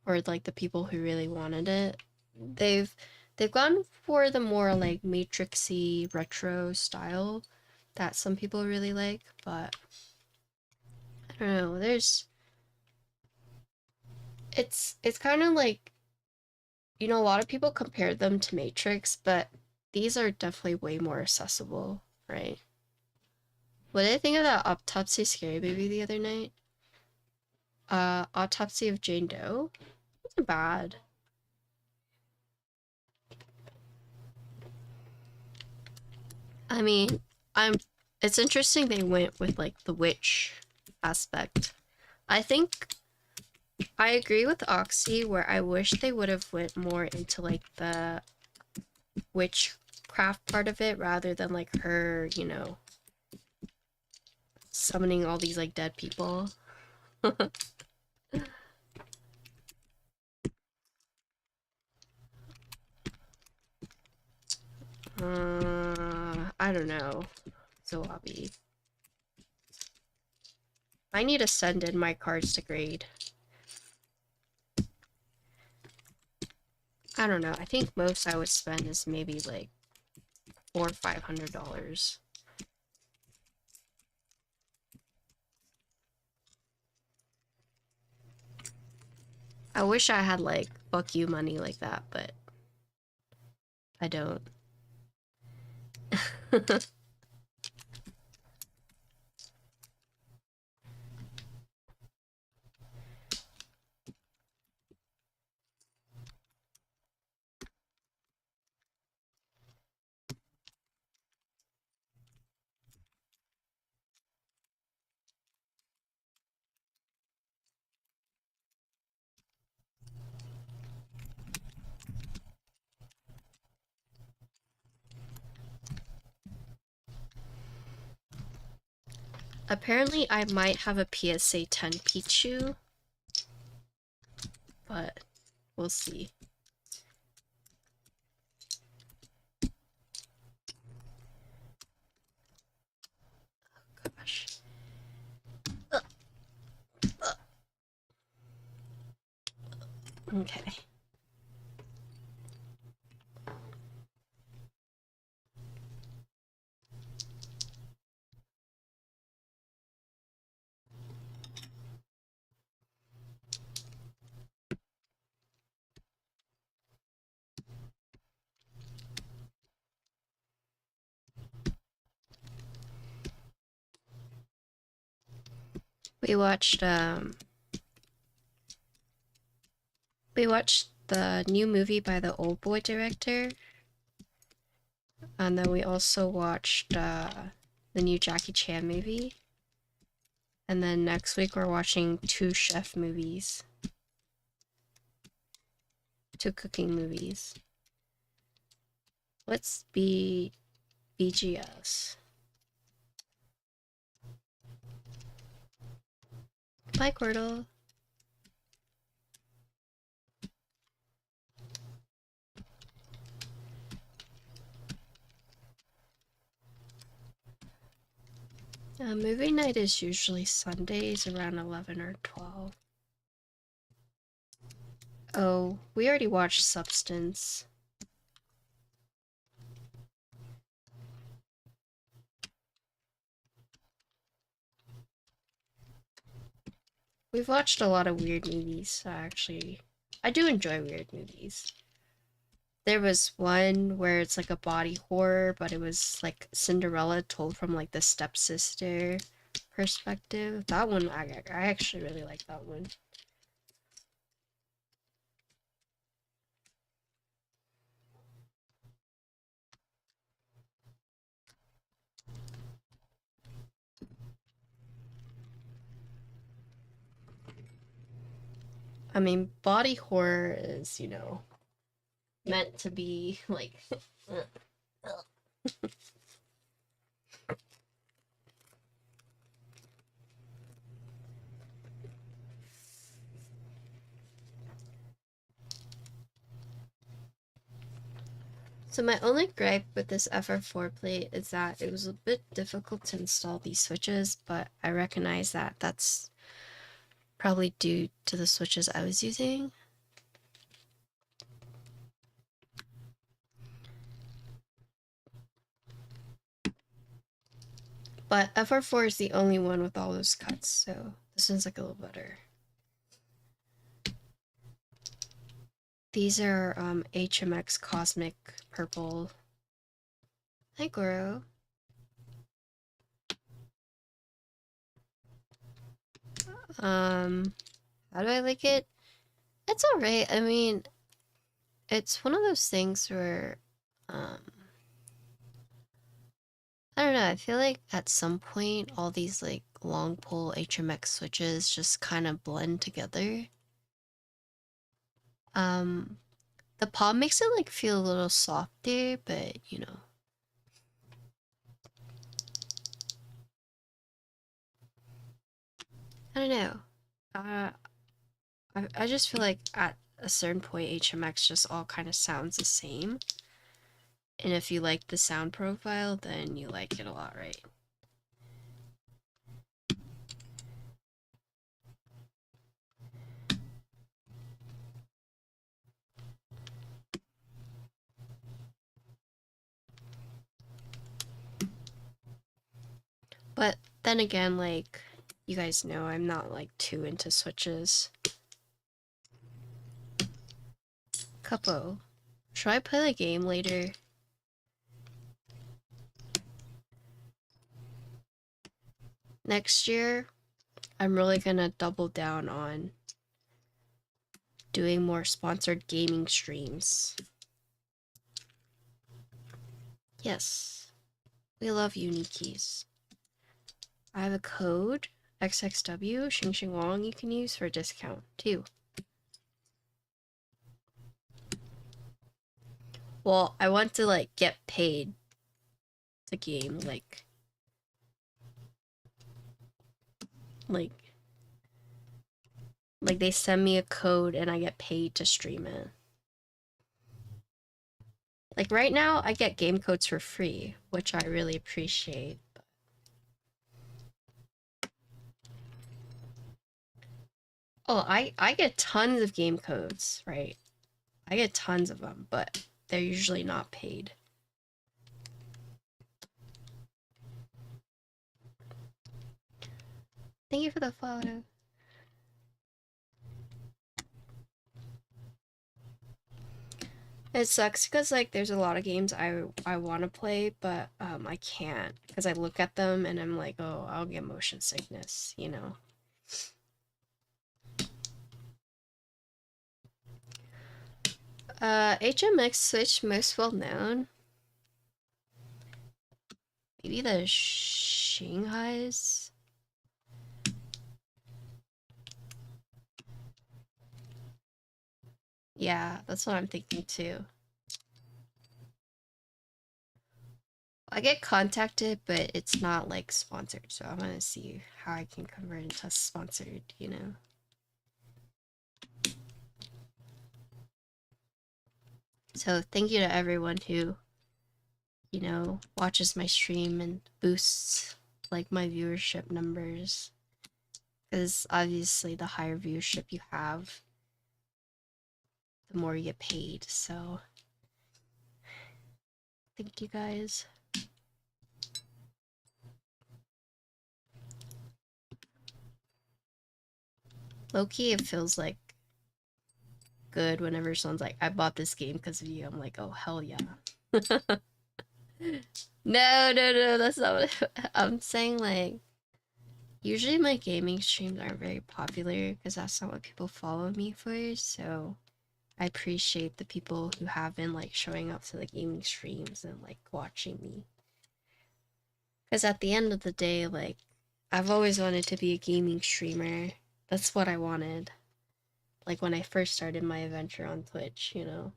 Speaker 1: or like the people who really wanted it. They've they've gone for the more like matrixy retro style that some people really like, but I don't know. It's kind of like, you know, a lot of people compare them to Matrix, but these are definitely way more accessible, right? What did I think of that Autopsy Scary Movie the other night? Autopsy of Jane Doe? It wasn't bad. I mean, I'm it's interesting they went with like the witch aspect. I think I agree with Oxy where I wish they would have went more into like the witchcraft part of it rather than like her, you know, summoning all these like dead people. I don't know. Zoabi. I need to send in my cards to grade. I don't know. I think most I would spend is maybe like $400 or $500. I wish I had like fuck you money like that, but I don't. Apparently, I might have a PSA 10 Pichu, but we'll see. Gosh. Okay. We watched the new movie by the Old Boy director, and then we also watched the new Jackie Chan movie. And then next week we're watching two chef movies. Two cooking movies. Let's be BGS. Bye, Quirtle. Movie night is usually Sundays around 11 or 12. Oh, we already watched Substance. We've watched a lot of weird movies, actually. I do enjoy weird movies. There was one where it's like a body horror, but it was like Cinderella told from like the stepsister perspective. That one, I actually really like that one. I mean, body horror is, you know, meant to be like. So my only gripe with this FR4 plate is that it was a bit difficult to install these switches, but I recognize that that's probably due to the switches I was using. But FR4 is the only one with all those cuts, so this one's like a little better. These are HMX Cosmic Purple. Hi, Goro. How do I like it? It's alright. I mean, it's one of those things where, I don't know, I feel like at some point all these like long pole HMX switches just kind of blend together. The pop makes it like feel a little softer, but you know. I don't know. I just feel like at a certain point HMX just all kind of sounds the same. And if you like the sound profile, then you like it a lot, right? But then again, like, you guys know I'm not like too into switches. Couple. Should I play the game later? Next year, I'm really gonna double down on doing more sponsored gaming streams. Yes, we love Unikkeys. I have a code, XXW, Xing Xing Wong, you can use for a discount too. Well, I want to like get paid to game, like they send me a code and I get paid to stream it. Like right now, I get game codes for free, which I really appreciate. Oh, I get tons of game codes, right? I get tons of them, but they're usually not paid. Thank you for the follow. It sucks because like there's a lot of games I want to play, but I can't because I look at them and I'm like, oh, I'll get motion sickness, you know. HMX Switch most well known. Maybe the Shanghai's. Yeah, that's what I'm thinking too. I get contacted, but it's not like sponsored, so I'm gonna see how I can convert into sponsored, you know. So thank you to everyone who, you know, watches my stream and boosts like my viewership numbers. Because obviously the higher viewership you have, the more you get paid, so thank you guys. Low-key, it feels like good whenever someone's like, I bought this game because of you. I'm like, oh, hell yeah. No, that's not what I'm saying. Like, usually my gaming streams aren't very popular because that's not what people follow me for, so I appreciate the people who have been like showing up to the gaming streams and like watching me. Because at the end of the day, like, I've always wanted to be a gaming streamer. That's what I wanted. Like when I first started my adventure on Twitch, you know.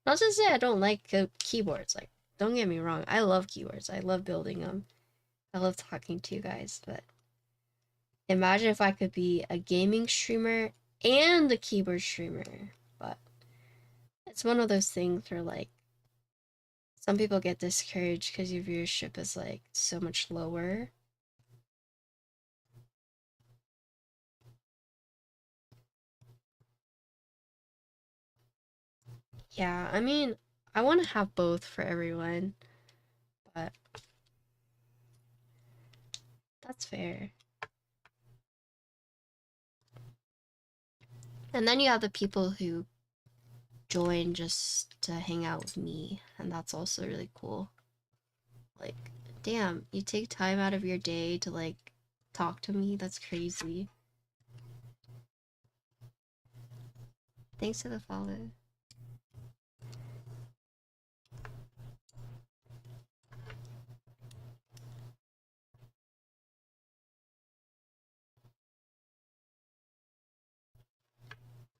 Speaker 1: Not to say I don't like keyboards. Like, don't get me wrong. I love keyboards. I love building them. I love talking to you guys. But imagine if I could be a gaming streamer and a keyboard streamer. But it's one of those things where, like, some people get discouraged because your viewership is, like, so much lower. Yeah, I mean, I want to have both for everyone. But That's fair. And then you have the people who join just to hang out with me, and that's also really cool. Like, damn, you take time out of your day to like talk to me? That's crazy. Thanks for the follow.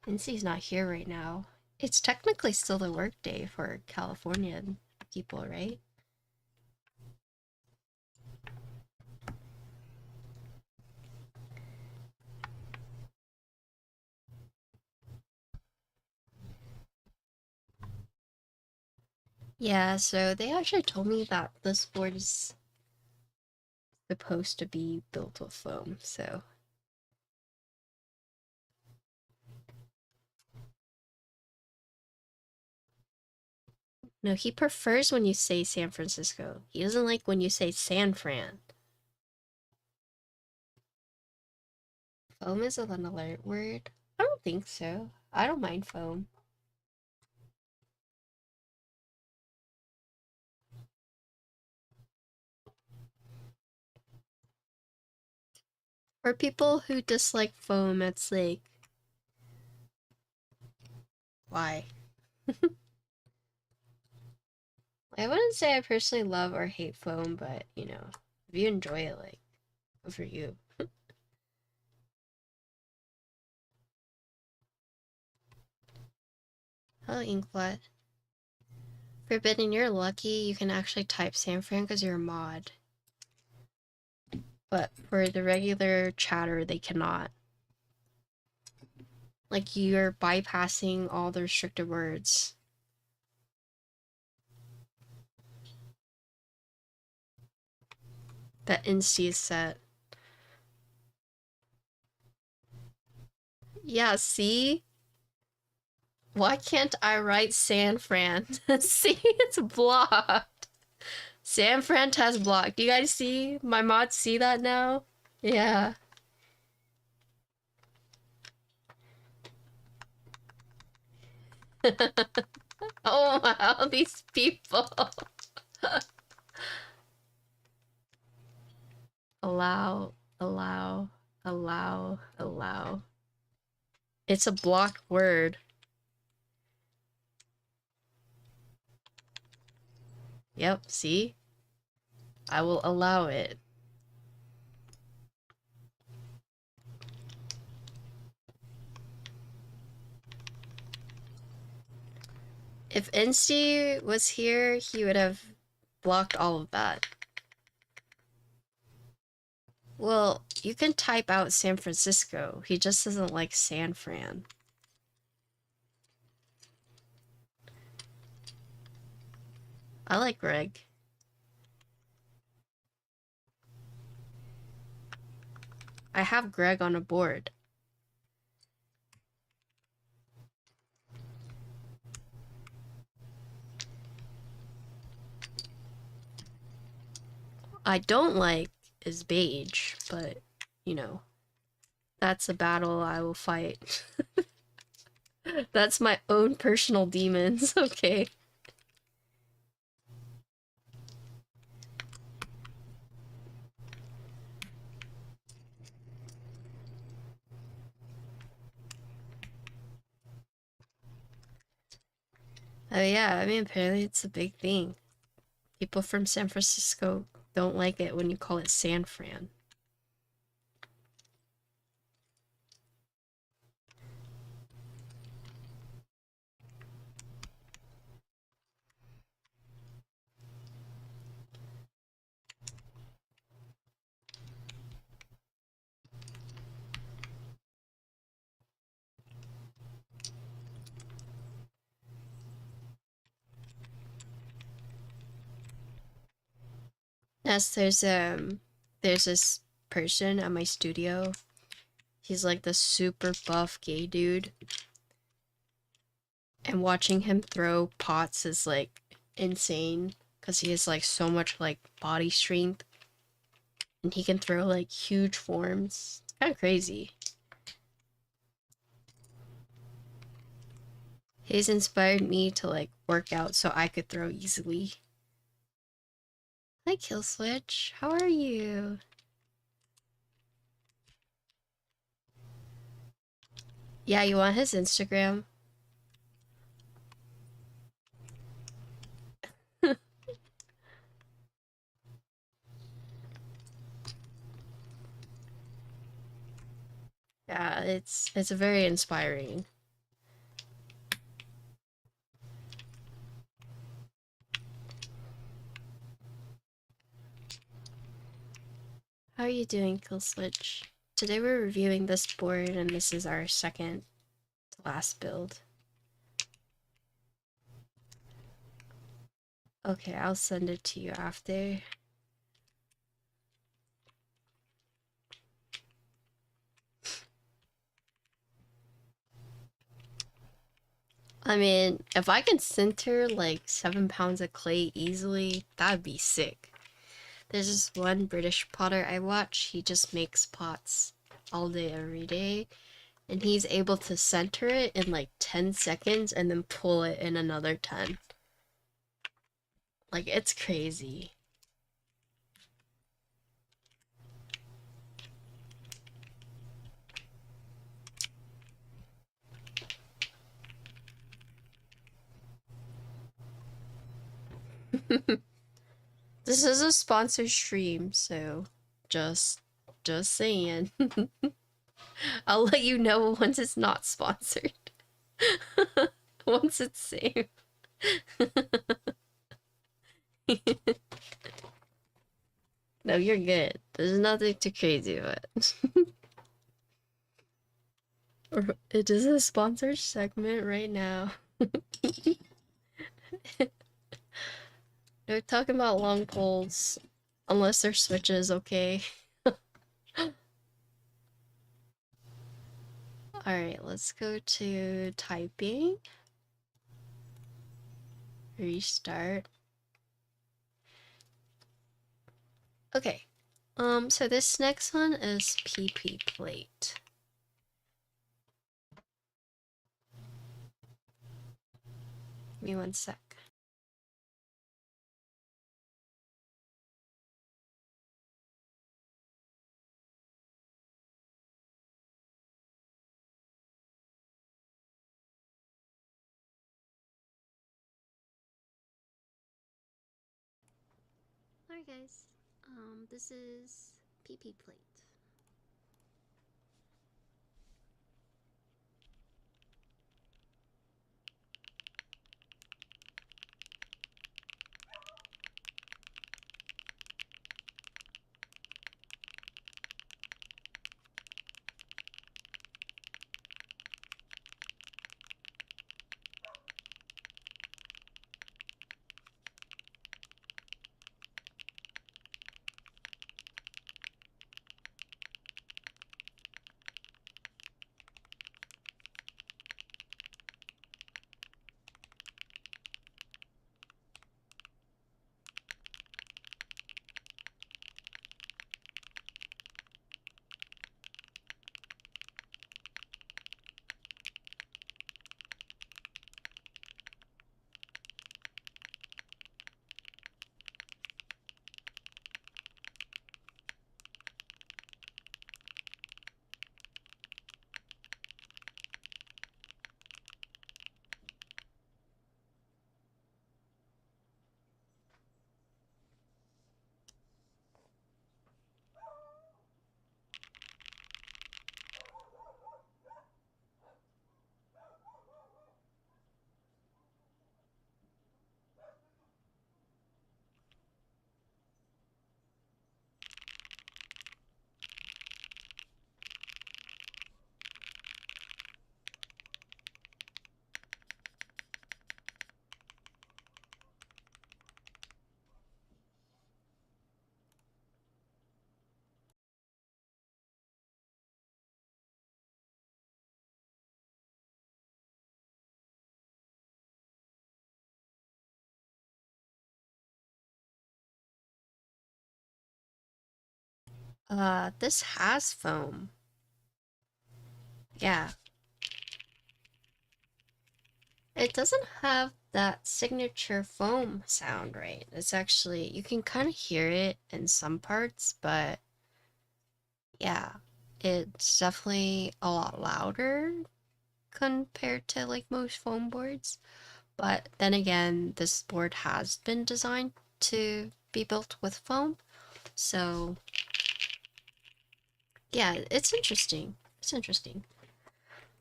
Speaker 1: Lindsay's not here right now. It's technically still the work day for Californian people, right? Yeah, so they actually told me that this board is supposed to be built with foam, so. No, he prefers when you say San Francisco. He doesn't like when you say San Fran. Foam is an alert word? I don't think so. I don't mind foam. For people who dislike foam, it's like, why? I wouldn't say I personally love or hate foam, but you know, if you enjoy it, like, good for you. Hello, Inkblot. Forbidden, you're lucky you can actually type San Fran because you're a mod. But for the regular chatter, they cannot. Like, you're bypassing all the restricted words. That Insta is set. Yeah, see? Why can't I write San Fran? See, it's blocked. San Fran has blocked. Do you guys see? My mods see that now? Yeah. Oh wow, these people. Allow, allow, allow. It's a blocked word. Yep, see? I will allow it. If Insty was here, he would have blocked all of that. Well, you can type out San Francisco. He just doesn't like San Fran. I like Greg. I have Greg on a board. I don't like is beige, but, you know, that's a battle I will fight. That's my own personal demons, okay? Oh yeah, I mean, apparently it's a big thing. People from San Francisco don't like it when you call it San Fran. Yes, there's this person at my studio. He's like the super buff gay dude. And watching him throw pots is like insane because he has like so much like body strength. and he can throw like huge forms. It's kind of crazy. He's inspired me to like work out so I could throw easily. Hi, Kill Switch. How are you? Yeah, you want his Instagram? Yeah, it's very inspiring. How are you doing, Kill Switch? Today we're reviewing this board, and this is our second to last build. Okay, I'll send it to you after. I mean, if I can center like 7 pounds of clay easily, that'd be sick. There's this one British potter I watch, he just makes pots all day, every day, and he's able to center it in like 10 seconds and then pull it in another 10. Like, it's crazy. This is a sponsored stream, so just saying. I'll let you know once it's not sponsored. Once it's safe. No, you're good. There's nothing too crazy about it. It is a sponsored segment right now. They're talking about long poles. Unless they're switches, okay? Alright, let's go to typing. Restart. Okay. So this next one is PP plate. Give me one sec. Alright guys, this is PP plate. This has foam. Yeah. It doesn't have that signature foam sound, right? It's actually, you can kind of hear it in some parts, but yeah, it's definitely a lot louder compared to like most foam boards. But then again, this board has been designed to be built with foam. So yeah, it's interesting. It's interesting.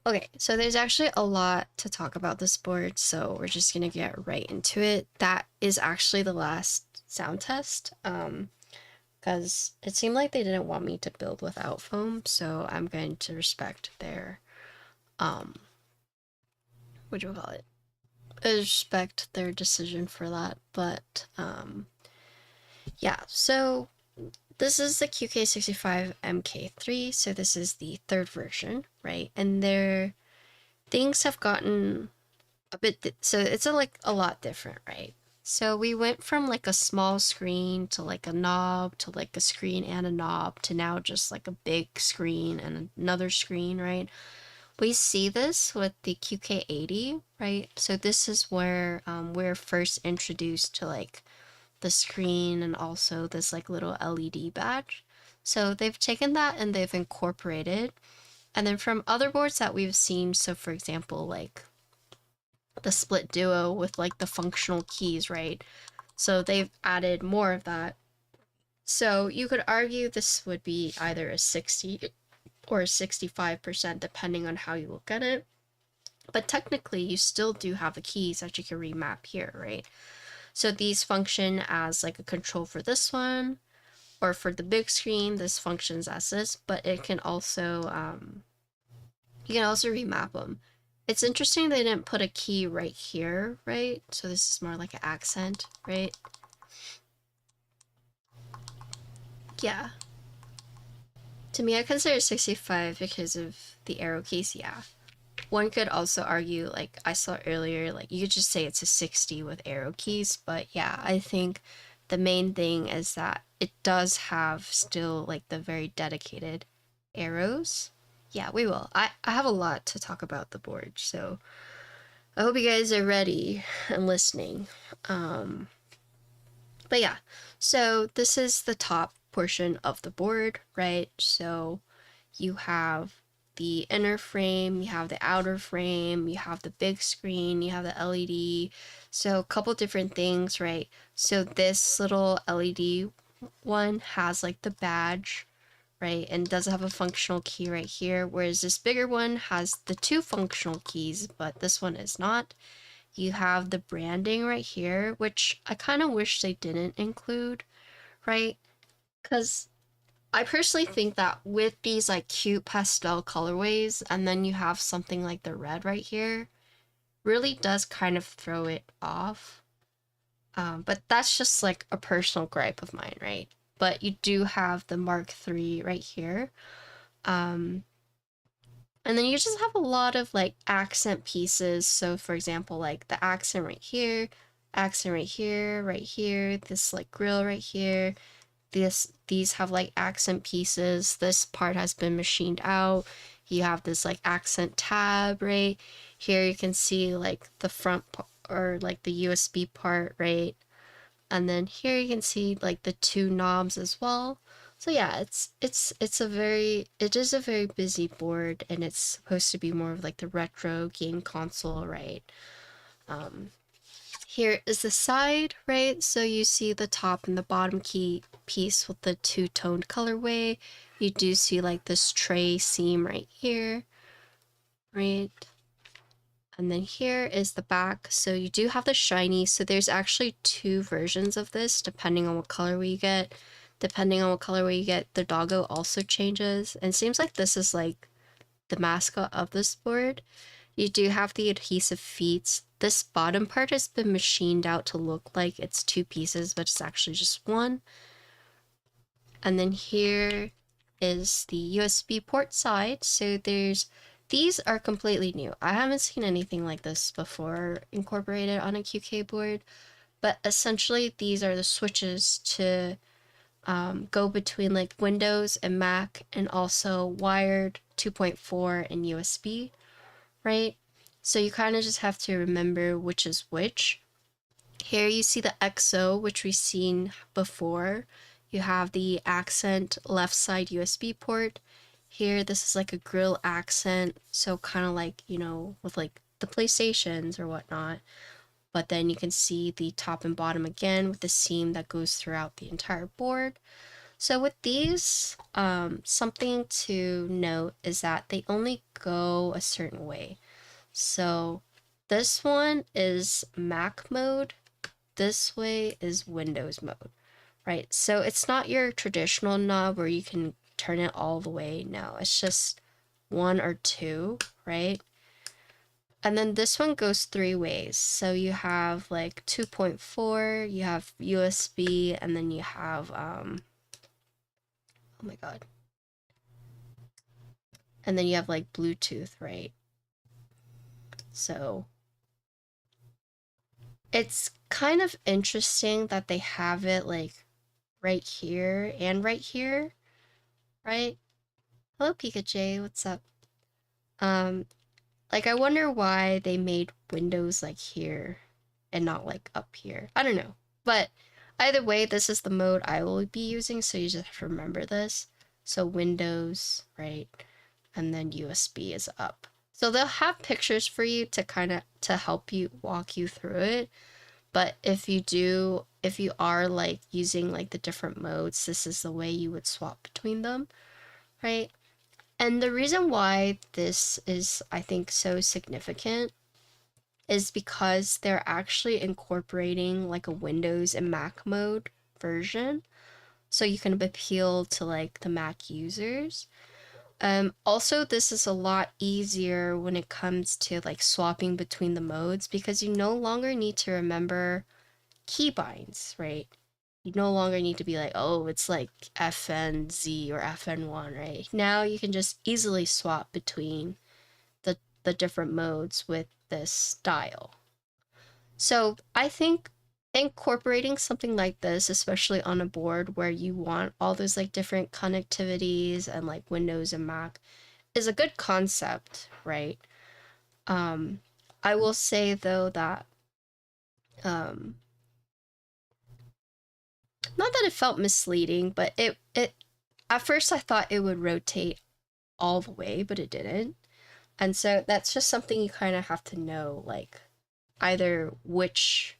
Speaker 1: Okay, so there's actually a lot to talk about this board, so we're just gonna get right into it. That is actually the last sound test, because it seemed like they didn't want me to build without foam, so I'm going to respect their, what do you call it? Respect their decision for that, but, yeah, so this is the QK65 MK3, so this is the third version, right? And their things have gotten a bit, so it's like a lot different, right? So we went from like a small screen to like a knob to like a screen and a knob to now just like a big screen and another screen, right? We see this with the QK80, right? So this is where we're first introduced to like the screen and also this like little LED badge. So they've taken that and they've incorporated. And then from other boards that we've seen, so for example, like the split duo with like the functional keys, right? So they've added more of that. So you could argue this would be either a 60 or a 65% depending on how you look at it. But technically, you still do have the keys that you can remap here, right? So these function as like a control for this one, or for the big screen, this functions as this, but it can also, you can also remap them. It's interesting they didn't put a key right here, right? So this is more like an accent, right? Yeah. To me, I consider 65 because of the arrow keys, yeah. One could also argue, like I saw earlier, like you could just say it's a 60 with arrow keys, but yeah, I think the main thing is that it does have still like the very dedicated arrows. Yeah, we will. I have a lot to talk about the board, so I hope you guys are ready and listening. Um, but yeah, so this is the top portion of the board, right? So you have the inner frame, you have the outer frame, you have the big screen, you have the LED. So a couple different things, right? So this little LED one has like the badge, right? And does have a functional key right here, whereas this bigger one has the two functional keys, but this one is not. You have the branding right here, which I kind of wish they didn't include, right? Because I personally think that with these like cute pastel colorways, and then you have something like the red right here, really does kind of throw it off. But that's just like a personal gripe of mine, right? But you do have the Mark III right here. Um, and then you just have a lot of like accent pieces. So for example, like the accent right here, right here, this like grill right here. These have like accent pieces. This part has been machined out. You have this like accent tab right here. You can see like the front or like the USB part, right? And then here you can see like the two knobs as well. So yeah, it is a very busy board, and it's supposed to be more of like the retro game console, right? Um, Here is the side, right? So you see the top and the bottom key piece with the two-toned colorway. You do see like this tray seam right here, right? And then here is the back. So you do have the shiny. So there's actually two versions of this, depending on what colorway you get. Depending on what colorway you get, the doggo also changes. And it seems like this is like the mascot of this board. You do have the adhesive feet. This bottom part has been machined out to look like it's two pieces, but it's actually just one. And then here is the USB port side. So these are completely new. I haven't seen anything like this before incorporated on a QK board, but essentially these are the switches to go between like Windows and Mac, and also wired 2.4 and USB, right? So you kind of just have to remember which is which. Here you see the XO, which we've seen before. You have the accent left side USB port. Here, this is like a grill accent, so kind of like, you know, with like the PlayStations or whatnot. But then you can see the top and bottom again with the seam that goes throughout the entire board. So with these, something to note is that they only go a certain way. So this one is Mac mode, this way is Windows mode, right? So it's not your traditional knob where you can turn it all the way. No, it's just one or two, right? And then this one goes three ways. So you have like 2.4, you have USB, and then you have, oh my God. And then you have like Bluetooth, right? So it's kind of interesting that they have it like right here and right here, right? Hello, Pikachu, what's up? Um, like I wonder why they made Windows like here and not like up here. I don't know. But either way, this is the mode I will be using, so you just have to remember this. So Windows, right? And then USB is up. So they'll have pictures for you to kind of to help you walk you through it. But if you are like using like the different modes, this is the way you would swap between them, right? And the reason why this is, I think, so significant is because they're actually incorporating like a Windows and Mac mode version. So you can appeal to like the Mac users. Also, this is a lot easier when it comes to like swapping between the modes because you no longer need to remember keybinds, right? You no longer need to be like, oh, it's like FNZ or FN1, right? Now you can just easily swap between the different modes with this style. So I think incorporating something like this, especially on a board where you want all those like different connectivities and like Windows and Mac, is a good concept, right? Um, I will say though that um, not that it felt misleading, but it at first I thought it would rotate all the way, but it didn't. And so that's just something you kind of have to know, like either which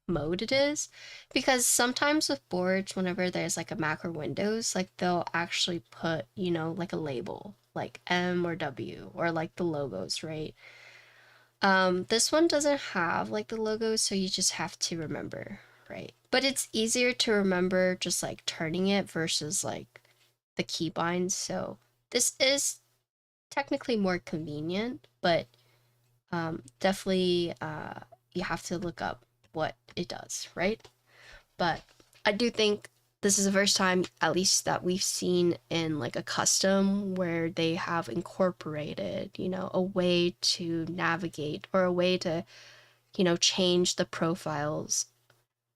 Speaker 1: mode it is, because sometimes with boards, whenever there's like a Mac or Windows, like they'll actually put, you know, like a label like M or W or like the logos, right? This one doesn't have like the logos, so you just have to remember, right? But it's easier to remember just like turning it versus like the keybinds. So this is technically more convenient, but definitely you have to look up what it does, right? But I do think this is the first time, at least that we've seen in like a custom where they have incorporated, you know, a way to navigate or a way to, you know, change the profiles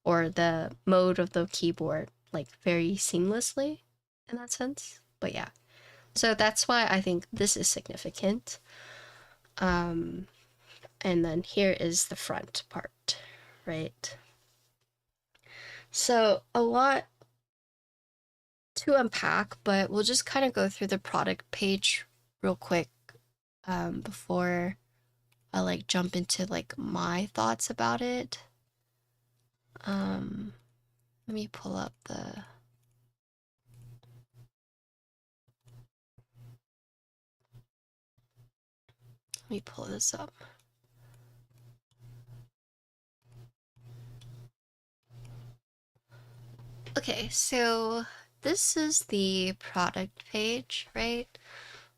Speaker 1: or the mode of the keyboard like very seamlessly in that sense. But yeah, so that's why I think this is significant. Um, and then here is the front part, right? So a lot to unpack, but we'll just kind of go through the product page real quick before I like jump into like my thoughts about it. Um, let me pull up the. Let me pull this up. Okay, so this is the product page, right?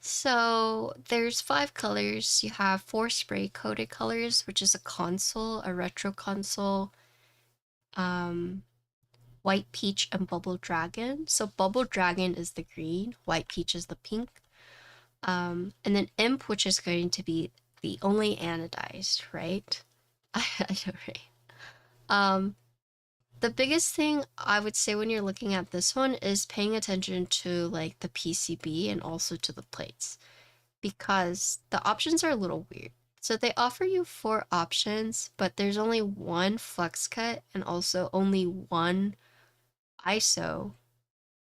Speaker 1: So there's 5 colors. You have 4 spray coated colors, which is a console, a retro console, um, white peach, and bubble dragon. So bubble dragon is the green, white peach is the pink. And then imp, which is going to be the only anodized, right? I know, right? Um, The biggest thing I would say when you're looking at this one is paying attention to like the PCB and also to the plates, because the options are a little weird. So they offer you four options, but there's only one flex cut and also only one ISO,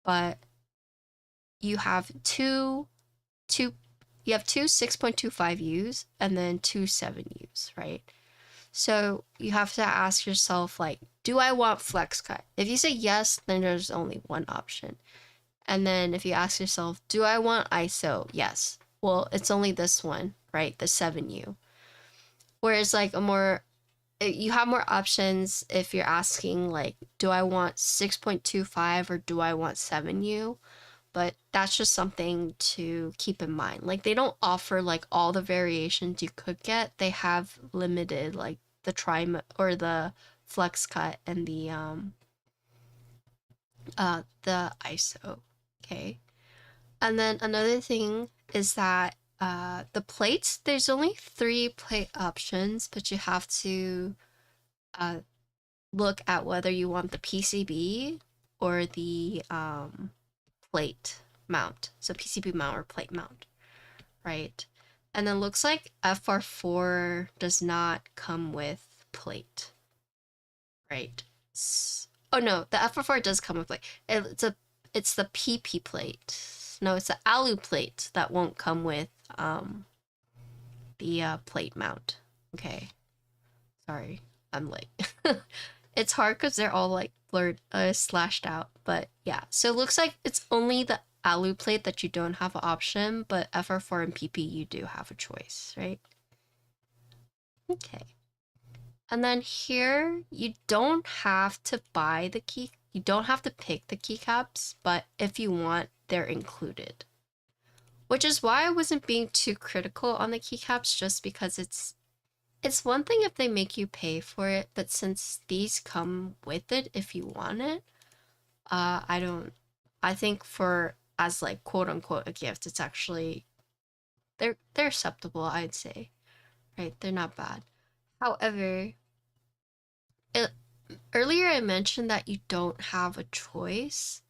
Speaker 1: but you have two you have two 6.25 U's and then two 7 U's, right? So you have to ask yourself, like, do I want flex cut? If you say yes, then there's only one option. And then if you ask yourself, do I want ISO? Yes. Well, it's only this one, right? The 7U. Whereas like you have more options if you're asking like, do I want 6.25 or do I want 7U? But that's just something to keep in mind. Like they don't offer like all the variations you could get. They have limited like the trim or the flex cut and the ISO. Okay. And then another thing is that the plates, there's only three plate options, but you have to uh, look at whether you want the PCB or the plate mount. So PCB mount or plate mount, right? And then looks like FR4 does not come with plate, right? Oh no, the FR4 does come with plate. It's the PP plate. No, it's the alu plate that won't come with the plate mount. Okay, sorry, I'm late. It's hard because they're all like blurred, slashed out. But yeah, so it looks like it's only the alu plate that you don't have an option, but FR4 and PP you do have a choice, right? Okay. And then here, you don't have to buy the key, you don't have to pick the keycaps, but if you want, they're included. Which is why I wasn't being too critical on the keycaps, just because it's one thing if they make you pay for it, but since these come with it if you want it, I don't, I think for as like quote unquote a gift, it's actually they're acceptable, I'd say, right? They're not bad. However, it, earlier I mentioned that you don't have a choice,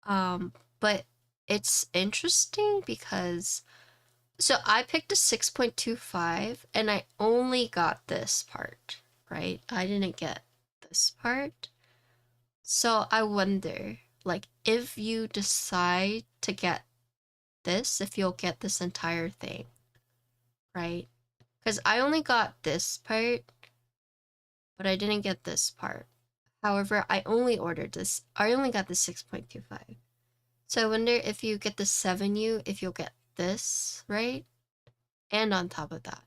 Speaker 1: but it's interesting because so I picked a 6.25 and I only got this part, right? I didn't get this part. So I wonder, like, if you decide to get this, if you'll get this entire thing, right? Because I only got this part, but I didn't get this part. However, I only got the 6.25. So I wonder if you get the 7U, if you'll get this, right? And on top of that.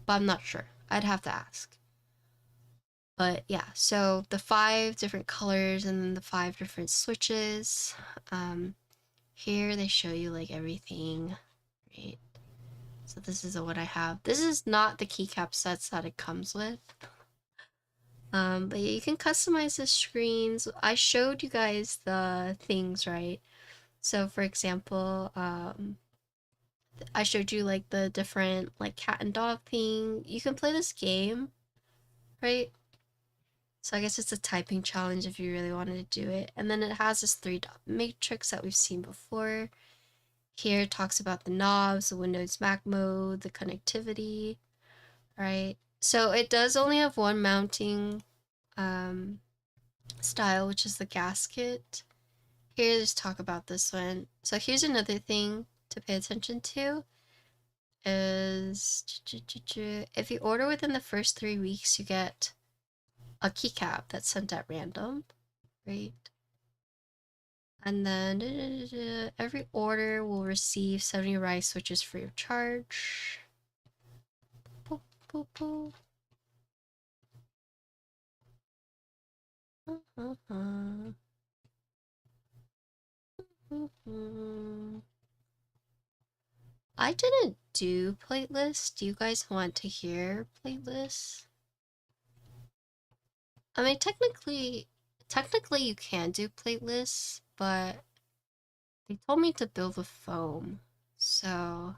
Speaker 1: But I'm not sure. I'd have to ask. But yeah, so the five different colors and then the five different switches. Here they show you like everything, right? So this is what I have. This is not the keycap sets that it comes with. But yeah, you can customize the screens. I showed you guys the things, right? So for example, I showed you like the different like cat and dog thing. You can play this game, right? So I guess it's a typing challenge if you really wanted to do it. And then it has this 3-dot matrix that we've seen before. Here it talks about the knobs, the Windows Mac mode, the connectivity, right? So it does only have one mounting style, which is the gasket. Here's talk about this one. So here's another thing to pay attention to is if you order within the first 3 weeks, you get a keycap that's sent at random, right? And then every order will receive 70 rice switches free of charge. Boop, boop, boop. I didn't do playlists. Do you guys want to hear playlists? I mean, technically you can do playlists, but they told me to build with foam, so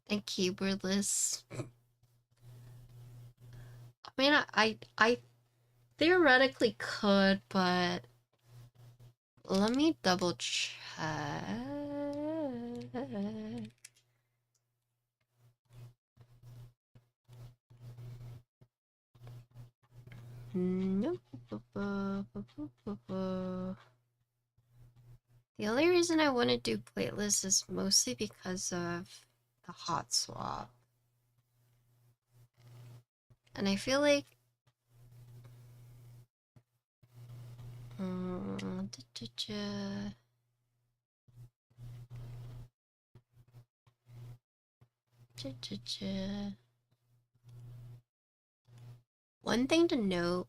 Speaker 1: and keyboardless. I mean, I theoretically could, but let me double check. Nope. The only reason I want to do plateless is mostly because of the hot swap. And I feel like one thing to note.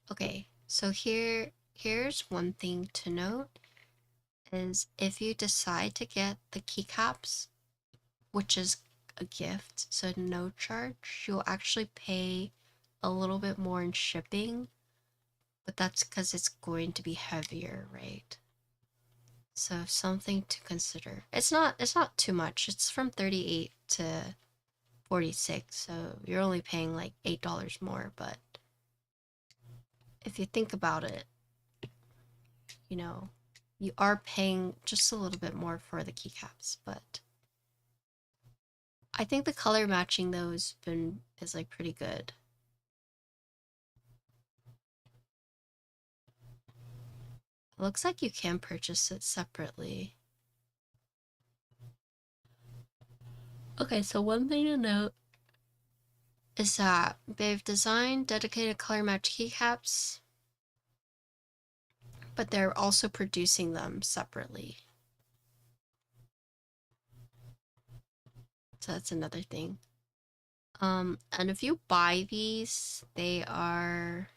Speaker 1: Okay, so here's one thing to note is if you decide to get the keycaps, which is a gift, so no charge, you'll actually pay a little bit more in shipping, but that's because it's going to be heavier, right? So something to consider. It's not too much. It's from 38 to 46, so you're only paying like $8 more, but if you think about it, you know, you are paying just a little bit more for the keycaps, but I think the color matching though is like pretty good. It looks like you can purchase it separately. Okay, so one thing to note is that they've designed dedicated color match keycaps, but they're also producing them separately. So that's another thing. And if you buy these, they are...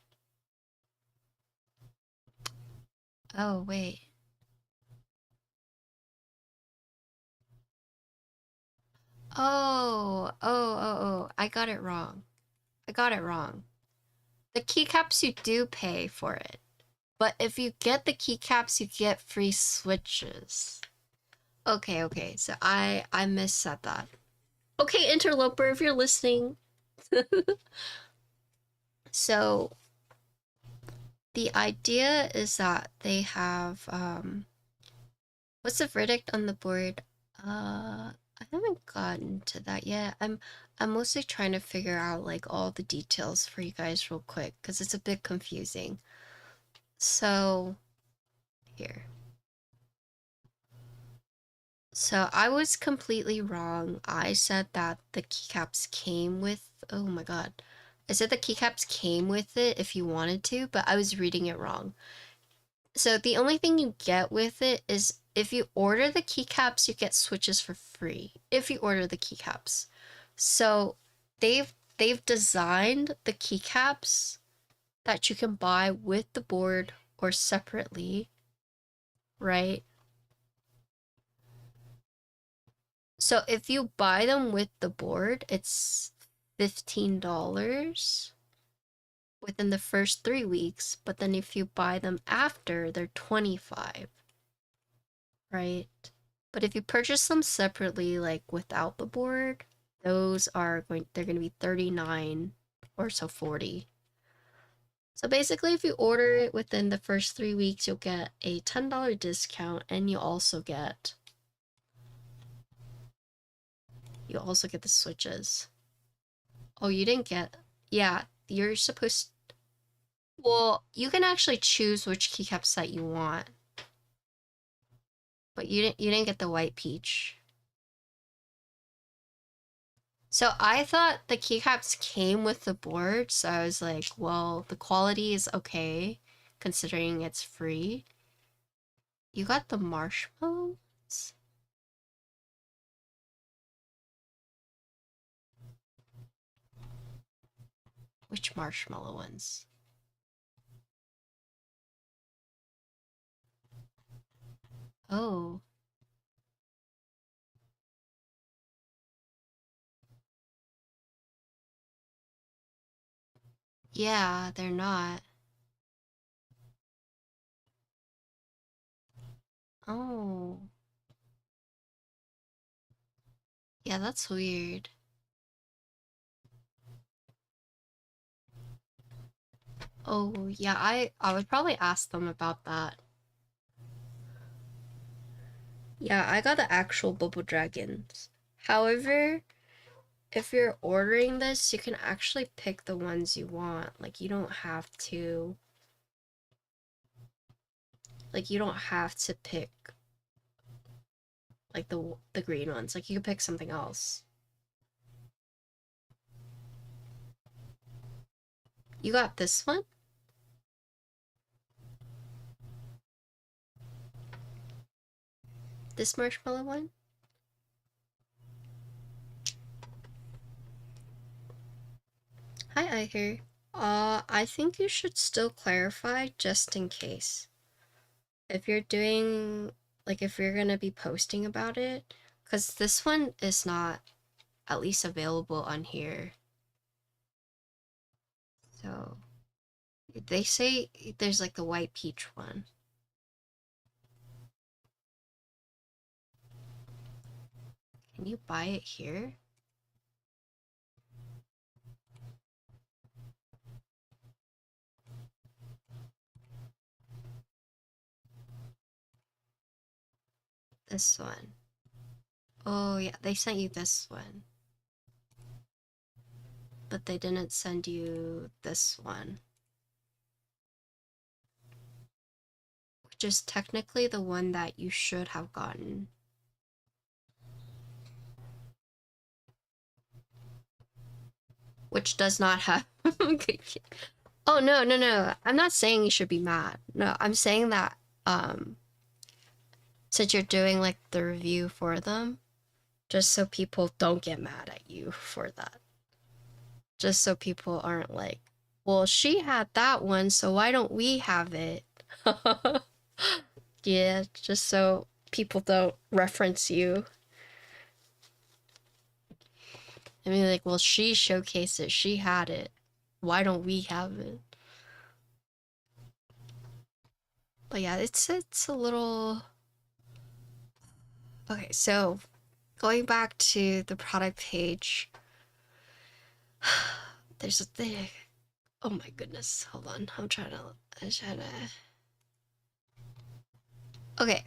Speaker 1: Oh, wait. Oh, I got it wrong. I got it wrong. The keycaps, you do pay for it. But if you get the keycaps, you get free switches. Okay, so I missaid that. Okay, interloper, if you're listening. So the idea is that they have what's the verdict on the board? I haven't gotten to that yet. I'm mostly trying to figure out like all the details for you guys real quick because it's a bit confusing. So here. So I was completely wrong. I said that the keycaps came with, oh my god. I said the keycaps came with it if you wanted to, but I was reading it wrong. So the only thing you get with it is if you order the keycaps, you get switches for free. If you order the keycaps. So they've designed the keycaps that you can buy with the board or separately, right? So if you buy them with the board, it's $15 within the first 3 weeks, but then if you buy them after, they're 25, right? But if you purchase them separately, like without the board, they're going to be 39 or so 40. So basically, if you order it within the first 3 weeks, you'll get a $10 discount, and you also get the switches. Oh, you didn't get... Yeah, you're supposed... Well, you can actually choose which keycap set you want. But you didn't get the white peach. So I thought the keycaps came with the board, so I was like, well, the quality is okay, considering it's free. You got the marshmallows? Which marshmallow ones? Oh. Yeah, they're not. Oh. Yeah, that's weird. Oh, yeah, I would probably ask them about that. Yeah, I got the actual bubble dragons. However, if you're ordering this, you can actually pick the ones you want. Like, you don't have to, like, you don't have to pick, like, the green ones. Like, you can pick something else. You got this one? This marshmallow one? Hi, I hear. I think you should still clarify just in case. If you're doing, like, if you're gonna be posting about it, because this one is not at least available on here. So, they say there's like the white peach one. Can you buy it here? This one. Oh, yeah, they sent you this one. But they didn't send you this one. Which is technically the one that you should have gotten. Which does not have. Oh, no, no, no. I'm not saying you should be mad. No, I'm saying that, since you're doing like the review for them, just so people don't get mad at you for that. Just so people aren't like, well, she had that one, so why don't we have it? Yeah, just so people don't reference you. I mean, like, well, she showcased it, she had it. Why don't we have it? But yeah, it's a little. Okay, so going back to the product page, there's a thing. Oh my goodness, hold on. I'm trying to. Okay,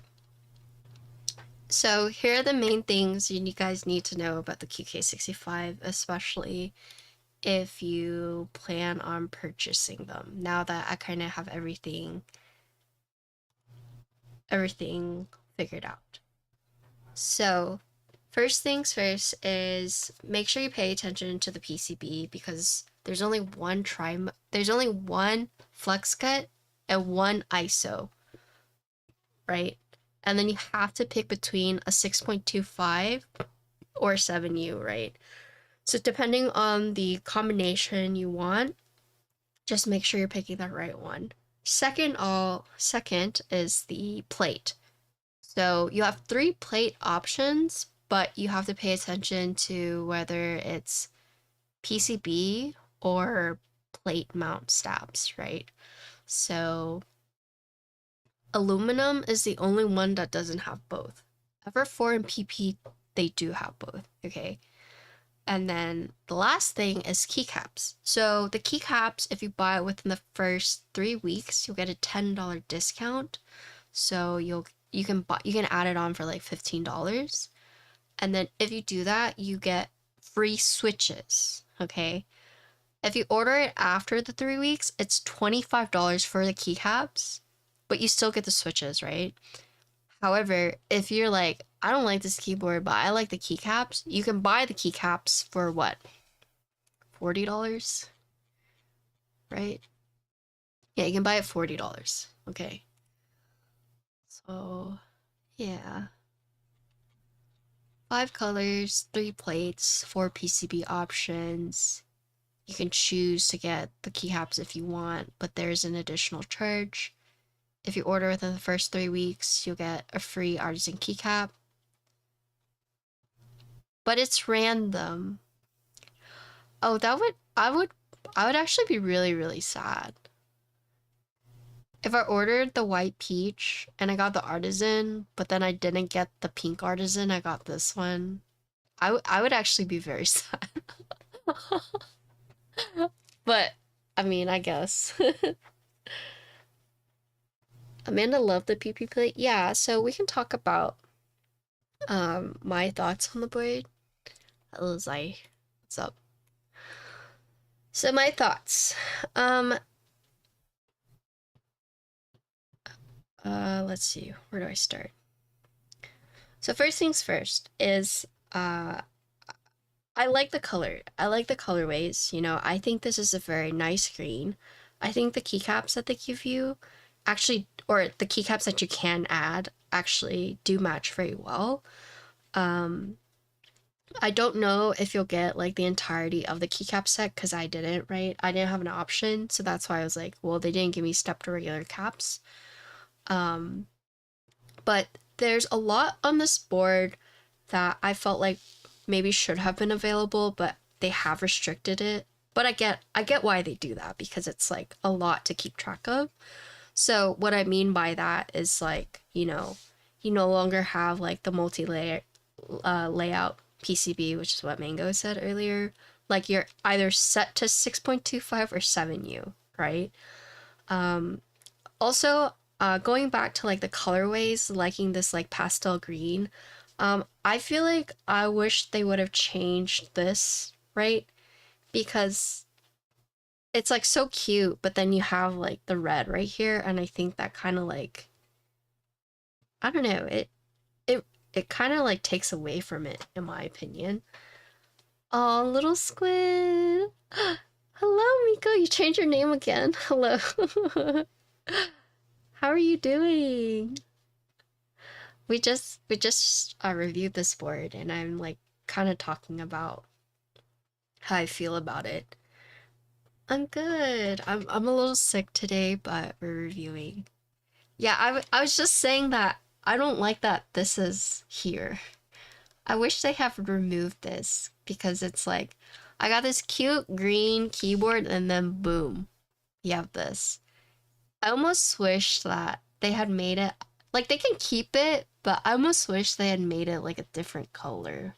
Speaker 1: so here are the main things you guys need to know about the QK65, especially if you plan on purchasing them. Now that I kind of have everything figured out. So, first things first is make sure you pay attention to the PCB because there's only one flex cut and one ISO, right? And then you have to pick between a 6.25 or 7U, right? So depending on the combination you want, just make sure you're picking the right one. Second is the plate. So you have 3 plate options, but you have to pay attention to whether it's PCB or plate mount stabs, right? So aluminum is the only one that doesn't have both. Ever4 and PP, they do have both, okay? And then the last thing is keycaps. So the keycaps, if you buy it within the first 3 weeks, you'll get a $10 discount. So you can add it on for like $15. And then if you do that, you get free switches. Okay. If you order it after the 3 weeks, it's $25 for the keycaps, but you still get the switches, right? However, if you're like, I don't like this keyboard, but I like the keycaps, you can buy the keycaps for what? $40? Right? Yeah, you can buy it $40. Okay. So, yeah. 5 colors, 3 plates, 4 PCB options. You can choose to get the keycaps if you want, but there's an additional charge. If you order within the first 3 weeks, you'll get a free artisan keycap. But it's random. Oh, I would actually be really, really sad. If I ordered the white peach and I got the artisan, but then I didn't get the pink artisan, I got this one. I would actually be very sad. But I mean, I guess. Amanda loved the PP plate. Yeah, so we can talk about my thoughts on the board. Hello, Zai. What's up? So my thoughts. Um let's see. Where do I start? So first things first is I like the color. I like the colorways. You know, I think this is a very nice green. I think the keycaps that they give you actually, or the keycaps that you can add, actually do match very well. Um, I don't know if you'll get like the entirety of the keycap set because I didn't, right? I didn't have an option, so that's why I was like, well, they didn't give me stepped or regular caps. Um, but there's a lot on this board that I felt like maybe should have been available, but they have restricted it. But I get why they do that because it's like a lot to keep track of. So what I mean by that is like, you no longer have like the multi-layer layout PCB, which is what Mango said earlier. Like you're either set to 6.25 or 7U, right? Um, Also, going back to like the colorways, liking this like pastel green, I feel like I wish they would have changed this, right? Because it's like so cute, but then you have like the red right here, and I think that kind of like I don't know, it it kind of like takes away from it in my opinion. Oh, little squid. Hello, Miko. You changed your name again. Hello. How are you doing? We just reviewed this board and I'm like kind of talking about how I feel about it. I'm good. I'm a little sick today, but we're reviewing. Yeah, I was just saying that I don't like that this is here. I wish they have removed this because it's like I got this cute green keyboard and then boom, you have this. I almost wish that they had made it like they can keep it, but I almost wish they had made it like a different color,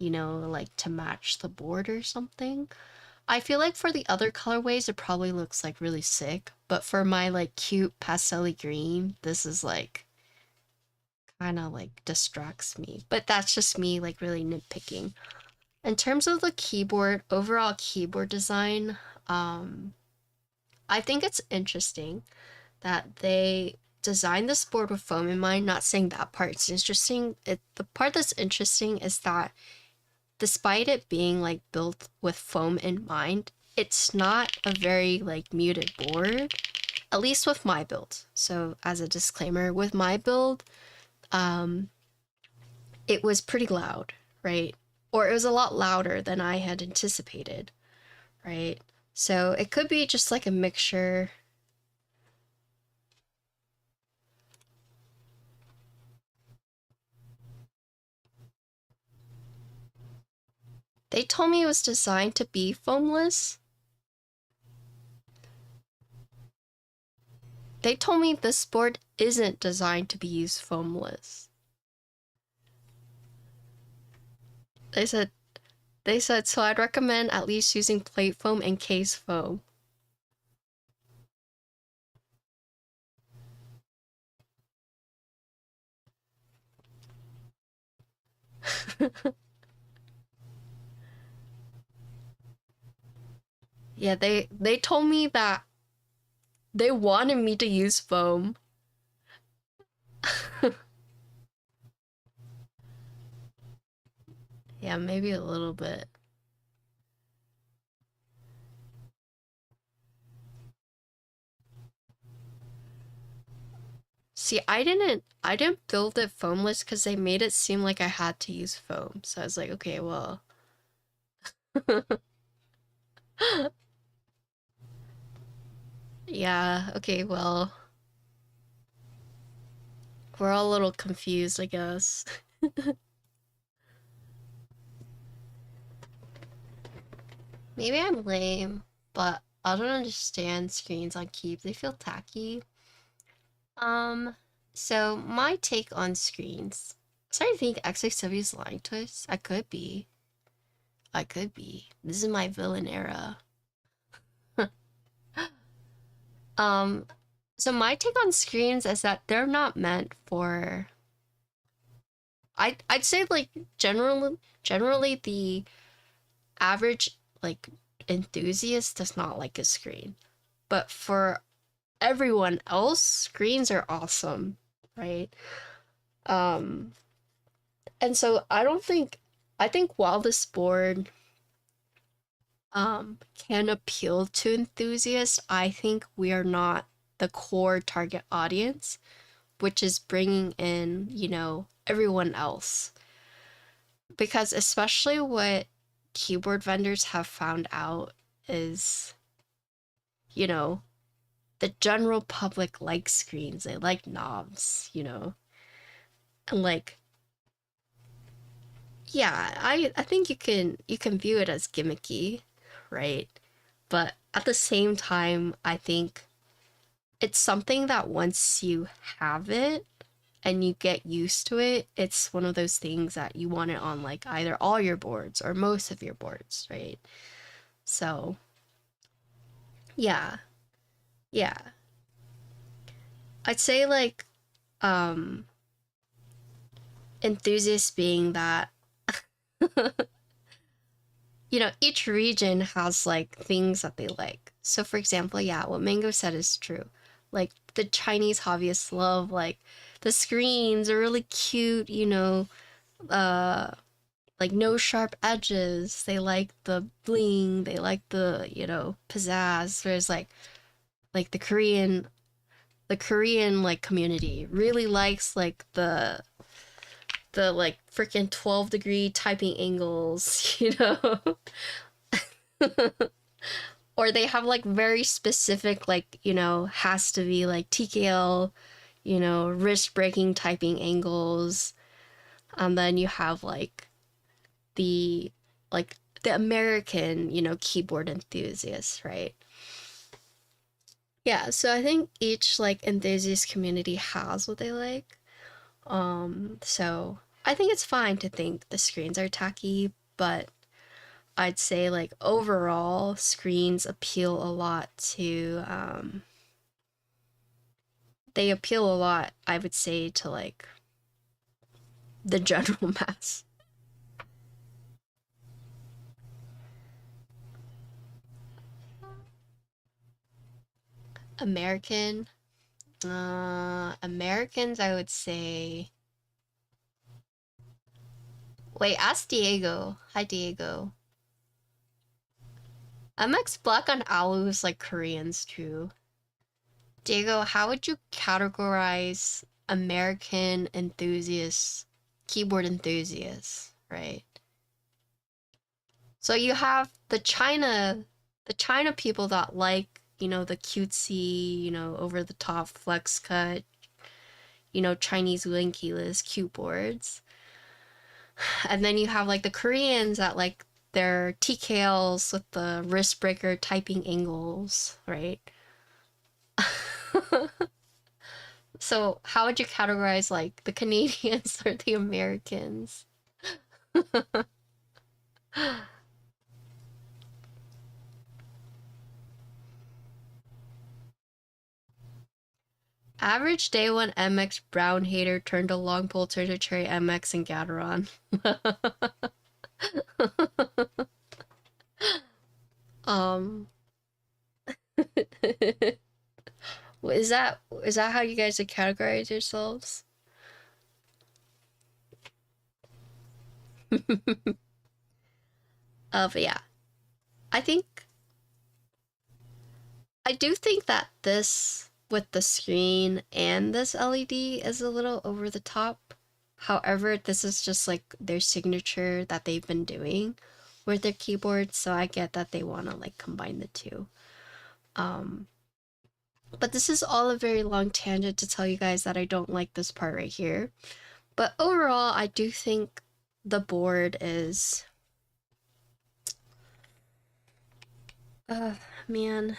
Speaker 1: like to match the board or something. I feel like for the other colorways, it probably looks like really sick, but for my like cute pastel green, this is like kind of like distracts me. But that's just me like really nitpicking. In terms of the keyboard, overall keyboard design, I think it's interesting that they designed this board with foam in mind. Not saying that part's interesting. The part that's interesting is that despite it being like built with foam in mind, it's not a very like muted board, at least with my build. So as a disclaimer, with my build, um, it was pretty loud, right? Or it was a lot louder than I had anticipated, right? So it could be just like a mixture. They told me it was designed to be foamless. They told me this board isn't designed to be used foamless. They said so I'd recommend at least using plate foam and case foam. Yeah, they told me that they wanted me to use foam. Yeah, maybe a little bit. See, I didn't build it foamless because they made it seem like I had to use foam. So I was like, okay, well. Yeah, okay, well. We're all a little confused, I guess. Maybe I'm lame, but I don't understand screens on Keep. They feel tacky. Um, so my take on screens. starting to think XXW is lying to us. I could be. I could be. This is my villain era. um, so my take on screens is that they're not meant for. I'd say like generally the average like enthusiast does not like a screen, but for everyone else, screens are awesome, right? Um, and so I think while this board can appeal to enthusiasts, I think we are not the core target audience, which is bringing in, you know, everyone else. Because especially what keyboard vendors have found out is, you know, the general public likes screens, they like knobs, you know, and like, yeah, I think you can view it as gimmicky, right? But at the same time, I think it's something that once you have it and you get used to it, it's one of those things that you want it on like either all your boards or most of your boards, right? So, yeah. Yeah. I'd say like um enthusiasts being that you know, each region has like things that they like. So for example, yeah, what Mango said is true. Like the Chinese hobbyists love like the screens are really cute, you know, uh like no sharp edges. They like the bling, they like the, you know, pizzazz. Whereas like the Korean like community really likes like the like freaking 12-degree typing angles, you know? Or they have like very specific like, you know, has to be like TKL, you know, wrist breaking typing angles. And then you have the like the American, you know, keyboard enthusiasts, right? Yeah, so I think each like enthusiast community has what they like. So I think it's fine to think the screens are tacky, but I'd say like overall screens appeal a lot to they appeal a lot, I would say, to like the general mass. American Americans I would say wait, ask Diego. Hi Diego. MX Black on Alu is like Koreans too. Diego, how would you categorize American enthusiasts, keyboard enthusiasts, right? So you have the China people that like, you know, the cutesy, you know, over the top flex cut, you know, Chinese wing keyless cute boards. And then you have like the Koreans that like their TKLs with the wrist breaker typing angles, right? So how would you categorize like the Canadians or the Americans? Average day one MX brown hater turned a long pole turned a cherry MX and Gateron. um is that how you guys would categorize yourselves? But yeah. I think I do think that this with the screen and this LED is a little over the top. However, this is just like their signature that they've been doing with their keyboard, so I get that they want to like combine the two. Um, but this is all a very long tangent to tell you guys that I don't like this part right here. But overall, I do think the board is man.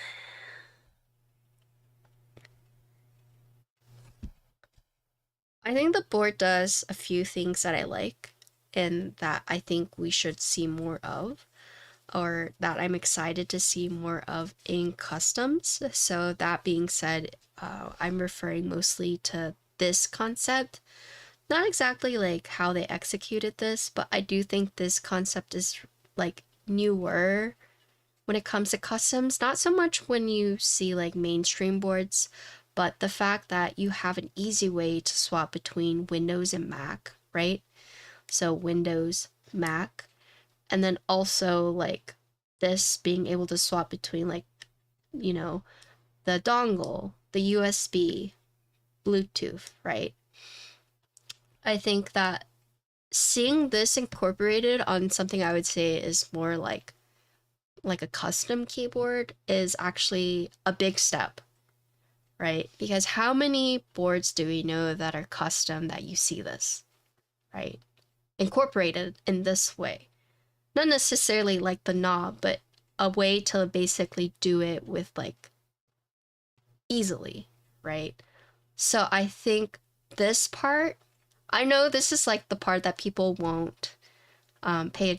Speaker 1: I think the board does a few things that I like and that I think we should see more of, or that I'm excited to see more of in customs. So, that being said, I'm referring mostly to this concept. Not exactly like how they executed this, but I do think this concept is like newer when it comes to customs. Not so much when you see like mainstream boards, but the fact that you have an easy way to swap between Windows and Mac, right? So Windows, Mac, and then also like this being able to swap between like, you know, the dongle, the USB, Bluetooth, right? I think that seeing this incorporated on something I would say is more like a custom keyboard is actually a big step, right? Because how many boards do we know that are custom that you see this, right? Incorporated in this way. Not necessarily like the knob, but a way to basically do it with like easily, right? So I think this part, I know this is like the part that people won't pay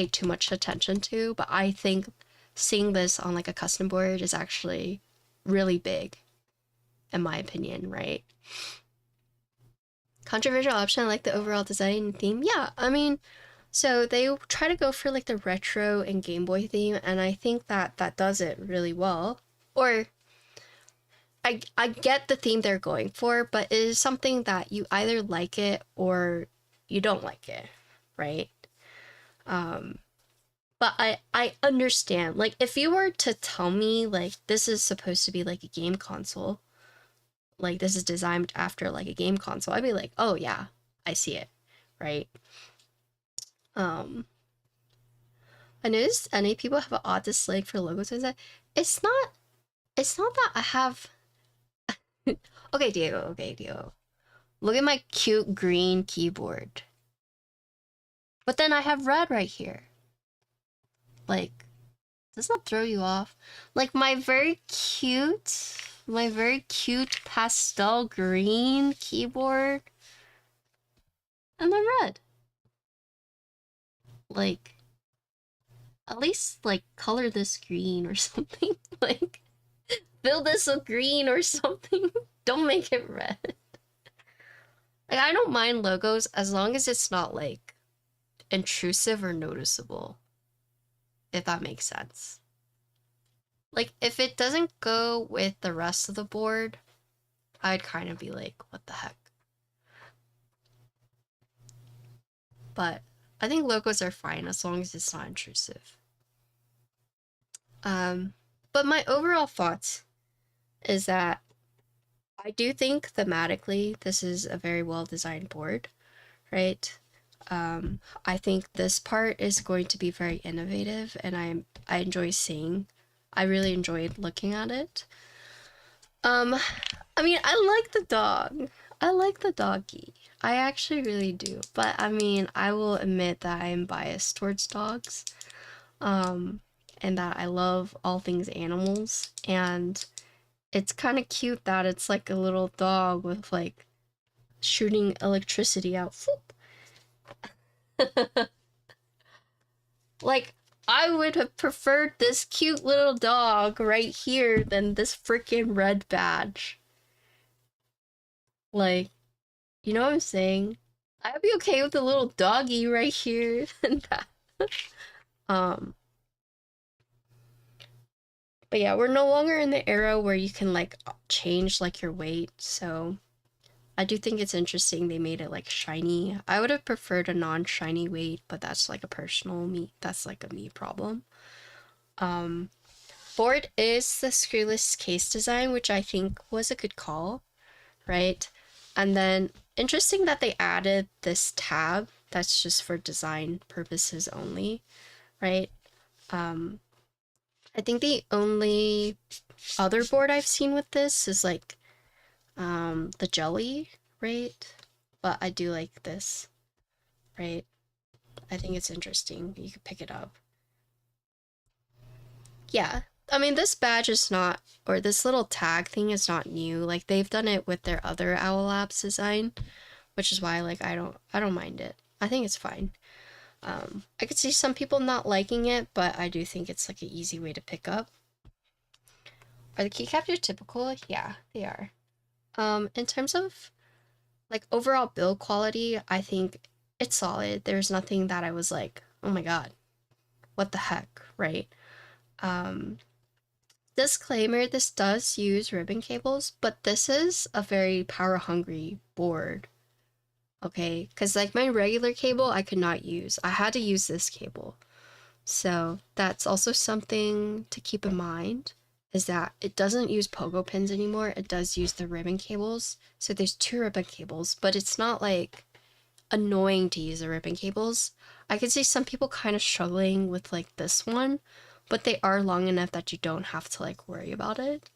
Speaker 1: too much attention to, but I think seeing this on like a custom board is actually really big in my opinion, right? Controversial option, I like the overall design and theme. Yeah, I mean, so they try to go for like the retro and Game Boy theme, and I think that that does it really well. Or I get the theme they're going for, but it is something that you either like it or you don't like it, right? Um, but I understand. Like if you were to tell me like this is supposed to be like a game console, like this is designed after like a game console, I'd be like, "Oh yeah, I see it." Right? Um I noticed any people have an odd dislike for logos and that. It's not it's not that I have okay, Diego. Look at my cute green keyboard. But then I have red right here. Like, does that throw you off? Like my very cute pastel green keyboard and the red. Like, at least like color this green or something. Like, fill this with green or something. Don't make it red. Like, I don't mind logos as long as it's not like intrusive or noticeable, if that makes sense. Like, if it doesn't go with the rest of the board, I'd kind of be like, what the heck? But I think logos are fine as long as it's not intrusive. Um, but my overall thoughts is that I do think thematically this is a very well designed board, right? I think this part is going to be very innovative, and I enjoy seeing. I really enjoyed looking at it. Um, I mean, I like the dog. I like the doggy. I actually really do. But I mean, I will admit that I am biased towards dogs. Um, and that I love all things animals. And it's kind of cute that it's like a little dog with like shooting electricity out. Like, I would have preferred this cute little dog right here than this freaking red badge. Like, you know what I'm saying? I'd be okay with the little doggy right here and that. Um, but yeah, we're no longer in the era where you can like change like your weight, so I do think it's interesting they made it like shiny. I would have preferred a non-shiny weight, but that's like a personal me. That's like a me problem. Um, Board is the screwless case design, which I think was a good call, right? And then interesting that they added this tab that's just for design purposes only, right? Um, I think the only other board I've seen with this is like the jelly, right? But I do like this, right? I think it's interesting. You could pick it up. Yeah, I mean, this badge is not, or this little tag thing is not new. Like they've done it with their other Owl Labs design, which is why like I don't mind it. I think it's fine. I could see some people not liking it, but I do think it's like an easy way to pick up. Are the keycaps typical? Yeah, they are. In terms of like overall build quality, I think it's solid. There's nothing that I was like, oh my god, what the heck, right? Um, Disclaimer, this does use ribbon cables, but this is a very power hungry board. Okay, because like my regular cable I could not use. I had to use this cable. So that's also something to keep in mind, is that it doesn't use pogo pins anymore. It does use the ribbon cables. So there's two ribbon cables, but it's not like annoying to use the ribbon cables. I could see some people kind of struggling with like this one, but they are long enough that you don't have to like worry about it.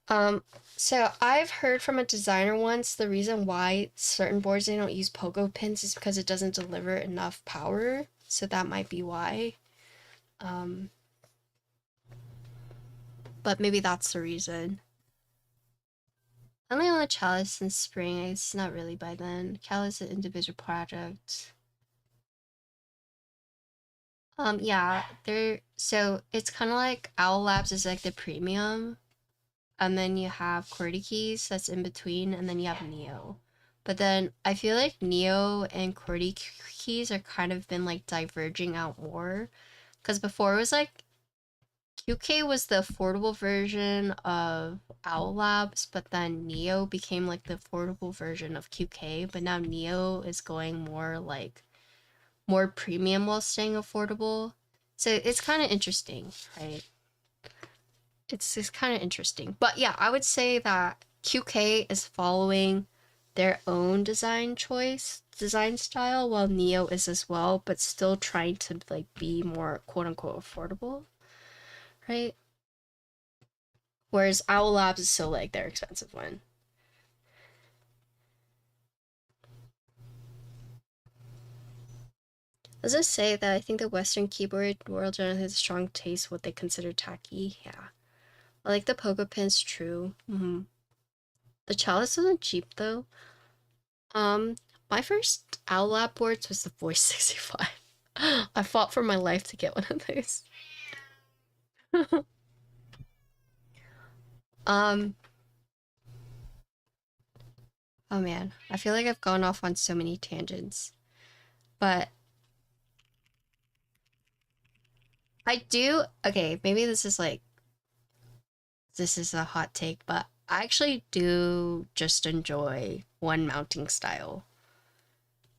Speaker 1: Um, so I've heard from a designer once the reason why certain boards they don't use pogo pins is because it doesn't deliver enough power. So that might be why. Um, but maybe that's the reason. Only on the chalice in spring. It's not really by then. Chalice is an individual project. Yeah, they're so it's kind of like Owl Labs is like the premium, and then you have QWERTY keys that's in between, and then you have Neo. But then I feel like Neo and QWERTY keys are kind of been like diverging out more, because before it was like QK was the affordable version of Owl Labs, but then Neo became like the affordable version of QK, but now Neo is going more like more premium while staying affordable. So it's kind of interesting, right? It's kind of interesting. But yeah, I would say that QK is following their own design style, while Neo is as well, but still trying to like be more quote unquote affordable, right? Whereas Owl Labs is still like their expensive one. Does it say that I think the Western keyboard world generally has a strong taste what they consider tacky? Yeah. I like the pogo pins, true. The chalice wasn't cheap though. Um, my first Owl Lab boards was the Voice 65. I fought for my life to get one of those. um, oh man, I feel like I've gone off on so many tangents. But I do, okay, maybe this is a hot take, but I actually do just enjoy one mounting style.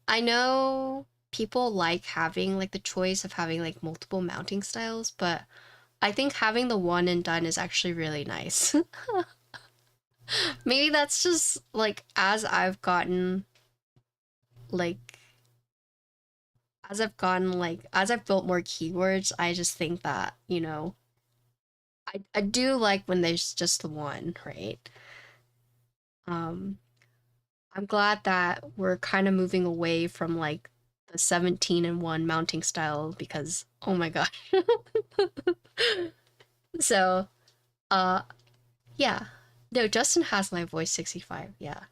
Speaker 1: I know people like having like the choice of having like multiple mounting styles, but I think having the one and done is actually really nice. Maybe that's just like like as I've built more keywords, I just think that, I do like when there's just the one, right? Um I'm glad that we're kind of moving away from like the 17 and 1 mounting style because oh my god. So, uh yeah. No, Justin has my voice 65. Yeah.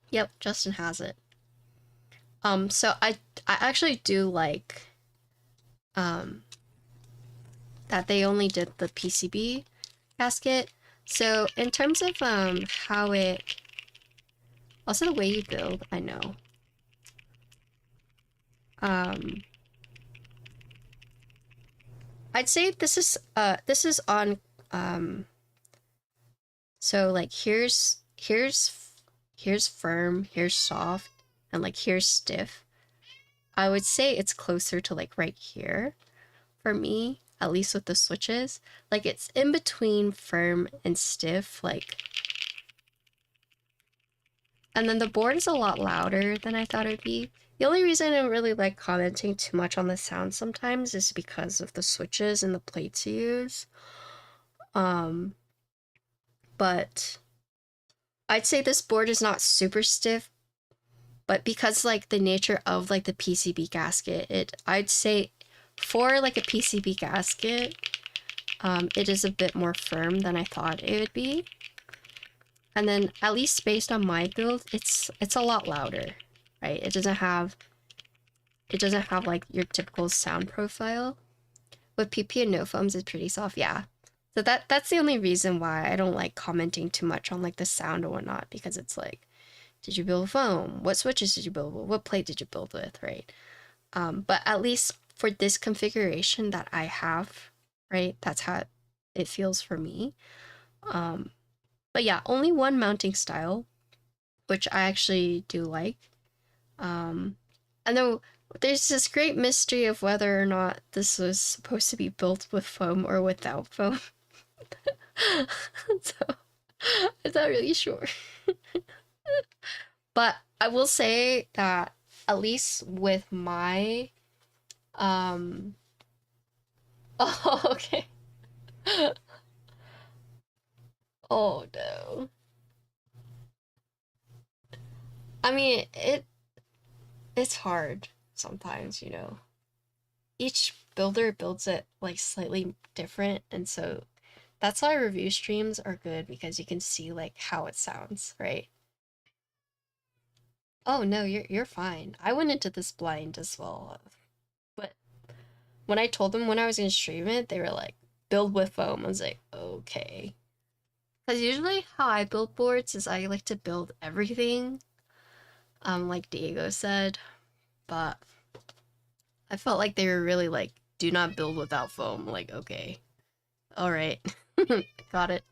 Speaker 1: Yep, Justin has it. So I actually do like um that they only did the PCB gasket. So in terms of how it also the way you build, I know. Um I'd say this is on um so like here's firm, here's soft, and like here's stiff. I would say it's closer to like right here for me, at least with the switches. Like it's in between firm and stiff, like, and then the board is a lot louder than I thought it would be. The only reason I don't really like commenting too much on the sound sometimes is because of the switches and the plates you use. Um, but I'd say this board is not super stiff, but because like the nature of like the PCB gasket, I'd say for like a PCB gasket, it is a bit more firm than I thought it would be. And then at least based on my build, it's a lot louder, right? It doesn't have like your typical sound profile. With PP and no foams, it's pretty soft, yeah. So that's the only reason why I don't like commenting too much on like the sound or whatnot, because it's like, did you build foam? What switches did you build with? What plate did you build with, right? But at least for this configuration that I have, right, that's how it feels for me. But yeah, only one mounting style, which I actually do like. And then there's this great mystery of whether or not this was supposed to be built with foam or without foam. So I'm not really sure. But I will say that at least with my oh, okay. Oh no. I mean, it's hard sometimes, you know. Each builder builds it like slightly different, and so that's why review streams are good, because you can see like how it sounds, right? Oh no, you're fine. I went into this blind as well. But when I told them when I was gonna stream it, they were like, build with foam. I was like, okay. Because usually how I build boards is I like to build everything, like Diego said, but I felt like they were really like, do not build without foam. Like, okay. Alright. Got it.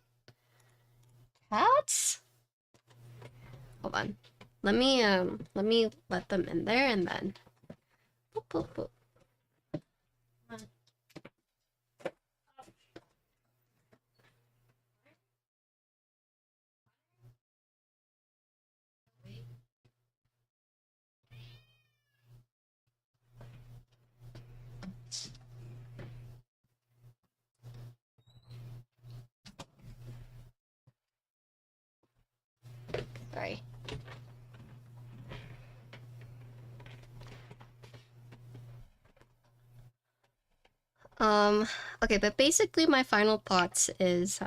Speaker 1: Cats? Hold on. Let me let them in there and then boop, boop, boop. Sorry. Okay, but basically my final thoughts is,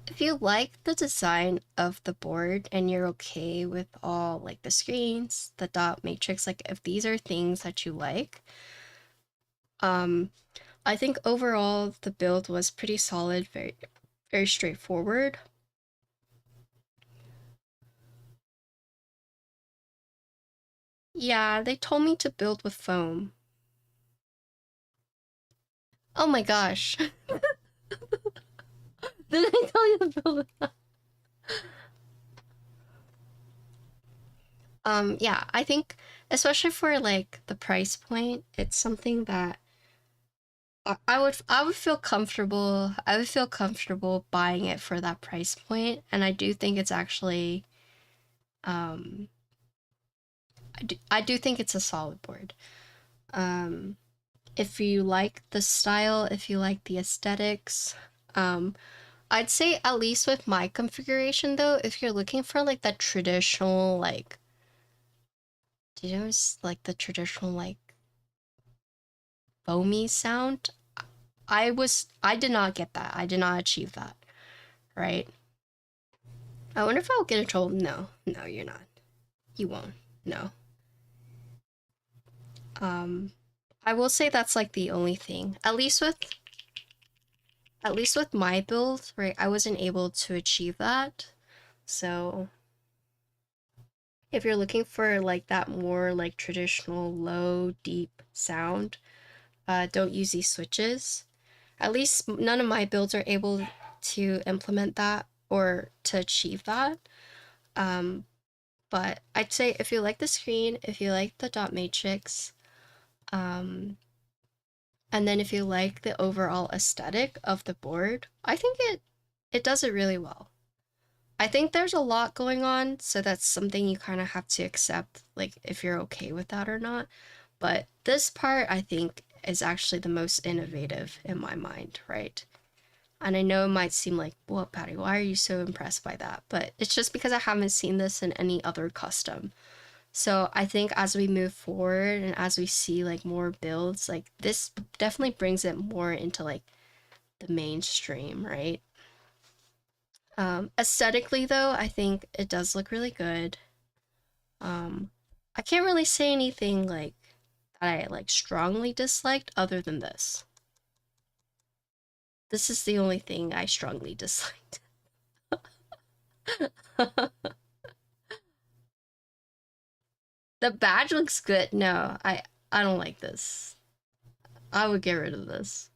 Speaker 1: if you like the design of the board and you're okay with all like the screens, the dot matrix, like if these are things that you like, I think overall the build was pretty solid, very straightforward. Yeah, they told me to build with foam. Oh my gosh. Did I tell you to build with foam? Yeah, I think especially for like the price point, it's something that I would feel comfortable. I would feel comfortable buying it for that price point, and I do think it's actually um I do think it's a solid board. Um if you like the style, if you like the aesthetics, I'd say at least with my configuration though, if you're looking for like that traditional like, do you know, like the traditional like foamy sound, I did not get that. I did not achieve that, right? I wonder if I'll get in trouble. No, no, you're not. You won't. No. Um, I will say that's like the only thing. At least with my build, right? I wasn't able to achieve that. So if you're looking for like that more like traditional low deep sound, don't use these switches. At least none of my builds are able to implement that or to achieve that. Um, but I'd say if you like the screen, if you like the dot matrix, um, and then if you like the overall aesthetic of the board, I think it does it really well. I think there's a lot going on, so that's something you kind of have to accept, like if you're okay with that or not. But this part, I think, is actually the most innovative in my mind, right? And I know it might seem like, what, Patty, why are you so impressed by that? But it's just because I haven't seen this in any other custom. So I think as we move forward and as we see like more builds, like this definitely brings it more into like the mainstream, right? Aesthetically though, I think it does look really good. Um, I can't really say anything like that I like strongly disliked other than this. This is the only thing I strongly disliked. The badge looks good. No, I don't like this. I would get rid of this.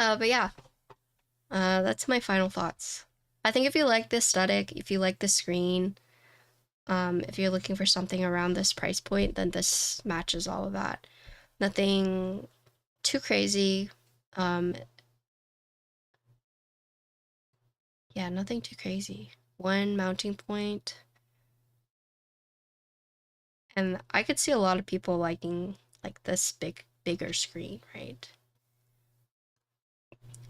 Speaker 1: But yeah, that's my final thoughts. I think if you like the aesthetic, if you like the screen, if you're looking for something around this price point, then this matches all of that. Nothing too crazy. Um, yeah, nothing too crazy. One mounting point, and I could see a lot of people liking like this bigger screen, right?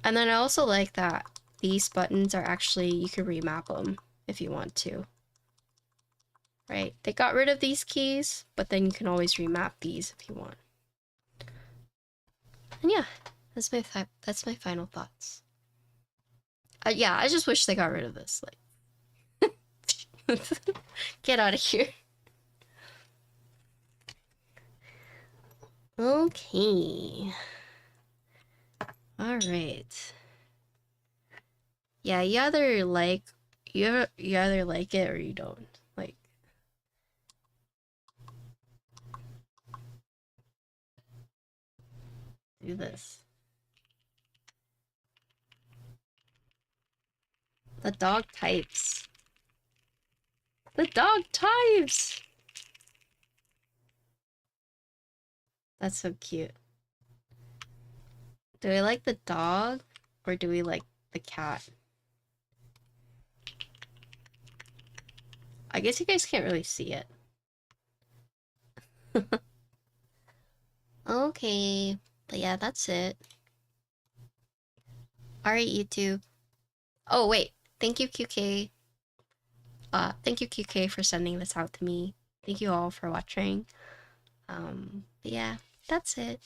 Speaker 1: And then I also like that these buttons are actually, you can remap them if you want to, right? They got rid of these keys, but then you can always remap these if you want. And yeah, that's my final thoughts. Yeah, I just wish they got rid of this. Like, get out of here. Okay. All right. Yeah, you either like it or you don't. Like, do this. The dog types. The dog types. That's so cute. Do we like the dog or do we like the cat? I guess you guys can't really see it. Okay. But yeah, that's it. Alright, YouTube. Oh, wait. Thank you, QK. Thank you, QK, for sending this out to me. Thank you all for watching. But yeah, that's it.